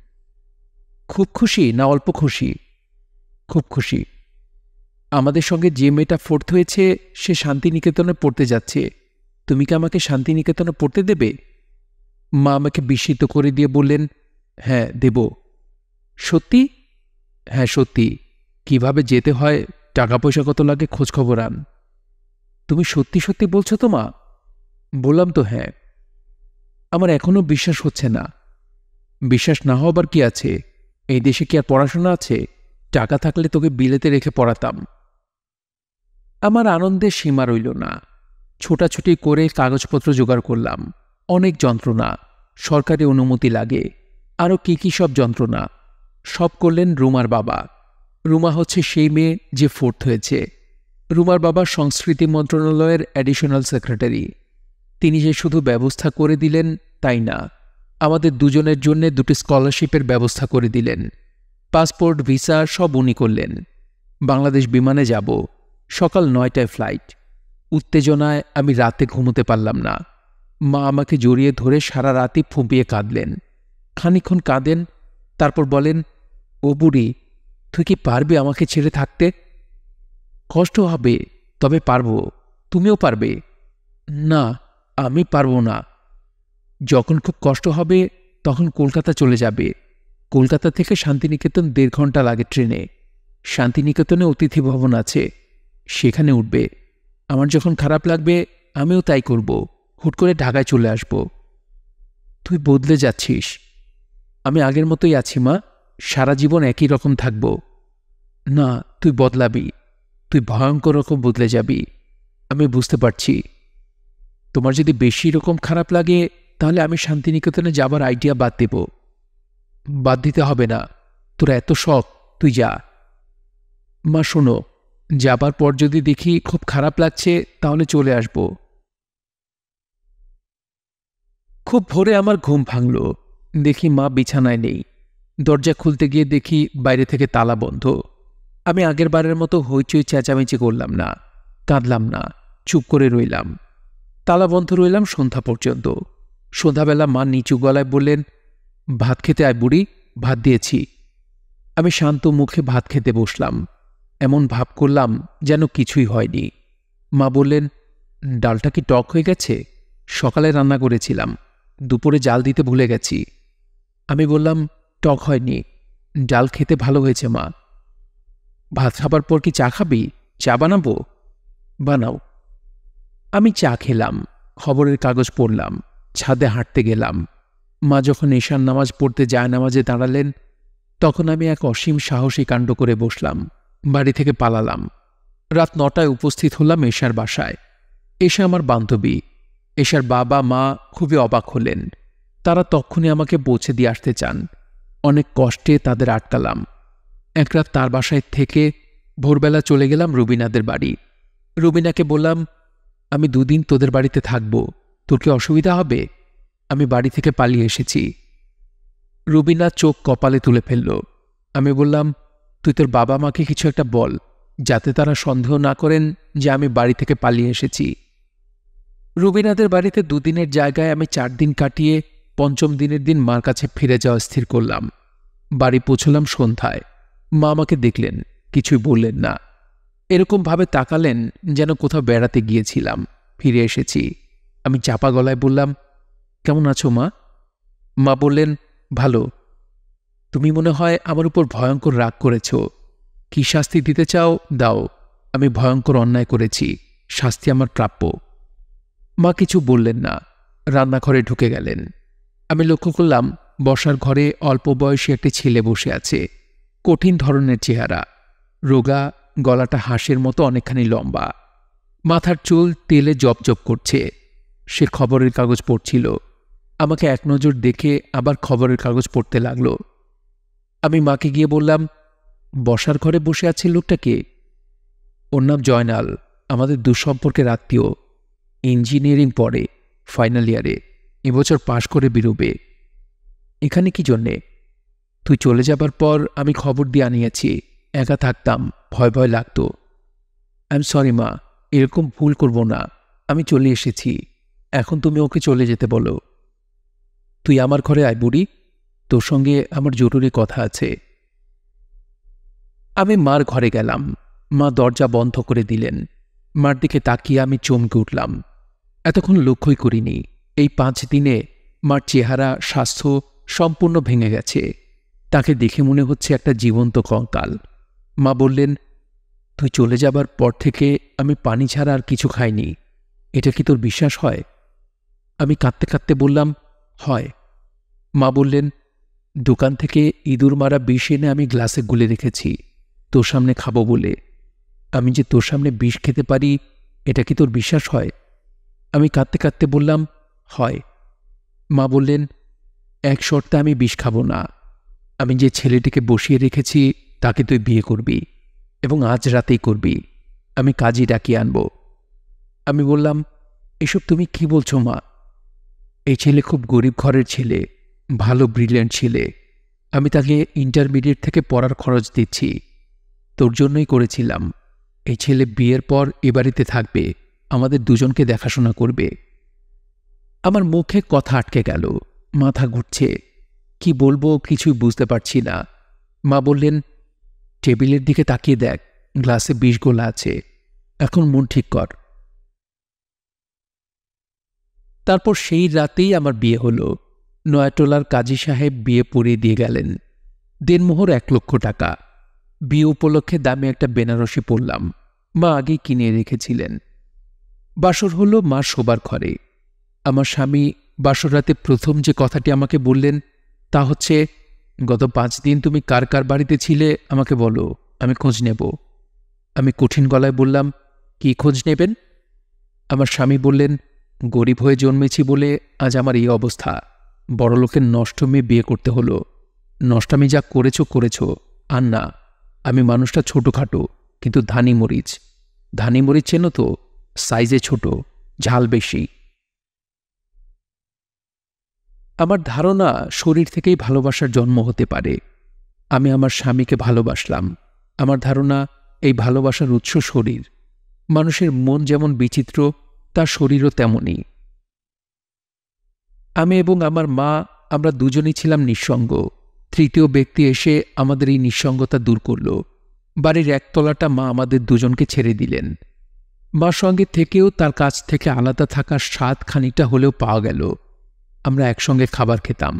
খুব খুশি না অল্প খুশি? খুব খুশি। আমাদের সঙ্গে যে মেয়েটা 4th হয়েছে সে শান্তিনিকেতনে পড়তে যাচ্ছে। তুমি কি আমাকে শান্তিনিকেতনে পড়তে দেবে? মা আমাকে বিস্মিত করে দিয়ে বললেন, হ্যাঁ দেব। সত্যি? হ্যাঁ সত্যি। কিভাবে যেতে হয়, টাকা পয়সা কত লাগে, খোঁজখবর আন। তুমি সত্যি সত্যি বলছো তো মা? বললাম তো হ্যাঁ। আমার এখনো বিশ্বাস হচ্ছে না। বিশ্বাস না হবার কি আছে? এই দেশে কি আর পড়াশোনা আছে? টাকা থাকলে তোকে বিলেতে রেখে পড়াতাম। আমার আনন্দের সীমা রইল না। ছোটাছুটি করে কাগজপত্র জোগাড় করলাম। অনেক যন্ত্রণা, সরকারি অনুমতি লাগে, আরও কি সব যন্ত্রণা। সব করলেন রুমার বাবা। রুমা হচ্ছে সেই মেয়ে যে 4th হয়েছে। রুমার বাবা সংস্কৃতি মন্ত্রণালয়ের অ্যাডিশনাল সেক্রেটারি। তিনি যে শুধু ব্যবস্থা করে দিলেন তাই না, আমাদের দুজনের জন্য 2টি স্কলারশিপের ব্যবস্থা করে দিলেন। পাসপোর্ট, ভিসা সব উনি করলেন। বাংলাদেশ বিমানে যাব, সকাল 9টায় ফ্লাইট। উত্তেজনায় আমি রাতে ঘুমোতে পারলাম না। মা আমাকে জড়িয়ে ধরে সারা রাতই ফুঁপিয়ে কাঁদলেন। খানিকক্ষণ কাঁদেন, তারপর বলেন, ও বুড়ি, তুই কি পারবে আমাকে ছেড়ে থাকতে? কষ্ট হবে, তবে পারবো। তুমিও পারবে? না, আমি পারবো না। যখন খুব কষ্ট হবে তখন কলকাতা চলে যাবে। কলকাতা থেকে শান্তিনিকেতন 1.5 ঘন্টা লাগে ট্রেনে। শান্তিনিকেতনে অতিথি ভবন আছে, সেখানে উঠবে। আমার যখন খারাপ লাগবে আমিও তাই করব, হুট করে ঢাকায় চলে আসব। তুই বদলে যাচ্ছিস। আমি আগের মতোই আছি মা, সারা জীবন একই রকম থাকব। না, তুই বদলাবি, তুই ভয়ঙ্কর রকম বদলে যাবি। আমি বুঝতে পারছি। তোমার যদি বেশি রকম খারাপ লাগে তাহলে আমি শান্তিনিকেতনে যাবার আইডিয়া বাদ দেব। বাদ দিতে হবে না, তোর এত শখ, তুই যা। মা শোনো, যাবার পর যদি দেখি খুব খারাপ লাগছে তাহলে চলে আসব। খুব ভোরে আমার ঘুম ভাঙল। দেখি মা বিছানায় নেই। দরজা খুলতে গিয়ে দেখি বাইরে থেকে তালা বন্ধ। আমি আগের বারের মতো হইচই চেঁচামেচি করলাম না, কাঁদলাম না, চুপ করে রইলাম। তালা বন্ধ রইলাম সন্ধ্যা পর্যন্ত। সন্ধ্যাবেলা মা নিচু গলায় বললেন, ভাত খেতে আয় বুড়ি, ভাত দিয়েছি। আমি শান্ত মুখে ভাত খেতে বসলাম। এমন ভাব করলাম যেন কিছুই হয়নি। মা বললেন, ডালটা কি টক হয়ে গেছে? সকালে রান্না করেছিলাম, দুপুরে জাল দিতে ভুলে গেছি। আমি বললাম, টক হয়নি, ডাল খেতে ভালো হয়েছে মা। ভাত খাবার পর কি চা খাবি? চা বানাবো? বানাও। আমি চা খেলাম, খবরের কাগজ পড়লাম, ছাদে হাঁটতে গেলাম। মা যখন এশার নামাজ পড়তে জায়নামাজে দাঁড়ালেন, তখন আমি এক অসীম সাহসী কাণ্ড করে বসলাম। বাড়ি থেকে পালালাম। রাত 9টায় উপস্থিত হলাম এশার বাসায়। এশা আমার বান্ধবী। এশার বাবা মা খুবই অবাক হলেন। তারা তক্ষুনি আমাকে পৌঁছে দিয়ে আসতে চান। অনেক কষ্টে তাদের আটকালাম। এক রাত তার বাসায় থেকে ভোরবেলা চলে গেলাম রুবিনাদের বাড়ি। রুবিনাকে বললাম, আমি 2 দিন তোদের বাড়িতে থাকব, তোর কি অসুবিধা হবে? আমি বাড়ি থেকে পালিয়ে এসেছি। রুবিনা চোখ কপালে তুলে ফেলল। আমি বললাম, তুই তোর বাবা মাকে কিছু একটা বল, যাতে তারা সন্দেহ না করেন যে আমি বাড়ি থেকে পালিয়ে এসেছি। রুবিনাদের বাড়িতে 2 দিনের জায়গায় আমি 4 দিন কাটিয়ে 5ম দিনের দিন মার কাছে ফিরে যাওয়া স্থির করলাম। বাড়ি পৌঁছলাম সন্ধ্যায়। মা আমাকে দেখলেন, কিছুই বললেন না। এরকমভাবে তাকালেন যেন কোথাও বেড়াতে গিয়েছিলাম, ফিরে এসেছি। আমি চাপা গলায় বললাম, কেমন আছো মা? মা বললেন, ভালো। তুমি মনে হয় আমার উপর ভয়ঙ্কর রাগ করেছ। কি শাস্তি দিতে চাও দাও। আমি ভয়ঙ্কর অন্যায় করেছি, শাস্তি আমার প্রাপ্য। মা কিছু বললেন না, রান্নাঘরে ঢুকে গেলেন। আমি লক্ষ্য করলাম বসার ঘরে অল্প বয়সী একটি ছেলে বসে আছে। কঠিন ধরনের চেহারা, রোগা, গলাটা হাঁসের মতো অনেকখানি লম্বা। মাথার চুল তেলে জপজপ করছে। সে খবরের কাগজ পড়ছিল। আমাকে এক নজর দেখে আবার খবরের কাগজ পড়তে লাগল। আমি মাকে গিয়ে বললাম, বসার ঘরে বসে আছে লোকটাকে? ওর নাম জয়নাল, আমাদের দুঃসম্পর্কের আত্মীয়। ইঞ্জিনিয়ারিং পড়ে, ফাইনাল ইয়ারে, এবছর পাশ করে বেরোবে। এখানে কি জন্যে? তুই চলে যাবার পর আমি খবর দিয়ে আনিয়েছি। একা থাকতাম, ভয় ভয় লাগত। আই এম সরি মা, এরকম ভুল করব না। আমি চলে এসেছি, এখন তুমি ওকে চলে যেতে বলো। তুই আমার ঘরে আয় বুড়ি, তোর সঙ্গে আমার জরুরি কথা আছে। আমি মার ঘরে গেলাম। মা দরজা বন্ধ করে দিলেন। মার দিকে তাকিয়ে আমি চমকে উঠলাম। এতক্ষণ লক্ষ্যই করিনি, এই 5 দিনে মার চেহারা, স্বাস্থ্য সম্পূর্ণ ভেঙে গেছে। তাকে দেখে মনে হচ্ছে একটা জীবন্ত কঙ্কাল। মা বললেন, তুই চলে যাবার পর থেকে আমি পানি ছাড়া আর কিছু খাইনি। এটা কি তোর বিশ্বাস হয়? আমি কাঁদতে কাঁদতে বললাম, হয়। মা বললেন, দোকান থেকে ইঁদুর মারা বিষ এনে আমি গ্লাসে গুলে রেখেছি তোর সামনে খাবো বলে। আমি যে তোর সামনে বিষ খেতে পারি, এটা কি তোর বিশ্বাস হয়? আমি কাঁদতে কাঁদতে বললাম, হয়। মা বললেন, এক শর্তে আমি বিষ খাবো না। আমি যে ছেলেটিকে বসিয়ে রেখেছি তাকে তুই বিয়ে করবি, এবং আজ রাতেই করবি। আমি কাজী ডাকিয়ে আনব। আমি বললাম, এসব তুমি কি বলছো মা? এই ছেলে খুব গরিব ঘরের ছেলে, ভালো ব্রিলিয়ান্ট ছেলে। আমি তাকে ইন্টারমিডিয়েট থেকে পড়ার খরচ দিচ্ছি। তোর জন্যই করেছিলাম। এই ছেলে বিয়ের পর এ বাড়িতে থাকবে, আমাদের দুজনকে দেখাশোনা করবে। আমার মুখে কথা আটকে গেল, মাথা ঘুরছে, কি বলবো কিছুই বুঝতে পারছি না। মা বললেন, টেবিলের দিকে তাকিয়ে দেখ, গ্লাসে বিষ গোলা আছে, এখন মন ঠিক কর। তারপর সেই রাতেই আমার বিয়ে হলো। নয়াটোলার কাজী সাহেব বিয়ে পড়িয়ে দিয়ে গেলেন। দেনমোহর 1 লক্ষ টাকা। বিয়ে উপলক্ষে দামে একটা বেনারসি পরলাম, মা আগেই কিনে রেখেছিলেন। বাসর হলো মা শোবার ঘরে। আমার স্বামী বাসর রাতে প্রথম যে কথাটি আমাকে বললেন তা হচ্ছে, গত 5 দিন তুমি কার কার বাড়িতে ছিলে আমাকে বলো, আমি খোঁজ নেব। আমি কঠিন গলায় বললাম, কি খোঁজ নেবেন? আমার স্বামী বললেন, গরিব হয়ে জন্মেছি বলে আজ আমার এই অবস্থা। বড়লোকের নষ্ট মেয়ে বিয়ে করতে হলো। নষ্টামি যা করেছো করেছো, আর না, আমি মানুষটা ছোটোখাটো, কিন্তু ধানি মরিচ চেনো তো? সাইজে ছোট, ঝাল বেশি। আমার ধারণা শরীর থেকেই ভালোবাসার জন্ম হতে পারে। আমি আমার স্বামীকে ভালোবাসলাম। আমার ধারণা এই ভালোবাসার উৎস শরীর। মানুষের মন যেমন বিচিত্র, তার শরীরও তেমনই। আমি এবং আমার মা, আমরা দুজনেই ছিলাম নিঃসঙ্গ। তৃতীয় ব্যক্তি এসে আমাদের এই নিঃসঙ্গতা দূর করল। বাড়ির একতলাটা মা আমাদের দুজনকে ছেড়ে দিলেন। মার সঙ্গে থেকেও তার কাছ থেকে আলাদা থাকার স্বাদ খানিকটা হলেও পাওয়া গেল। আমরা একসঙ্গে খাবার খেতাম।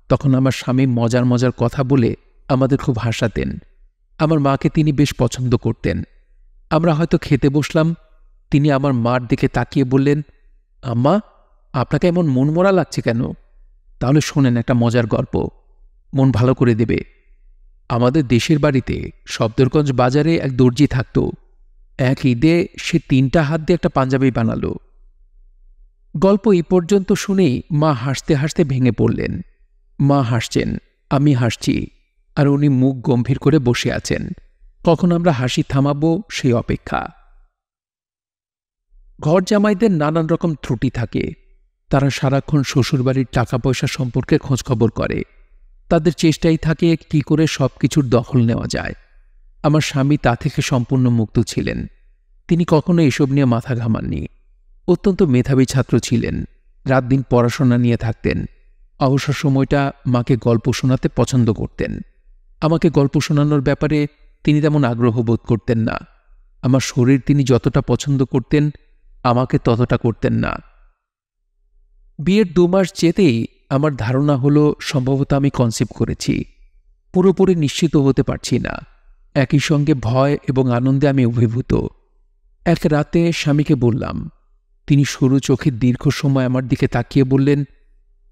তখন আমার স্বামী মজার মজার কথা বলে আমাদের খুব হাসাতেন। আমার মাকে তিনি বেশ পছন্দ করতেন। আমরা হয়তো খেতে বসলাম, তিনি আমার মার দিকে তাকিয়ে বললেন, আম্মা, আপনাকে এমন মনমরা লাগছে কেন? তাহলে শোনেন একটা মজার গল্প, মন ভালো করে দেবে। আমাদের দেশের বাড়িতে সফদরগঞ্জ বাজারে এক দর্জি থাকত। এক ঈদে সে 3টা হাত দিয়ে একটা পাঞ্জাবি বানালো। গল্প এই পর্যন্ত শুনেই মা হাসতে হাসতে ভেঙে পড়লেন। মা হাসছেন, আমি হাসছি, আর উনি মুখ গম্ভীর করে বসে আছেন। কখন আমরা হাসি থামাবো সেই অপেক্ষা। ঘর জামাইদের নানান রকম ত্রুটি থাকে। তারা সারাক্ষণ শ্বশুরবাড়ির টাকা পয়সা সম্পর্কে খোঁজখবর করে। তাদের চেষ্টাই থাকে কি করে সবকিছুর দখল নেওয়া যায়। আমার স্বামী তা থেকে সম্পূর্ণ মুক্ত ছিলেন। তিনি কখনো এসব নিয়ে মাথা ঘামাননি। অত্যন্ত মেধাবী ছাত্র ছিলেন। রাত দিন পড়াশোনা নিয়ে থাকতেন। অবসর সময়টা মাকে গল্প শোনাতে পছন্দ করতেন। আমাকে গল্প শোনানোর ব্যাপারে তিনি তেমন আগ্রহ বোধ করতেন না। আমার শরীর তিনি যতটা পছন্দ করতেন, আমাকে ততটা করতেন না। বিয়ের 2 মাস যেতেই আমার ধারণা হলো সম্ভবত আমি কনসিভ করেছি। পুরোপুরি নিশ্চিত হতে পারছি না। একই সঙ্গে ভয় এবং আনন্দে আমি অভিভূত। এক রাতে স্বামীকে বললাম। তিনি সরু চোখে দীর্ঘ সময় আমার দিকে তাকিয়ে বললেন,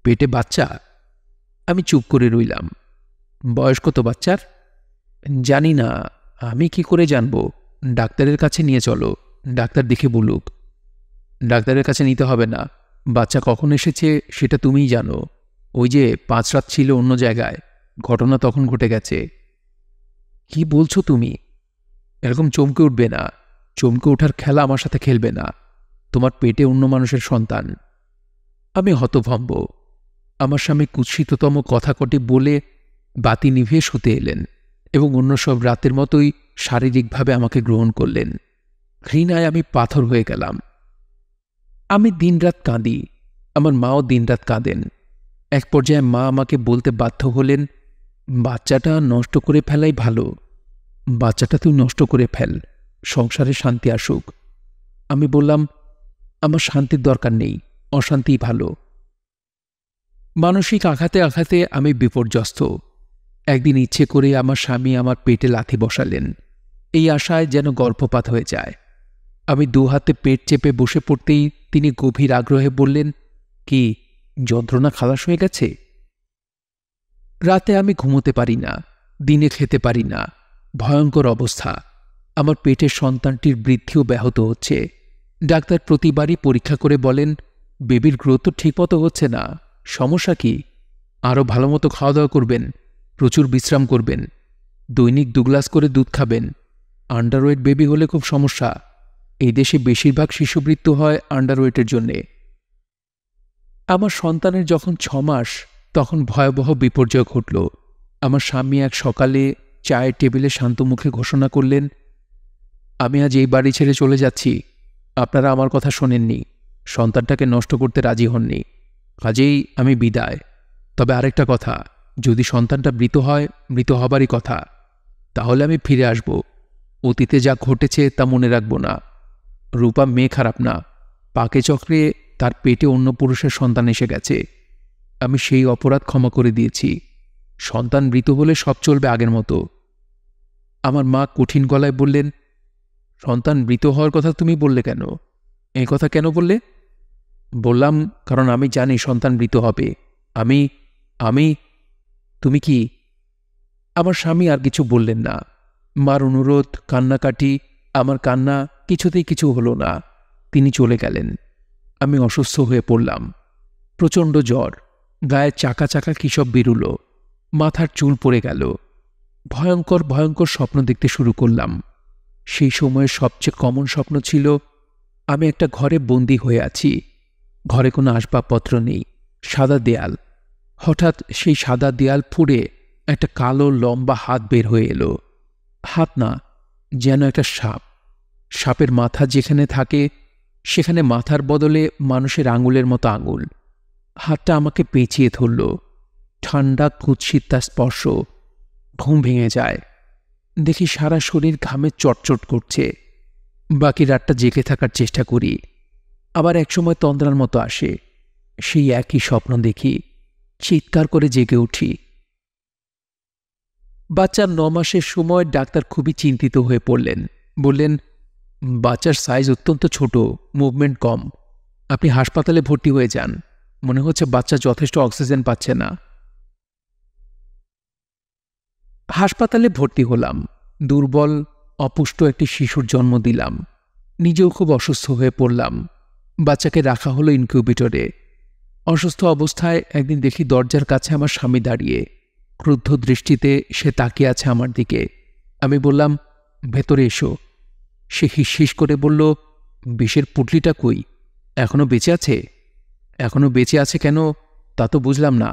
পেটে বাচ্চা? আমি চুপ করে রইলাম। বয়স কত বাচ্চার? জানি না। আমি কি করে জানব? ডাক্তারের কাছে নিয়ে চলো, ডাক্তার দেখে বলুক। ডাক্তারের কাছে নিতে হবে না। বাচ্চা কখন এসেছে সেটা তুমিই জানো। ওই যে 5 রাত ছিল অন্য জায়গায়, ঘটনা তখন ঘটে গেছে। কি বলছো তুমি? এরকম চমকে উঠবে না। চমকে ওঠার খেলা আমার সাথে খেলবে না। তোমার পেটে অন্য মানুষের সন্তান। আমি হতভম্ব। আমার স্বামী কুৎসিততম কথা কটি বলে বাতি নিভিয়ে শুতে এলেন এবং অন্য সব রাতের মতোই শারীরিকভাবে আমাকে গ্রহণ করলেন। ঘৃণায় আমি পাথর হয়ে গেলাম। আমি দিনরাত কাঁদি। আমার মাও দিনরাত কাঁদেন। এক পর্যায়ে মা আমাকে বলতে বাধ্য হলেন, বাচ্চাটা নষ্ট করে ফেলাই ভালো। বাচ্চাটা তুই নষ্ট করে ফেল, সংসারে শান্তি আসুক। আমি বললাম, আমার শান্তির দরকার নেই, অশান্তিই ভালো। মানসিক আঘাতে আঘাতে আমি বিপর্যস্ত। একদিন ইচ্ছে করে আমার স্বামী আমার পেটে লাথি বসালেন, এই আশায় যেন গর্ভপাত হয়ে যায়। আমি 2 হাতে পেট চেপে বসে পড়তেই তিনি গভীর আগ্রহে বললেন, কি যন্ত্রণা খালাস হয়ে গেছে? রাতে আমি ঘুমোতে পারি না, দিনে খেতে পারি না। ভয়ঙ্কর অবস্থা। আমার পেটের সন্তানটির বৃদ্ধিও ব্যাহত হচ্ছে। ডাক্তার প্রতিবারই পরীক্ষা করে বলেন, বেবির গ্রোথ তো ঠিকমতো হচ্ছে না, সমস্যা কি? আরও ভালোমতো খাওয়া দাওয়া করবেন, প্রচুর বিশ্রাম করবেন, দৈনিক 2 গ্লাস করে দুধ খাবেন। আন্ডারওয়েট বেবি হলে খুব সমস্যা। এই দেশে বেশিরভাগ শিশুমৃত্যু হয় আন্ডারওয়েটের জন্যে। আমার সন্তানের যখন 6 মাস, তখন ভয়াবহ বিপর্যয় ঘটল। আমার স্বামী এক সকালে চায়ের টেবিলে শান্তমুখে ঘোষণা করলেন, আমি আজ এই বাড়ি ছেড়ে চলে যাচ্ছি। আপনারা আমার কথা শোনেননি, সন্তানটাকে নষ্ট করতে রাজি হননি, কাজেই আমি বিদায়। তবে আরেকটা কথা, যদি সন্তানটা মৃত হয়, মৃত হবারই কথা, তাহলে আমি ফিরে আসব। অতীতে যা ঘটেছে তা মনে রাখব না। রূপা মেয়ে খারাপ না, পাকে চক্রে তার পেটে অন্য পুরুষের সন্তান এসে গেছে। আমি সেই অপরাধ ক্ষমা করে দিয়েছি। সন্তান মৃত হলে সব চলবে আগের মতো। আমার মা কঠিন গলায় বললেন, সন্তান মৃত হওয়ার কথা তুমি বললে কেন? এই কথা কেন বললে? বললাম, কারণ আমি জানি সন্তান মৃত হবে। আমি তুমি কি? আমার স্বামী আর কিছু বললেন না। মার অনুরোধ, কান্নাকাটি, আমার কান্না, কিছুতেই কিছু হলো না। তিনি চলে গেলেন। আমি অসুস্থ হয়ে পড়লাম। প্রচণ্ড জ্বর, গায়ে চাকা চাকা কী সব বেরুল, মাথার চুল পড়ে গেল। ভয়ঙ্কর ভয়ঙ্কর স্বপ্ন দেখতে শুরু করলাম। সেই সময়ের সবচেয়ে কমন স্বপ্ন ছিল আমি একটা ঘরে বন্দী হয়ে আছি। ঘরে কোনো আসবাবপত্র নেই, সাদা দেয়াল। হঠাৎ সেই সাদা দেয়াল ফুঁড়ে একটা কালো লম্বা হাত বের হয়ে এলো। হাত না, যেন একটা সাপ। সাপের মাথা যেখানে থাকে সেখানে মাথার বদলে মানুষের আঙুলের মতো আঙুল। হাতটা আমাকে পেঁচিয়ে ধরল। ঠান্ডা কুৎসিত তার স্পর্শ। ঘুম ভেঙে যায়। দেখি সারা শরীর ঘামে চটচট করছে। বাকি রাতটা জেগে থাকার চেষ্টা করি। আবার একসময় তন্দ্রার মতো আসে। সেই একই স্বপ্ন দেখি। চিৎকার করে জেগে উঠি। বাচ্চার ৯ মাসের সময় ডাক্তার খুবই চিন্তিত হয়ে পড়লেন। বললেন, বাচ্চার সাইজ অত্যন্ত ছোট, মুভমেন্ট কম। আপনি হাসপাতালে ভর্তি হয়ে যান। মনে হচ্ছে বাচ্চা যথেষ্ট অক্সিজেন পাচ্ছে না। হাসপাতালে ভর্তি হলাম। দুর্বল, অপুষ্ট একটি শিশুর জন্ম দিলাম। নিজেও খুব অসুস্থ হয়ে পড়লাম। বাচ্চাকে রাখা হলো ইনকিউবেটরে। অসুস্থ অবস্থায় একদিন দেখি দরজার কাছে আমার স্বামী দাঁড়িয়ে। ক্রুদ্ধ দৃষ্টিতে সে তাকিয়ে আছে আমার দিকে। আমি বললাম, ভেতরে এসো। সে হিসহিস করে বলল, বিষের পুঁটলিটা কই? এখনো বেঁচে আছে? এখনো বেঁচে আছে কেন তা তো বুঝলাম না।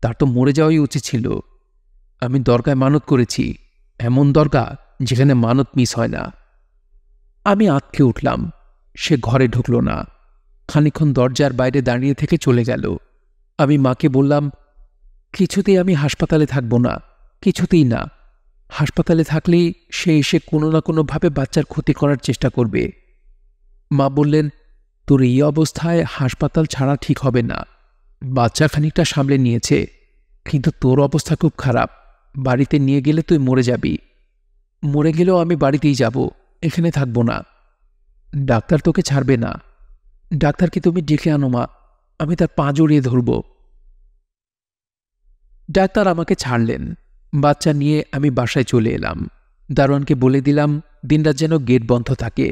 তার তো মরে যাওয়াই উচিত ছিল। আমি দরগায় মানত করেছি, এমন দরগা যেখানে মানত মিস হয় না। আমি আঁতকে উঠলাম। সে ঘরে ঢুকল না। খানিকক্ষণ দরজার বাইরে দাঁড়িয়ে থেকে চলে গেল। আমি মাকে বললাম, কিছুতেই আমি হাসপাতালে থাকব না, কিছুতেই না। হাসপাতালে থাকলেই সে এসে কোনো না কোনোভাবে বাচ্চার ক্ষতি করার চেষ্টা করবে। মা বললেন, তোর এই অবস্থায় হাসপাতাল ছাড়া ঠিক হবে না। বাচ্চা খানিকটা সামলে নিয়েছে, কিন্তু তোর অবস্থা খুব খারাপ। বাড়িতে নিয়ে গেলে তুই মরে যাবি। মরে গেলেও আমি বাড়িতেই যাব, এখানে থাকব না। ডাক্তার তোকে ছাড়বে না। ডাক্তারকে তুমি ডেকে আনো মা, আমি তার পা জড়িয়ে ধরব। ডাক্তার আমাকে ছাড়লেন। বাচ্চা নিয়ে আমি বাসায় চলে এলাম। দারোয়ানকে বলে দিলাম দিনরাত যেন গেট বন্ধ থাকে,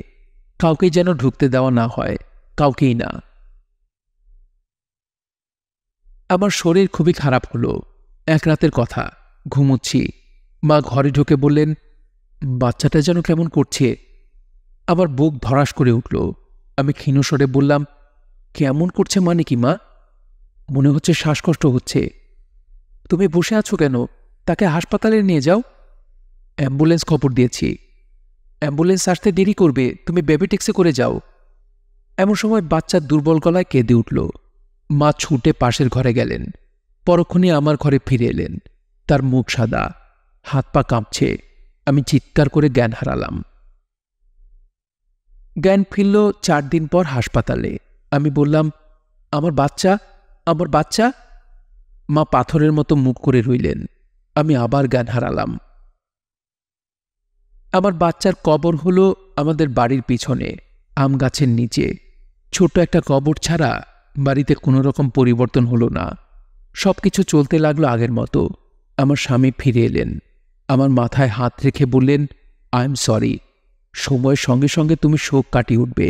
কাউকেই যেন ঢুকতে দেওয়া না হয়, কাউকেই না। আমার শরীর খুবই খারাপ হলো। এক রাতের কথা, ঘুমোচ্ছি। মা ঘরে ঢুকে বললেন, বাচ্চাটা যেন কেমন করছে। আবার বুক ধড়াস করে উঠল। আমি ক্ষীণস্বরে বললাম, কেমন করছে মানে কি মা? মনে হচ্ছে শ্বাসকষ্ট হচ্ছে। তুমি বসে আছো কেন? তাকে হাসপাতালে নিয়ে যাও। অ্যাম্বুলেন্স খবর দিয়েছি। অ্যাম্বুলেন্স আসতে দেরি করবে, তুমি বেবি ট্যাক্সি করে যাও। এমন সময় বাচ্চার দুর্বল গলায় কেঁদে উঠল। মা ছুটে পাশের ঘরে গেলেন। পরক্ষণে আমার ঘরে ফিরে এলেন। তার মুখ সাদা, হাত পা কাঁপছে। আমি চিৎকার করে জ্ঞান হারালাম। জ্ঞান ফিরল 4 দিন পর হাসপাতালে। আমি বললাম, আমার বাচ্চা, আমার বাচ্চা। মা পাথরের মতো মুখ করে রইলেন। আমি আবার জ্ঞান হারালাম। আমার বাচ্চার কবর হলো আমাদের বাড়ির পিছনে, আম গাছের নিচে। ছোট্ট একটা কবর ছাড়া বাড়িতে কোনো রকম পরিবর্তন হলো না। সবকিছু চলতে লাগলো আগের মতো। আমার স্বামী ফিরে এলেন। আমার মাথায় হাত রেখে বললেন, আই এম সরি। সময়ের সঙ্গে সঙ্গে তুমি শোক কাটিয়ে উঠবে,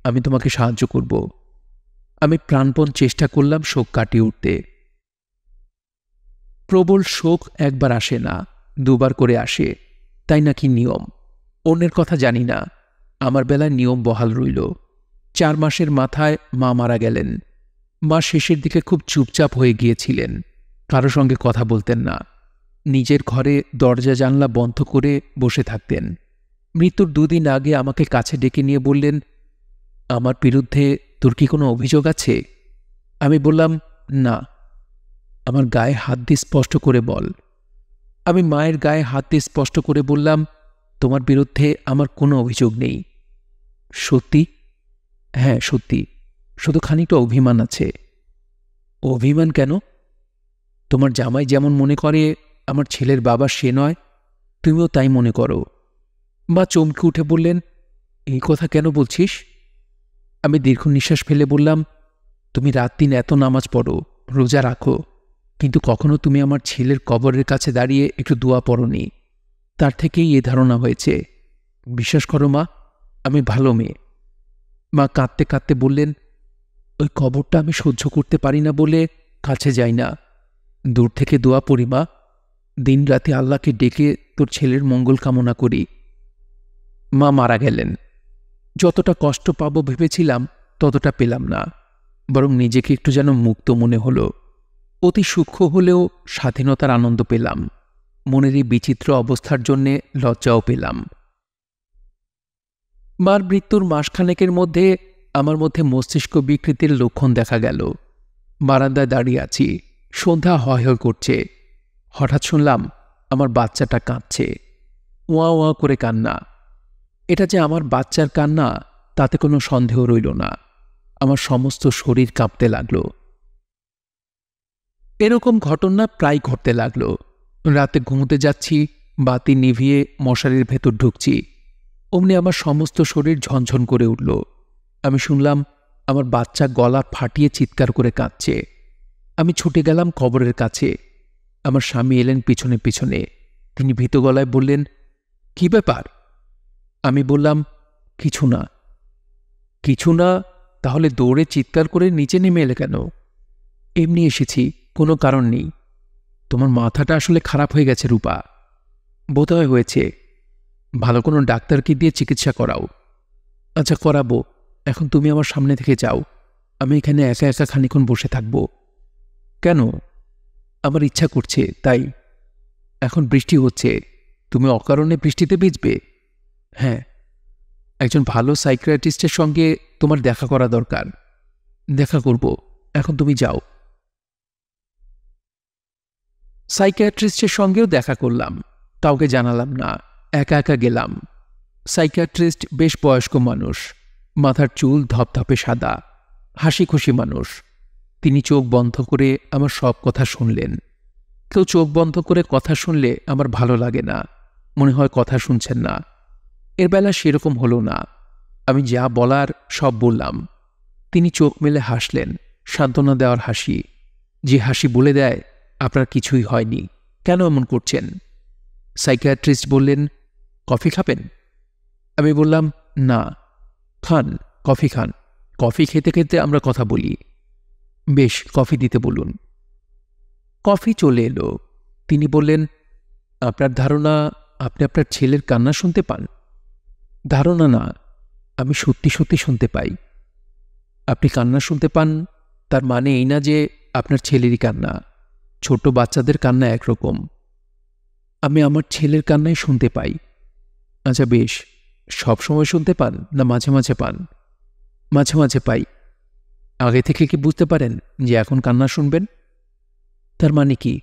আমি তোমাকে সাহায্য করব। আমি প্রাণপণ চেষ্টা করলাম শোক কাটিয়ে উঠতে। প্রবল শোক একবার আসে না, 2 বার করে আসে, তাই নাকি নিয়ম। অন্যের কথা জানি না, আমার বেলায় নিয়ম বহাল রইল। 4 মাসের মাথায় মা মারা গেলেন। মা শেষের দিকে খুব চুপচাপ হয়ে গিয়েছিলেন। কারো সঙ্গে কথা বলতেন না। নিজের ঘরে দরজা জানলা বন্ধ করে বসে থাকতেন। মৃত্যুর 2 দিন আগে আমাকে কাছে ডেকে নিয়ে বললেন, আমার বিরুদ্ধে তোর কি কোনো অভিযোগ আছে? আমি বললাম, না। আমার গায়ে হাত দিয়ে স্পষ্ট করে বল। আমি মায়ের গায়ে হাত দিয়ে স্পষ্ট করে বললাম, তোমার বিরুদ্ধে আমার কোনো অভিযোগ নেই। সত্যি? হ্যাঁ সত্যি, শুধু খানিকটা অভিমান আছে। অভিমান কেন? তোমার জামাই যেমন মনে করে আমার ছেলের বাবা সে নয়, তুমিও তাই মনে করো। মা চমকে উঠে বললেন, এই কথা কেন বলছিস? আমি দীর্ঘ নিঃশ্বাস ফেলে বললাম, তুমি রাত দিন এত নামাজ পড়ো, রোজা রাখো, কিন্তু কখনো তুমি আমার ছেলের কবরের কাছে দাঁড়িয়ে একটু দোয়া পড়োনি। তার থেকেই এ ধারণা হয়েছে। বিশ্বাস করো মা, আমি ভালো মেয়ে। মা কাঁদতে কাঁদতে বললেন, ওই কবরটা আমি সহ্য করতে পারি না বলে কাছে যাই না, দূর থেকে দোয়া পড়ি মা। দিন রাতে আল্লাহকে ডেকে তোর ছেলের মঙ্গল কামনা করি। মা মারা গেলেন। যতটা কষ্ট পাবো ভেবেছিলাম ততটা পেলাম না, বরং নিজেকে একটু যেন মুক্ত মনে হলো। অতি সূক্ষ্ম হলেও স্বাধীনতার আনন্দ পেলাম। মনের এই বিচিত্র অবস্থার জন্যে লজ্জাও পেলাম। মার মৃত্যুর মাসখানেকের মধ্যে আমার মধ্যে মস্তিষ্ক বিকৃতির লক্ষণ দেখা গেল। বারান্দায় দাঁড়িয়ে আছি, সন্ধ্যা হয় হয় করছে। হঠাৎ শুনলাম আমার বাচ্চাটা কাঁদছে, ওয়া ওয়া করে কান্না। এটা যে আমার বাচ্চার কান্না তাতে কোনো সন্দেহ রইল না। আমার সমস্ত শরীর কাঁপতে লাগল। এরকম ঘটনা প্রায় ঘটতে লাগল। রাতে ঘুমোতে যাচ্ছি, বাতি নিভিয়ে মশারির ভেতর ঢুকছি, অমনি আমার সমস্ত শরীর ঝনঝন করে উঠল। আমি শুনলাম আমার বাচ্চা গলা ফাটিয়ে চিৎকার করে কাঁদছে। আমি ছুটে গেলাম কবরের কাছে। আমার স্বামী এলেন পিছনে পিছনে। তিনি ভীত গলায় বললেন, কি ব্যাপার? আমি বললাম, কিছু না। কিছু না? তাহলে দৌড়ে চিৎকার করে নিচে নেমে এলে কেন? এমনি এসেছি, কোনো কারণ নেই। তোমার মাথাটা আসলে খারাপ হয়ে গেছে রূপা। বোধহয় হয়েছে। ভালো কোনো ডাক্তারকে দিয়ে চিকিৎসা করাও। আচ্ছা, করাবো। এখন তুমি আমার সামনে থেকে যাও। আমি এখানে একা একা খানিক্ষণ বসে থাকব। কেন? আমার ইচ্ছা করছে তাই। এখন বৃষ্টি হচ্ছে, তুমি অকারণে বৃষ্টিতে ভিজবে? হ্যাঁ। একজন ভালো সাইকিয়াট্রিস্টের সঙ্গে তোমার দেখা করা দরকার। দেখা করব, এখন তুমি যাও। সাইকিয়াট্রিস্টের সঙ্গেও দেখা করলাম, কাউকে জানালাম না, একা একা গেলাম। সাইকিয়াট্রিস্ট বেশ বয়স্ক মানুষ, মাথার চুল ধপধপে সাদা, হাসি খুশি মানুষ। তিনি চোখ বন্ধ করে আমার সব কথা শুনলেন। কেউ চোখ বন্ধ করে কথা শুনলে আমার ভালো লাগে না, মনে হয় কথা শুনছেন না। এর বেলা সেরকম হলো না। আমি যা বলার সব বললাম। তিনি চোখ মেলে হাসলেন, সান্ত্বনা দেওয়ার হাসি, যে হাসি বলে দেয় আপনার কিছুই হয়নি, কেন এমন করছেন। সাইকিয়াট্রিস্ট বললেন, কফি খাবেন? আমি বললাম, না। খান, কফি খান। কফি খেতে খেতে আমরা কথা বলি। বেশ, কফি দিতে বলুন। কফি চলে এলো। তিনি বললেন, আপনার ধারণা আপনি আপনার ছেলের কান্না শুনতে পান? ধারণা না, আমি সত্যি সত্যি শুনতে পাই। আপনি কান্না শুনতে পান তার মানে এই না যে আপনার ছেলেরই কান্না। ছোট বাচ্চাদের কান্না একরকম। আমি আমার ছেলের কান্নাই শুনতে পাই। আচ্ছা বেশ, সব সময় শুনতে পান না মাঝে মাঝে পান? মাঝে মাঝে পাই। আগে থেকে কি বুঝতে পারেন যে এখন কান্না শুনবেন? তার মানে কি?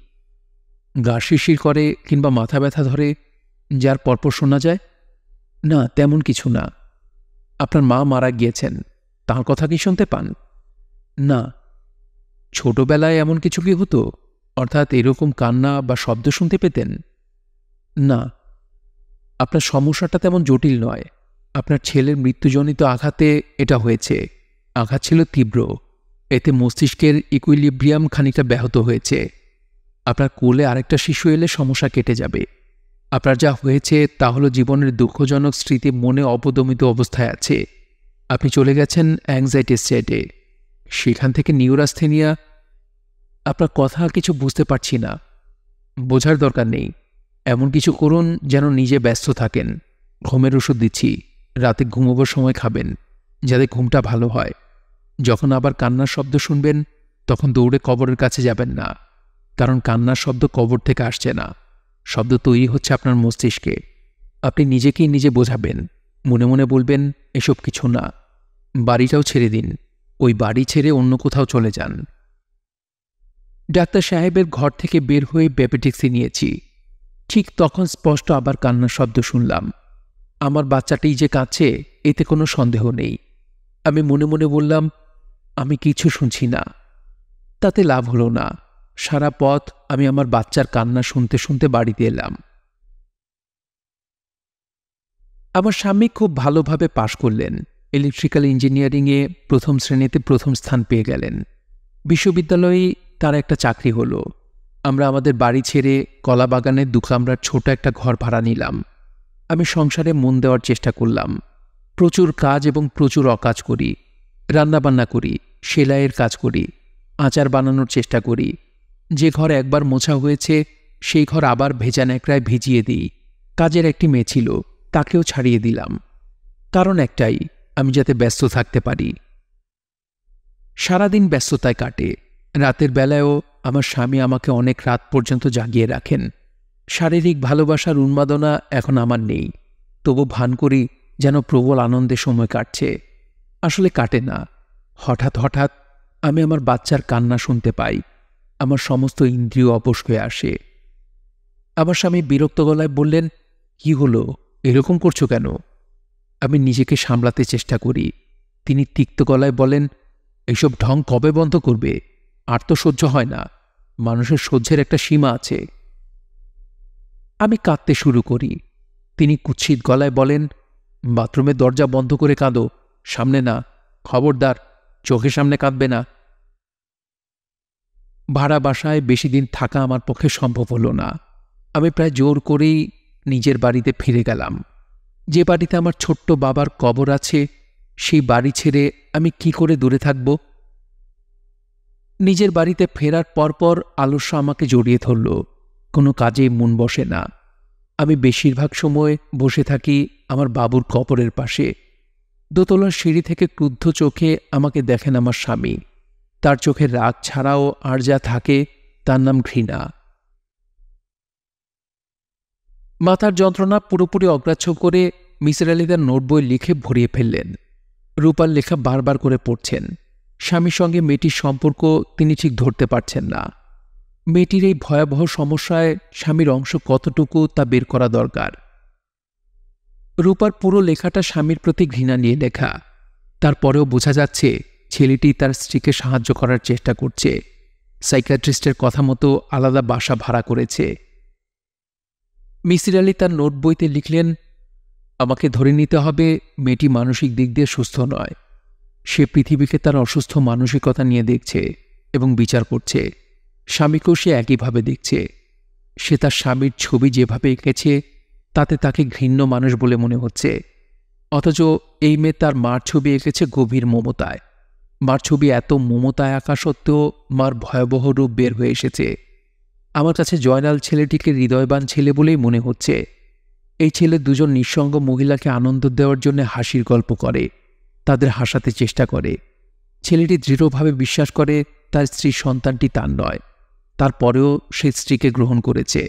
গা শিরশির করে কিংবা মাথা ব্যথা ধরে, যার পরপর শোনা যায়? না, তেমন কিছু না। আপনার মা মারা গিয়েছেন, তাঁর কথা কি শুনতে পান? না। ছোটবেলায় এমন কিছু কি হতো, অর্থাৎ এরকম কান্না বা শব্দ শুনতে পেতেন? না। আপনার সমস্যাটা তেমন জটিল নয়। আপনার ছেলের মৃত্যুজনিত আঘাতে এটা হয়েছে। আঘাত ছিল তীব্র, এতে মস্তিষ্কের ইকুইলিব্রিয়াম খানিকটা ব্যাহত হয়েছে। আপনার কোলে আরেকটা শিশু এলে সমস্যা কেটে যাবে। আপনার যা হয়েছে তা হলো জীবনের দুঃখজনক স্মৃতি মনে অবদমিত অবস্থায় আছে। আপনি চলে গেছেন অ্যাংজাইটি স্টেটে, সেখান থেকে নিউরাস্থেনিয়া। আপনার কথা কিছু বুঝতে পারছি না। বোঝার দরকার নেই। এমন কিছু করুন যেন নিজে ব্যস্ত থাকেন। ঘুমের ওষুধ দিচ্ছি, রাতে ঘুমোবার সময় খাবেন, যাতে ঘুমটা ভালো হয়। যখন আবার কান্নার শব্দ শুনবেন তখন দৌড়ে কবরের কাছে যাবেন না, কারণ কান্নার শব্দ কবর থেকে আসছে না। শব্দ তৈরি হচ্ছে আপনার মস্তিষ্কে। আপনি নিজেকেই নিজে বোঝাবেন, মনে মনে বলবেন, এসব কিছু না। বাড়িটাও ছেড়ে দিন, ওই বাড়ি ছেড়ে অন্য কোথাও চলে যান। ডাক্তার সাহেবের ঘর থেকে বের হয়ে ব্যাপেটিক্সি নিয়েছি। ঠিক তখন স্পষ্ট আবার কান্নার শব্দ শুনলাম। আমার বাচ্চাটি যে কাঁদছে এতে কোনো সন্দেহ নেই। আমি মনে মনে বললাম, আমি কিছু শুনছি না। তাতে লাভ হলো না। সারা পথ আমি আমার বাচ্চার কান্না শুনতে শুনতে বাড়িতে এলাম। আমার স্বামী খুব ভালোভাবে পাশ করলেন। ইলেকট্রিক্যাল ইঞ্জিনিয়ারিংয়ে প্রথম শ্রেণীতে প্রথম স্থান পেয়ে গেলেন। বিশ্ববিদ্যালয়ে তার একটা চাকরি হলো। আমরা আমাদের বাড়ি ছেড়ে কলাবাগানের 2 কামরার ছোট একটা ঘর ভাড়া নিলাম। আমি সংসারে মন দেওয়ার চেষ্টা করলাম। প্রচুর কাজ এবং প্রচুর অকাজ করি। রান্নাবান্না করি, সেলাইয়ের কাজ করি, আচার বানানোর চেষ্টা করি। যে ঘর একবার মোছা হয়েছে সেই ঘর আবার ভেজা ন্যাকড়ায় ভিজিয়ে দিই। কাজের একটি মেয়ে ছিল, তাকেও ছাড়িয়ে দিলাম। কারণ একটাই, আমি যাতে ব্যস্ত থাকতে পারি। সারাদিন ব্যস্ততায় কাটে। রাতের বেলায়ও আমার স্বামী আমাকে অনেক রাত পর্যন্ত জাগিয়ে রাখেন। শারীরিক ভালোবাসার উন্মাদনা এখন আমার নেই, তবু ভান করি যেন প্রবল আনন্দে সময় কাটছে। আসলে কাটে না। হঠাৎ হঠাৎ আমি আমার বাচ্চার কান্না শুনতে পাই। আমার সমস্ত ইন্দ্রিয় অবশ হয়ে আসে। আমার স্বামী বিরক্ত গলায় বললেন, কি হলো, এরকম করছো কেন? আমি নিজেকে সামলাতে চেষ্টা করি। তিনি তিক্ত গলায় বলেন, এইসব ঢং কবে বন্ধ করবে? আর তো সহ্য হয় না। মানুষের সহ্যের একটা সীমা আছে। আমি কাঁদতে শুরু করি। তিনি কুৎসিত গলায় বলেন, বাথরুমের দরজা বন্ধ করে কাঁদো, সামনে না। খবরদার, চোখের সামনে কাঁদবে না। ভাড়া বাসায় বেশি দিন থাকা আমার পক্ষে সম্ভব হলো না। আমি প্রায় জোর করেই নিজের বাড়িতে ফিরে গেলাম। যে বাড়িতে আমার ছোট্ট বাবার কবর আছে, সেই বাড়ি ছেড়ে আমি কি করে দূরে থাকব? নিজের বাড়িতে ফেরার পরপর আলস্য আমাকে জড়িয়ে ধরল। কোনো কাজে মন বসে না। আমি বেশিরভাগ সময় বসে থাকি আমার বাবুর কবরের পাশে। দোতলার সিঁড়ি থেকে ক্রুদ্ধ চোখে আমাকে দেখেন আমার স্বামী। তার চোখে রাগ ছাড়াও আর যা থাকে তার নাম ঘৃণা। মাথার যন্ত্রণা পুরোপুরি অগ্রাহ্য করে মিসির আলি তার নোট বই লিখে ভরিয়ে ফেললেন। রূপার লেখা বারবার করে পড়ছেন। স্বামীর সঙ্গে মেয়েটির সম্পর্ক তিনি ঠিক ধরতে পারছেন না। মেয়েটির এই ভয়াবহ সমস্যায় স্বামীর অংশ কতটুকু তা বের করা দরকার। রূপার পুরো লেখাটা স্বামীর প্রতি ঘৃণা নিয়ে লেখা। তারপরেও বোঝা যাচ্ছে ছেলেটি তার স্ত্রীকে সাহায্য করার চেষ্টা করছে। সাইকিয়াট্রিস্টের কথা মতো আলাদা বাসা ভাড়া করেছে। মিসির আলি তার নোট বইতে লিখলেন, আমাকে ধরে নিতে হবে মেয়েটি মানসিক দিক দিয়ে সুস্থ নয়। সে পৃথিবীকে তার অসুস্থ মানসিকতা নিয়ে দেখছে এবং বিচার করছে। স্বামীকেও সে একইভাবে দেখছে। সে তার স্বামীর ছবি যেভাবে এঁকেছে তাতে তাকে ঘৃণ্য মানুষ বলে মনে হচ্ছে। অথচ এই মেয়ে তার মার ছবি এঁকেছে গভীর মমতায়। মার ছবি এত মমতায় আঁকা সত্ত্বেও মার ভয়াবহ রূপ বের হয়ে এসেছে। আমার কাছে জয়নাল ছেলেটিকে হৃদয়বান ছেলে বলেই মনে হচ্ছে। এই ছেলে দুজন নিঃসঙ্গ মহিলাকে আনন্দ দেওয়ার জন্য হাসির গল্প করে, তাদের হাসাতে চেষ্টা করে। ছেলেটি দৃঢ়ভাবে বিশ্বাস করে তার স্ত্রীর সন্তানটি তার নয়। তারপরেও সে স্ত্রীকে গ্রহণ করেছে,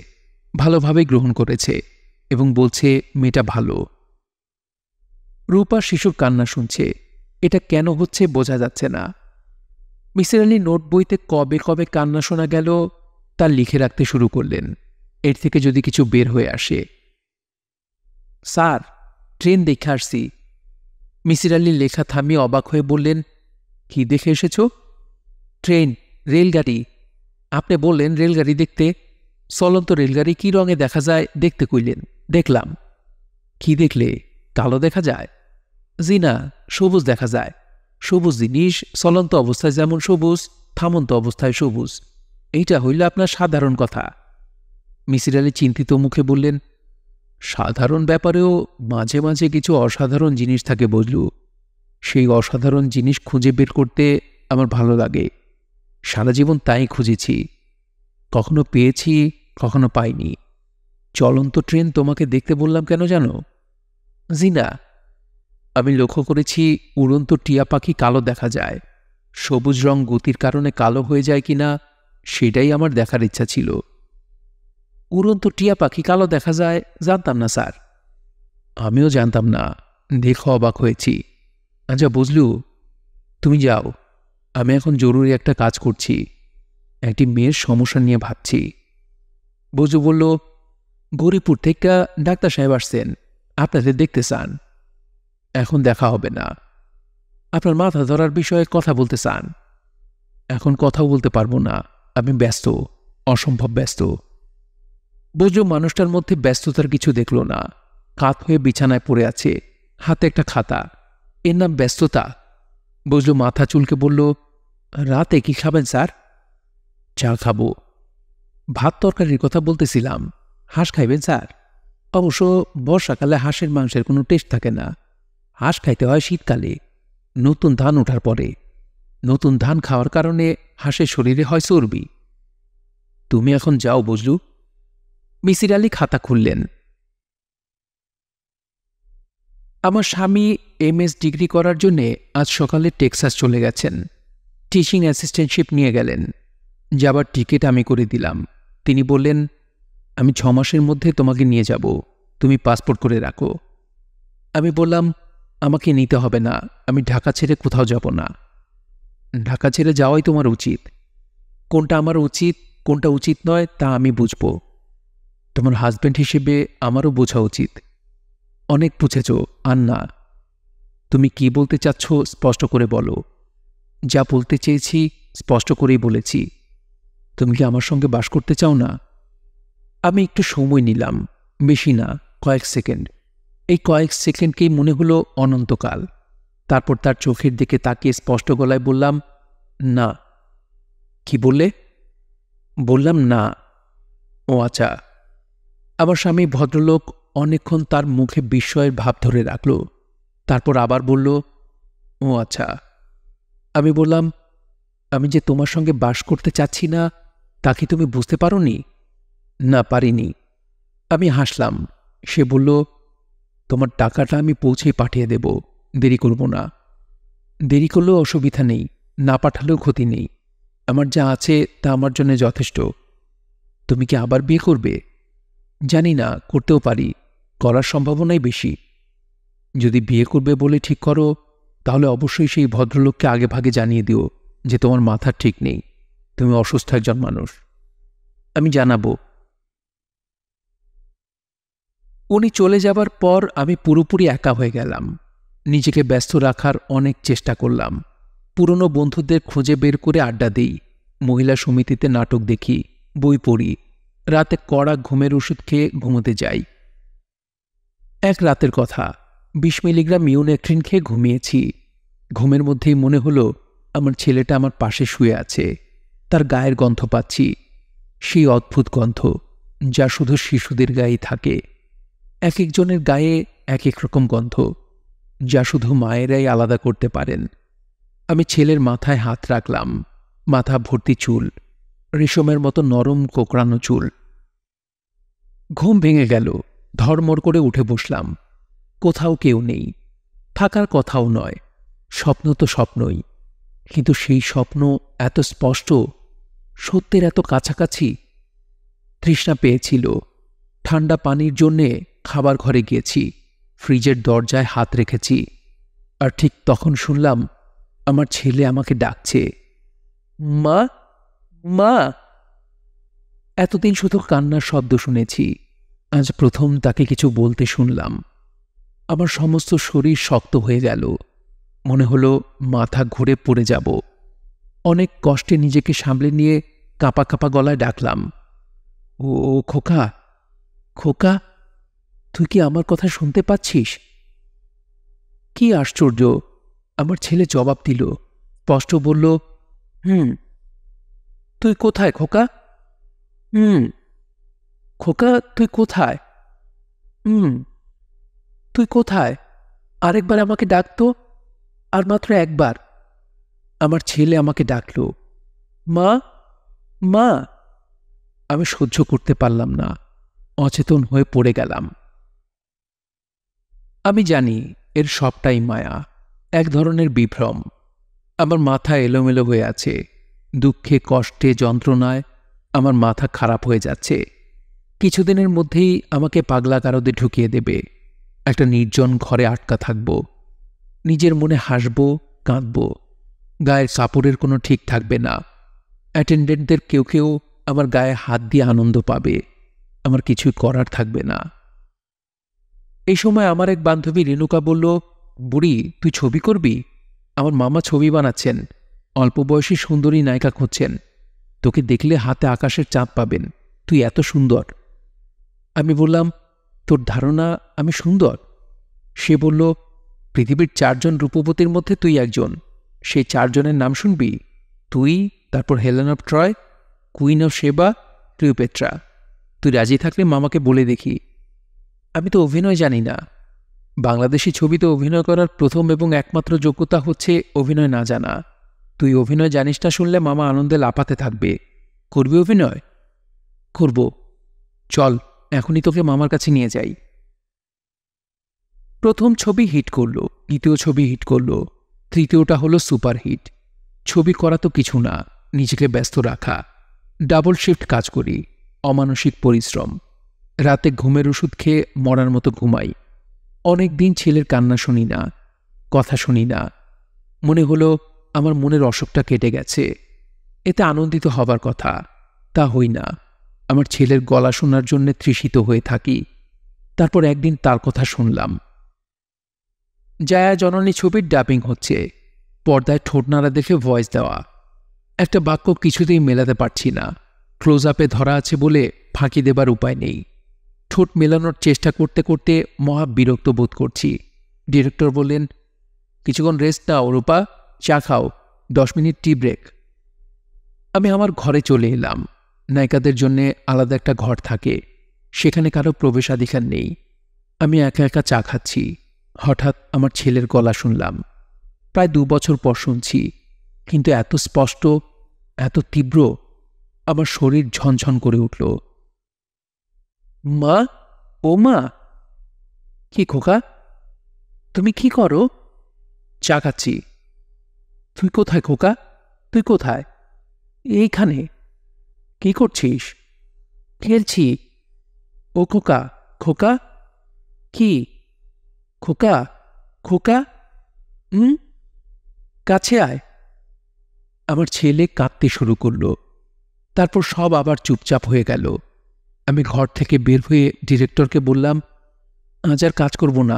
ভালোভাবেই গ্রহণ করেছে এবং বলছে মেয়েটা ভালো। রূপা শিশুর কান্না শুনছে। এটা কেন হচ্ছে বোঝা যাচ্ছে না। মিসির আলি নোট বইতে কবে কবে কান্না শোনা গেল তা লিখে রাখতে শুরু করলেন। এর থেকে যদি কিছু বের হয়ে আসে। স্যার, ট্রেন দেখে আসছি। মিসির আলি লেখা থামিয়ে অবাক হয়ে বললেন, কি দেখে এসেছ? ট্রেন, রেলগাড়ি। আপনি বললেন রেলগাড়ি দেখতে। চলন্ত রেলগাড়ি কি রঙে দেখা যায় দেখতে কইলেন, দেখলাম। কি দেখলে? কালো দেখা যায়? জি না, সবুজ দেখা যায়। সবুজ জিনিস চলন্ত অবস্থায় যেমন সবুজ, থামন্ত অবস্থায় সবুজ। এইটা হইল আপনার সাধারণ কথা। মিসির আলি চিন্তিত মুখে বললেন, সাধারণ ব্যাপারেও মাঝে মাঝে কিছু অসাধারণ জিনিস থাকে বুঝলু। সেই অসাধারণ জিনিস খুঁজে বের করতে আমার ভালো লাগে। সারা জীবন তাই খুঁজেছি। কখনো পেয়েছি, কখনো পাইনি। চলন্ত ট্রেন তোমাকে দেখতে বললাম কেন জানো? জি না। আমি লক্ষ্য করেছি উড়ন্ত টিয়া পাখি কালো দেখা যায়। সবুজ রং গতির কারণে কালো হয়ে যায় কিনা সেটাই আমার দেখার ইচ্ছা ছিল। উড়ন্ত টিয়া পাখি কালো দেখা যায় জানতাম না স্যার। আমিও জানতাম না, দেখে অবাক হয়েছি। আচ্ছা বুঝলু, তুমি যাও, আমি এখন জরুরি একটা কাজ করছি। একটি মেয়ের সমস্যা নিয়ে ভাবছি। বজু বলল, গরিপুর থেকে ডাক্তার সাহেব আসছেন, আপনাদের দেখতে চান। এখন দেখা হবে না। আপনার মাথা ধরার বিষয়ে কথা বলতে চান। এখন কথাও বলতে পারবো না, আমি ব্যস্ত, অসম্ভব ব্যস্ত। বজু মানুষটার মধ্যে ব্যস্ততার কিছু দেখল না। কাত হয়ে বিছানায় পড়ে আছে, হাতে একটা খাতা। এর নাম ব্যস্ততা? বজলু মাথা চুলকে বলল, রাতে কি খাবেন স্যার? চা খাবো। ভাত তরকারির কথা বলতেছিলাম। হাঁস খাইবেন স্যার? অবশ্য বর্ষাকালে হাঁসের মাংসের কোনো টেস্ট থাকে না। হাঁস খাইতে হয় শীতকালে, নতুন ধান ওঠার পরে। নতুন ধান খাওয়ার কারণে হাঁসের শরীরে হয় চর্বি। তুমি এখন যাও বুঝলু। মিসির আলি খাতা খুললেন। আমার স্বামী MS ডিগ্রি করার জন্যে আজ সকালে টেক্সাস চলে গেছেন। টিচিং অ্যাসিস্ট্যান্টশিপ নিয়ে গেলেন। যাবার টিকিট আমি করে দিলাম। তিনি বললেন, আমি 6 মাসের মধ্যে তোমাকে নিয়ে যাব, তুমি পাসপোর্ট করে রাখো। আমি বললাম, আমাকে নিতে হবে না, আমি ঢাকা ছেড়ে কোথাও যাব না। ঢাকা ছেড়ে যাওয়াই তোমার উচিত। কোনটা আমার উচিত, কোনটা উচিত নয় তা আমি বুঝব। তোমার হাজব্যান্ড হিসেবে আমারও বোঝা উচিত। অনেক বুঝেছ, আর না। তুমি কি বলতে চাচ্ছ স্পষ্ট করে বলো। যা বলতে চেয়েছি স্পষ্ট করেই বলেছি। তুমি কি আমার সঙ্গে বাস করতে চাও না? আমি একটু সময় নিলাম, বেশি না, কয়েক সেকেন্ড। এই কয়েক সেকেন্ডকেই মনে হলো অনন্তকাল। তারপর তার চোখের দিকে তাকিয়ে স্পষ্ট গলায় বললাম, না। কি বললে? বললাম না। ও আচ্ছা। আমার স্বামী ভদ্রলোক অনেকক্ষণ তার মুখে বিস্ময়ের ভাব ধরে রাখল। তারপর আবার বলল, ও আচ্ছা। আমি বললাম, আমি যে তোমার সঙ্গে বাস করতে চাচ্ছি না তা কি তুমি বুঝতে পারোনি? না, পারিনি। আমি হাসলাম। সে বলল, তোমার টাকাটা আমি পৌঁছেই পাঠিয়ে দেব, দেরি করব না। দেরি করলেও অসুবিধা নেই, না পাঠালেও ক্ষতি নেই। আমার যা আছে তা আমার জন্য যথেষ্ট। তুমি কি আবার বিয়ে করবে? জানি না, করতেও পারি, করার সম্ভাবনাই বেশি। যদি বিয়ে করবে বলে ঠিক করো তাহলে অবশ্যই সেই ভদ্রলোককে আগে ভাগে জানিয়ে দিও যে তোমার মাথা ঠিক নেই, তুমি অসুস্থ একজন মানুষ। আমি জানাবো। উনি চলে যাবার পর আমি পুরোপুরি একা হয়ে গেলাম। নিজেকে ব্যস্ত রাখার অনেক চেষ্টা করলাম। পুরনো বন্ধুদের খুঁজে বের করে আড্ডা দিই, মহিলা সমিতিতে নাটক দেখি, বই পড়ি, রাতে কড়া ঘুমের ওষুধ খেয়ে ঘুমোতে যাই। এক রাতের কথা, 20 মিলিগ্রাম ইউনেক্ট্রিন খেয়ে ঘুমিয়েছি। ঘুমের মধ্যেই মনে হলো আমার ছেলেটা আমার পাশে শুয়ে আছে। তার গায়ের গন্ধ পাচ্ছি, সেই অদ্ভুত গন্ধ যা শুধু শিশুদের গায়েই থাকে। এক একজনের গায়ে এক এক রকম গন্ধ, যা শুধু মায়েরাই আলাদা করতে পারেন। আমি ছেলের মাথায় হাত রাখলাম। মাথা ভর্তি চুল, রেশমের মতো নরম কোঁকড়ানো চুল। ঘুম ভেঙে গেল। ধড়মড় করে উঠে বসলাম। কোথাও কেউ নেই, থাকার কথাও নয়। স্বপ্ন তো স্বপ্নই, কিন্তু সেই স্বপ্ন এত স্পষ্ট, সত্যের এত কাছাকাছি। তৃষ্ণা পেয়েছিল। ঠান্ডা পানির জন্যে খাবার ঘরে গিয়েছি, ফ্রিজের দরজায় হাত রেখেছি। আর ঠিক তখন শুনলাম আমার ছেলে আমাকে ডাকছে, মা, মা। এতদিন শুধু কান্নার শব্দ শুনেছি, আজ প্রথম তাকে কিছু বলতে শুনলাম। আমার সমস্ত শরীর শক্ত হয়ে গেল। মনে হলো মাথা ঘুরে পড়ে যাব। অনেক কষ্টে নিজেকে সামলে নিয়ে কাঁপা কাঁপা গলায় ডাকলাম, ও খোকা, খোকা, তুই কি আমার কথা শুনতে পাচ্ছিস? কি আশ্চর্য! আমার ছেলে জবাব দিল, স্পষ্ট বলল, হুম। তুই কোথায় খোকা? হুম। খোকা, তুই কোথায়? হুম। তুই কোথায়? আরেকবার আমাকে ডাকতো, আর মাত্র একবার। আমার ছেলে আমাকে ডাকল, মা, মা। আমি সহ্য করতে পারলাম না, অচেতন হয়ে পড়ে গেলাম। আমি জানি এর সবটাই মায়া, এক ধরনের বিভ্রম। আমার মাথা এলোমেলো হয়ে আছে। দুঃখে, কষ্টে, যন্ত্রণায় আমার মাথা খারাপ হয়ে যাচ্ছে। কিছুদিনের মধ্যেই আমাকে পাগলা গারদে ঢুকিয়ে দেবে। একটা নির্জন ঘরে আটকা থাকব। নিজের মনে হাসব, কাঁদব। গায়ের কাপড়ের কোনো ঠিক থাকবে না। অ্যাটেন্ডেন্টদের কেউ কেউ আমার গায়ে হাত দিয়ে আনন্দ পাবে। আমার কিছুই করার থাকবে না। এই সময় আমার এক বান্ধবী রেণুকা বলল, বুড়ি, তুই ছবি করবি? আমার মামা ছবি বানাচ্ছেন, অল্প বয়সী সুন্দরী নায়িকা খুঁজছেন। তোকে দেখলে হাতে আকাশের চাঁদ পাবেন, তুই এত সুন্দর। আমি বললাম, তোর ধারণা আমি সুন্দর? সে বলল, পৃথিবীর 4 জন রূপবতীর মধ্যে তুই একজন। সেই 4 জনের নাম শুনবি? তুই, তারপর Helen of Troy, queen of শেবা, Cleopatra. তুই রাজি থাকলে মামাকে বলে দেখি। আমি তো অভিনয় জানি না। বাংলাদেশি ছবিতে অভিনয় করার প্রথম এবং একমাত্র যোগ্যতা হচ্ছে অভিনয় না জানা। তুই অভিনয় জানিস না শুনলে মামা আনন্দে লাপাতে থাকবে। করবি অভিনয়? করব। চল, এখনই তোকে মামার কাছে নিয়ে যাই। প্রথম ছবি হিট করল, দ্বিতীয় ছবি হিট করল, তৃতীয়টা হলো সুপারহিট। ছবি করা তো কিছু না, নিজেকে ব্যস্ত রাখা। ডাবল শিফট কাজ করি, অমানসিক পরিশ্রম। রাতে ঘুমের ওষুধ খেয়ে মরার মতো ঘুমাই। অনেক দিন ছেলের কান্না শুনি না, কথা শুনি না। মনে হলো আমার মনের অসুখটা কেটে গেছে। এতে আনন্দিত হবার কথা, তা হই না। আমার ছেলের গলা শোনার জন্য তৃষিত হয়ে থাকি। তারপর একদিন তার কথা শুনলাম। জায়া জননী ছবির ডাবিং হচ্ছে, পর্দায় ঠোঁট নাড়া দেখে ভয়েস দেওয়া। একটা বাক্য কিছুতেই মেলাতে পারছি না। ক্লোজ আপে ধরা আছে বলে ফাঁকি দেবার উপায় নেই। ঠোঁট মেলানোর চেষ্টা করতে করতে মহা বিরক্ত বোধ করছি। ডিরেক্টর বললেন, কিছুক্ষণ রেস্ট নাও রূপা, চা খাও, 10 মিনিট টি ব্রেক। আমি আমার ঘরে চলে এলাম। নায়িকাদের জন্য আলাদা একটা ঘর থাকে, সেখানে কারো প্রবেশাধিকার নেই। আমি একা একা চা খাচ্ছি। হঠাৎ আমার ছেলের গলা শুনলাম। প্রায় 2 বছর পর শুনছি, কিন্তু এত স্পষ্ট, এত তীব্র, আমার শরীর ঝনঝন করে উঠল। মা, ও মা। কি খোকা, তুমি কি করো? চা খাচ্ছি। তুই কোথায় খোকা, তুই কোথায়? এইখানে। কি করছিস? খেলছি। ও খোকা, খোকা। কি খোকা, খোকা? কাছে আয়। আমার ছেলে কাঁদতে শুরু করল। তারপর সব আবার চুপচাপ হয়ে গেল। আমি ঘর থেকে বের হয়ে ডিরেক্টরকে বললাম, আজ আর কাজ করব না,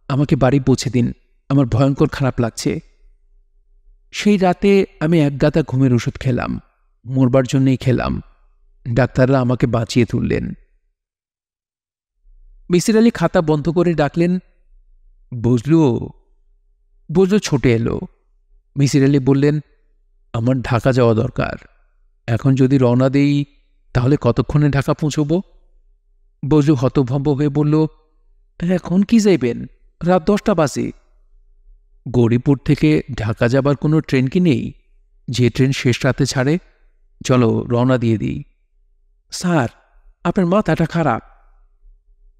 আমাকে বাড়ি পৌঁছে দিন, আমার ভয়ঙ্কর খারাপ লাগছে। সেই রাতে আমি একগাদা ঘুমের ওষুধ খেলাম, মরবার জন্যই খেলাম। ডাক্তাররা আমাকে বাঁচিয়ে তুললেন। মিসির আলি খাতা বন্ধ করে ডাকলেন, বুঝলু? বুঝলু ছুটে এলো। মিসির আলি বললেন, আমার ঢাকা যাওয়া দরকার। এখন যদি রওনা দেই তাহলে কতক্ষণে ঢাকা পৌঁছব? বজলু হতভম্ব হয়ে বলল, এখন কি যাইবেন? রাত 10টা বাজে। গৌরীপুর থেকে ঢাকা যাবার কোনো ট্রেন কি নেই? যে ট্রেন শেষ রাতে ছাড়ে? চলো রওনা দিয়ে দিই। স্যার, আপনার মাথাটা খারাপ।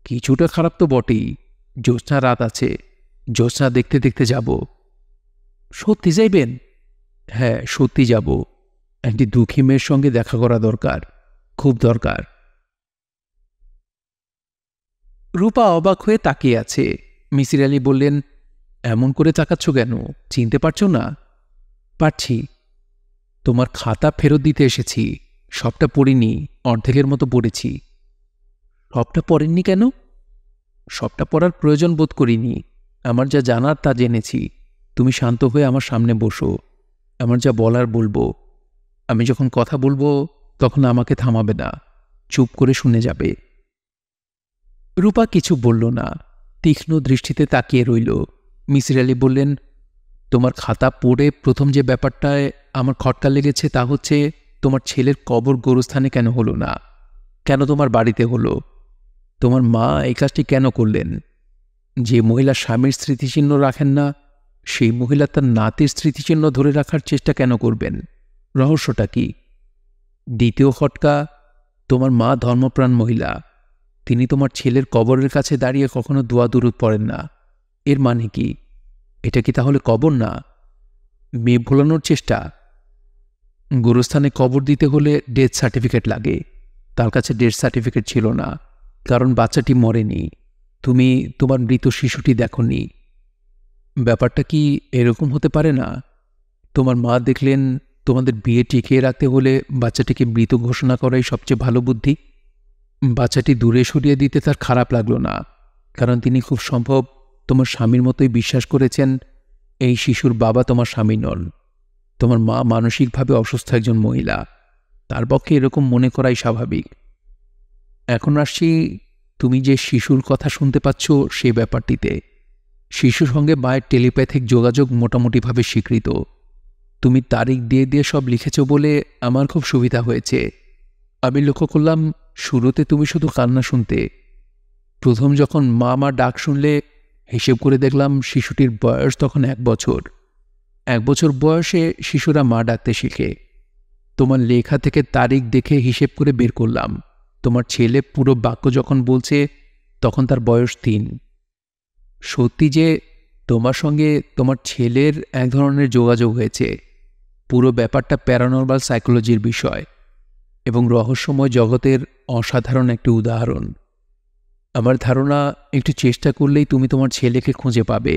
কিছুটা খারাপ তো বটেই। জ্যোৎস্না রাত আছে, জ্যোৎস্না দেখতে দেখতে যাব। সত্যি যাইবেন? হ্যাঁ, সত্যি যাব। একটি দুঃখী মেয়ের সঙ্গে দেখা করা দরকার, খুব দরকার। রূপা অবাক হয়ে তাকিয়ে আছে। মিসির আলি বললেন, এমন করে তাকাচ্ছ কেন? চিনতে পারছ না? পারছি। তোমার খাতা ফেরত দিতে এসেছি। সবটা পড়িনি, অর্ধেকের মতো পড়েছি। সবটা পড়েননি কেন? সবটা পড়ার প্রয়োজন বোধ করিনি। আমার যা জানার তা জেনেছি। তুমি শান্ত হয়ে আমার সামনে বসো, আমার যা বলার বলবো। আমি যখন কথা বলবো তখন আমাকে থামাবে না, চুপ করে শুনে যাবে। রূপা কিছু বলল না, তীক্ষ্ণ দৃষ্টিতে তাকিয়ে রইল। মিসির আলি বললেন, তোমার খাতা পড়ে প্রথম যে ব্যাপারটায় আমার খটকা লেগেছে তা হচ্ছে, তোমার ছেলের কবর গোরস্থানে কেন হলো না? কেন তোমার বাড়িতে হলো? তোমার মা এই কাজটি কেন করলেন? যে মহিলা স্বামীর স্মৃতিচিহ্ন রাখেন না, সেই মহিলা তার নাতির স্মৃতিচিহ্ন ধরে রাখার চেষ্টা কেন করবেন? রহস্যটা কি? দ্বিতীয় খটকা, তোমার মা ধর্মপ্রাণ মহিলা। তিনি তোমার ছেলের কবরের কাছে দাঁড়িয়ে কখনো দোয়া দুরূদ পড়েন না। এর মানে কি? এটা কি তাহলে কবর না, মেয়ে ভোলানোর চেষ্টা? গোরস্থানে কবর দিতে হলে ডেথ সার্টিফিকেট লাগে। তার কাছে ডেথ সার্টিফিকেট ছিল না, কারণ বাচ্চাটি মরেনি। তুমি তোমার মৃত শিশুটি দেখনি। ব্যাপারটা কি এরকম হতে পারে না? তোমার মা দেখলেন তোমাদের বিয়ে টিকিয়ে রাখতে হলে বাচ্চাটিকে মৃত ঘোষণা করাই সবচেয়ে ভালো বুদ্ধি। বাচ্চাটি দূরে সরিয়ে দিতে তার খারাপ লাগলো না, কারণ তিনি খুব সম্ভব তোমার স্বামীর মতোই বিশ্বাস করেছেন এই শিশুর বাবা তোমার স্বামী নন। তোমার মা মানসিকভাবে অসুস্থ একজন মহিলা, তার পক্ষে এরকম মনে করাই স্বাভাবিক। এখন আসছি তুমি যে শিশুর কথা শুনতে পাচ্ছ সেই ব্যাপারটিতে। শিশুর সঙ্গে মায়ের টেলিপ্যাথিক যোগাযোগ মোটামুটিভাবে স্বীকৃত। তুমি তারিখ দিয়ে দিয়ে সব লিখেছ বলে আমার খুব সুবিধা হয়েছে। আমি লক্ষ্য করলাম শুরুতে তুমি শুধু কান্না শুনতে। প্রথম যখন মা মা ডাক শুনলে, হিসেব করে দেখলাম শিশুটির বয়স তখন 1 বছর। 1 বছর বয়সে শিশুরা মা ডাকতে শিখে। তোমার লেখা থেকে তারিখ দেখে হিসেব করে বের করলাম তোমার ছেলে পুরো বাক্য যখন বলছে তখন তার বয়স 3। সত্যি যে তোমার সঙ্গে তোমার ছেলের এক ধরনের যোগাযোগ হয়েছে। পুরো ব্যাপারটা প্যারানরমাল সাইকোলজির বিষয় এবং রহস্যময় জগতের অসাধারণ একটি উদাহরণ। আমার ধারণা একটু চেষ্টা করলেই তুমি তোমার ছেলেকে খুঁজে পাবে।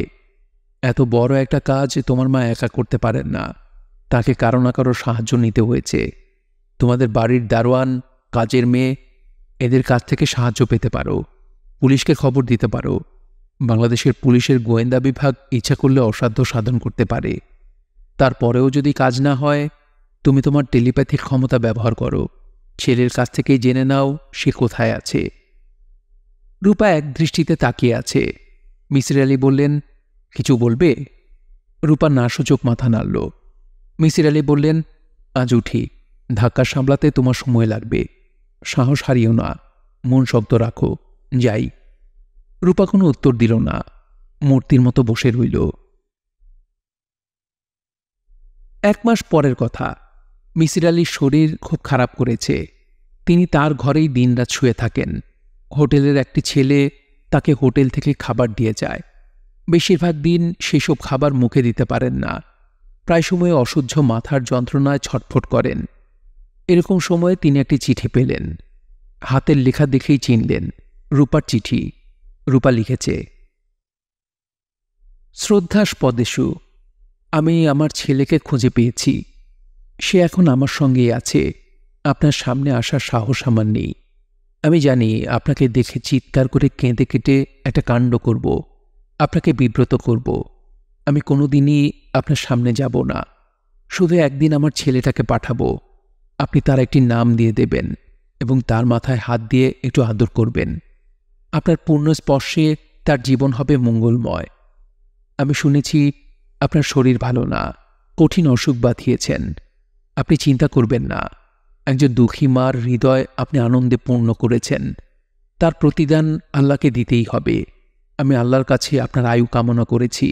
এত বড় একটা কাজ তোমার মা একা করতে পারেন না, তাকে কারো না কারো সাহায্য নিতে হয়েছে। তোমাদের বাড়ির দারোয়ান, কাজের মেয়ে, এদের কাছ থেকে সাহায্য পেতে পারো, পুলিশকে খবর দিতে পারো। বাংলাদেশের পুলিশের গোয়েন্দা বিভাগ ইচ্ছা করলে অসাধ্য সাধন করতে পারে। তারপরেও যদি কাজ না হয়, তুমি তোমার টেলিপ্যাথিক ক্ষমতা ব্যবহার করো। ছেলের কাছ থেকেই জেনে নাও সে কোথায় আছে। রূপা এক দৃষ্টিতে তাকিয়ে আছে। মিসির আলী বললেন, কিছু বলবে? রূপা নাসূচক মাথা নাড়ল। মিসির আলী বললেন, আজ উঠি, ধাক্কা সামলাতে তোমার সময় লাগবে। সাহস হারিও না, মন শক্ত রাখো, যাই। রূপা কোনো উত্তর দিল না, মূর্তির মতো বসে রইল। 1 মাস পরের কথা। মিসির আলীর শরীর খুব খারাপ করেছে। তিনি তার ঘরেই দিনরাত শুয়ে থাকেন। হোটেলের একটি ছেলে তাকে হোটেল থেকে খাবার দিয়ে যায়। বেশিরভাগ দিন সেসব খাবার মুখে দিতে পারেন না। প্রায় সময় অসহ্য মাথার যন্ত্রণায় ছটফট করেন। এরকম সময়ে তিনি একটি চিঠি পেলেন। হাতের লেখা দেখেই চিনলেন রূপার চিঠি। রূপা লিখেছে, শ্রদ্ধা স্পদেশু, আমি আমার ছেলেকে খুঁজে পেয়েছি। সে এখন আমার সঙ্গেই আছে। আপনার সামনে আসার সাহস আমার নেই। আমি জানি আপনাকে দেখে চিৎকার করে কেঁদে কেটে একটা কাণ্ড করব, আপনাকে বিব্রত করব। আমি কোনোদিনই আপনার সামনে যাব না। শুধু একদিন আমার ছেলেটাকে পাঠাবো। আপনি তার একটি নাম দিয়ে দেবেন এবং তার মাথায় হাত দিয়ে একটু আদর করবেন। আপনার পূর্ণ স্পর্শে তার জীবন হবে মঙ্গলময়। আমি শুনেছি আপনার শরীর ভালো না, কঠিন অসুখ বাঁধিয়েছেন। আপনি চিন্তা করবেন না। একজন দুঃখী মার হৃদয় আপনি আনন্দে পূর্ণ করেছেন। তার প্রতিদান আল্লাহকে দিতেই হবে। আমি আল্লাহর কাছে আপনার আয়ু কামনা করেছি।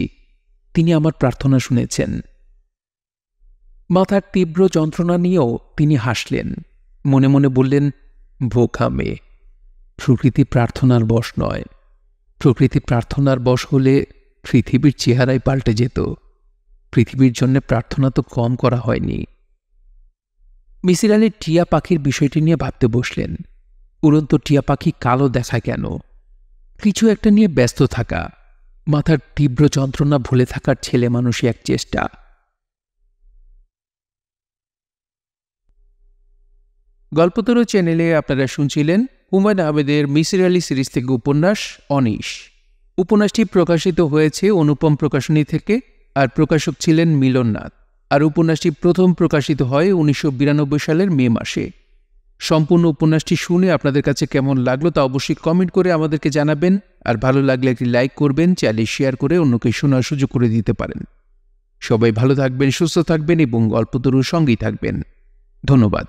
তিনি আমার প্রার্থনা শুনেছেন। মাথার তীব্র যন্ত্রণা নিয়েও তিনি হাসলেন। মনে মনে বললেন, বোকা মেয়ে। প্রকৃতি প্রার্থনার বশ নয়। প্রকৃতি প্রার্থনার বশ হলে পৃথিবীর চেহারাই পাল্টে যেত। পৃথিবীর জন্য প্রার্থনা তো কম করা হয়নি। মিসির আলী টিয়া পাখির বিষয়টি নিয়ে ভাবতে বসলেন। উড়ন্ত টিয়া পাখি কালো দেখায় কেন? কিছু একটা নিয়ে ব্যস্ত থাকা, মাথার তীব্র যন্ত্রণা ভুলে থাকার ছেলে মানুষই এক চেষ্টা। গল্পতরু চ্যানেলে আপনারা শুনছিলেন হুমায়ুন আহমেদের মিসির আলী সিরিজ থেকে উপন্যাস অনিশ। উপন্যাসটি প্রকাশিত হয়েছে অনুপম প্রকাশনী থেকে, আর প্রকাশক ছিলেন মিলননাথ। আর উপন্যাসটি প্রথম প্রকাশিত হয় 1992 সালের মে মাসে। সম্পূর্ণ উপন্যাসটি শুনে আপনাদের কাছে কেমন লাগলো তা অবশ্যই কমেন্ট করে আমাদেরকে জানাবেন। আর ভালো লাগলে একটি লাইক করবেন, চ্যানেল শেয়ার করে অন্যকে শোনার সুযোগ করে দিতে পারেন। সবাই ভালো থাকবেন, সুস্থ থাকবেন এবং গল্পতরুর সঙ্গেই থাকবেন। ধন্যবাদ।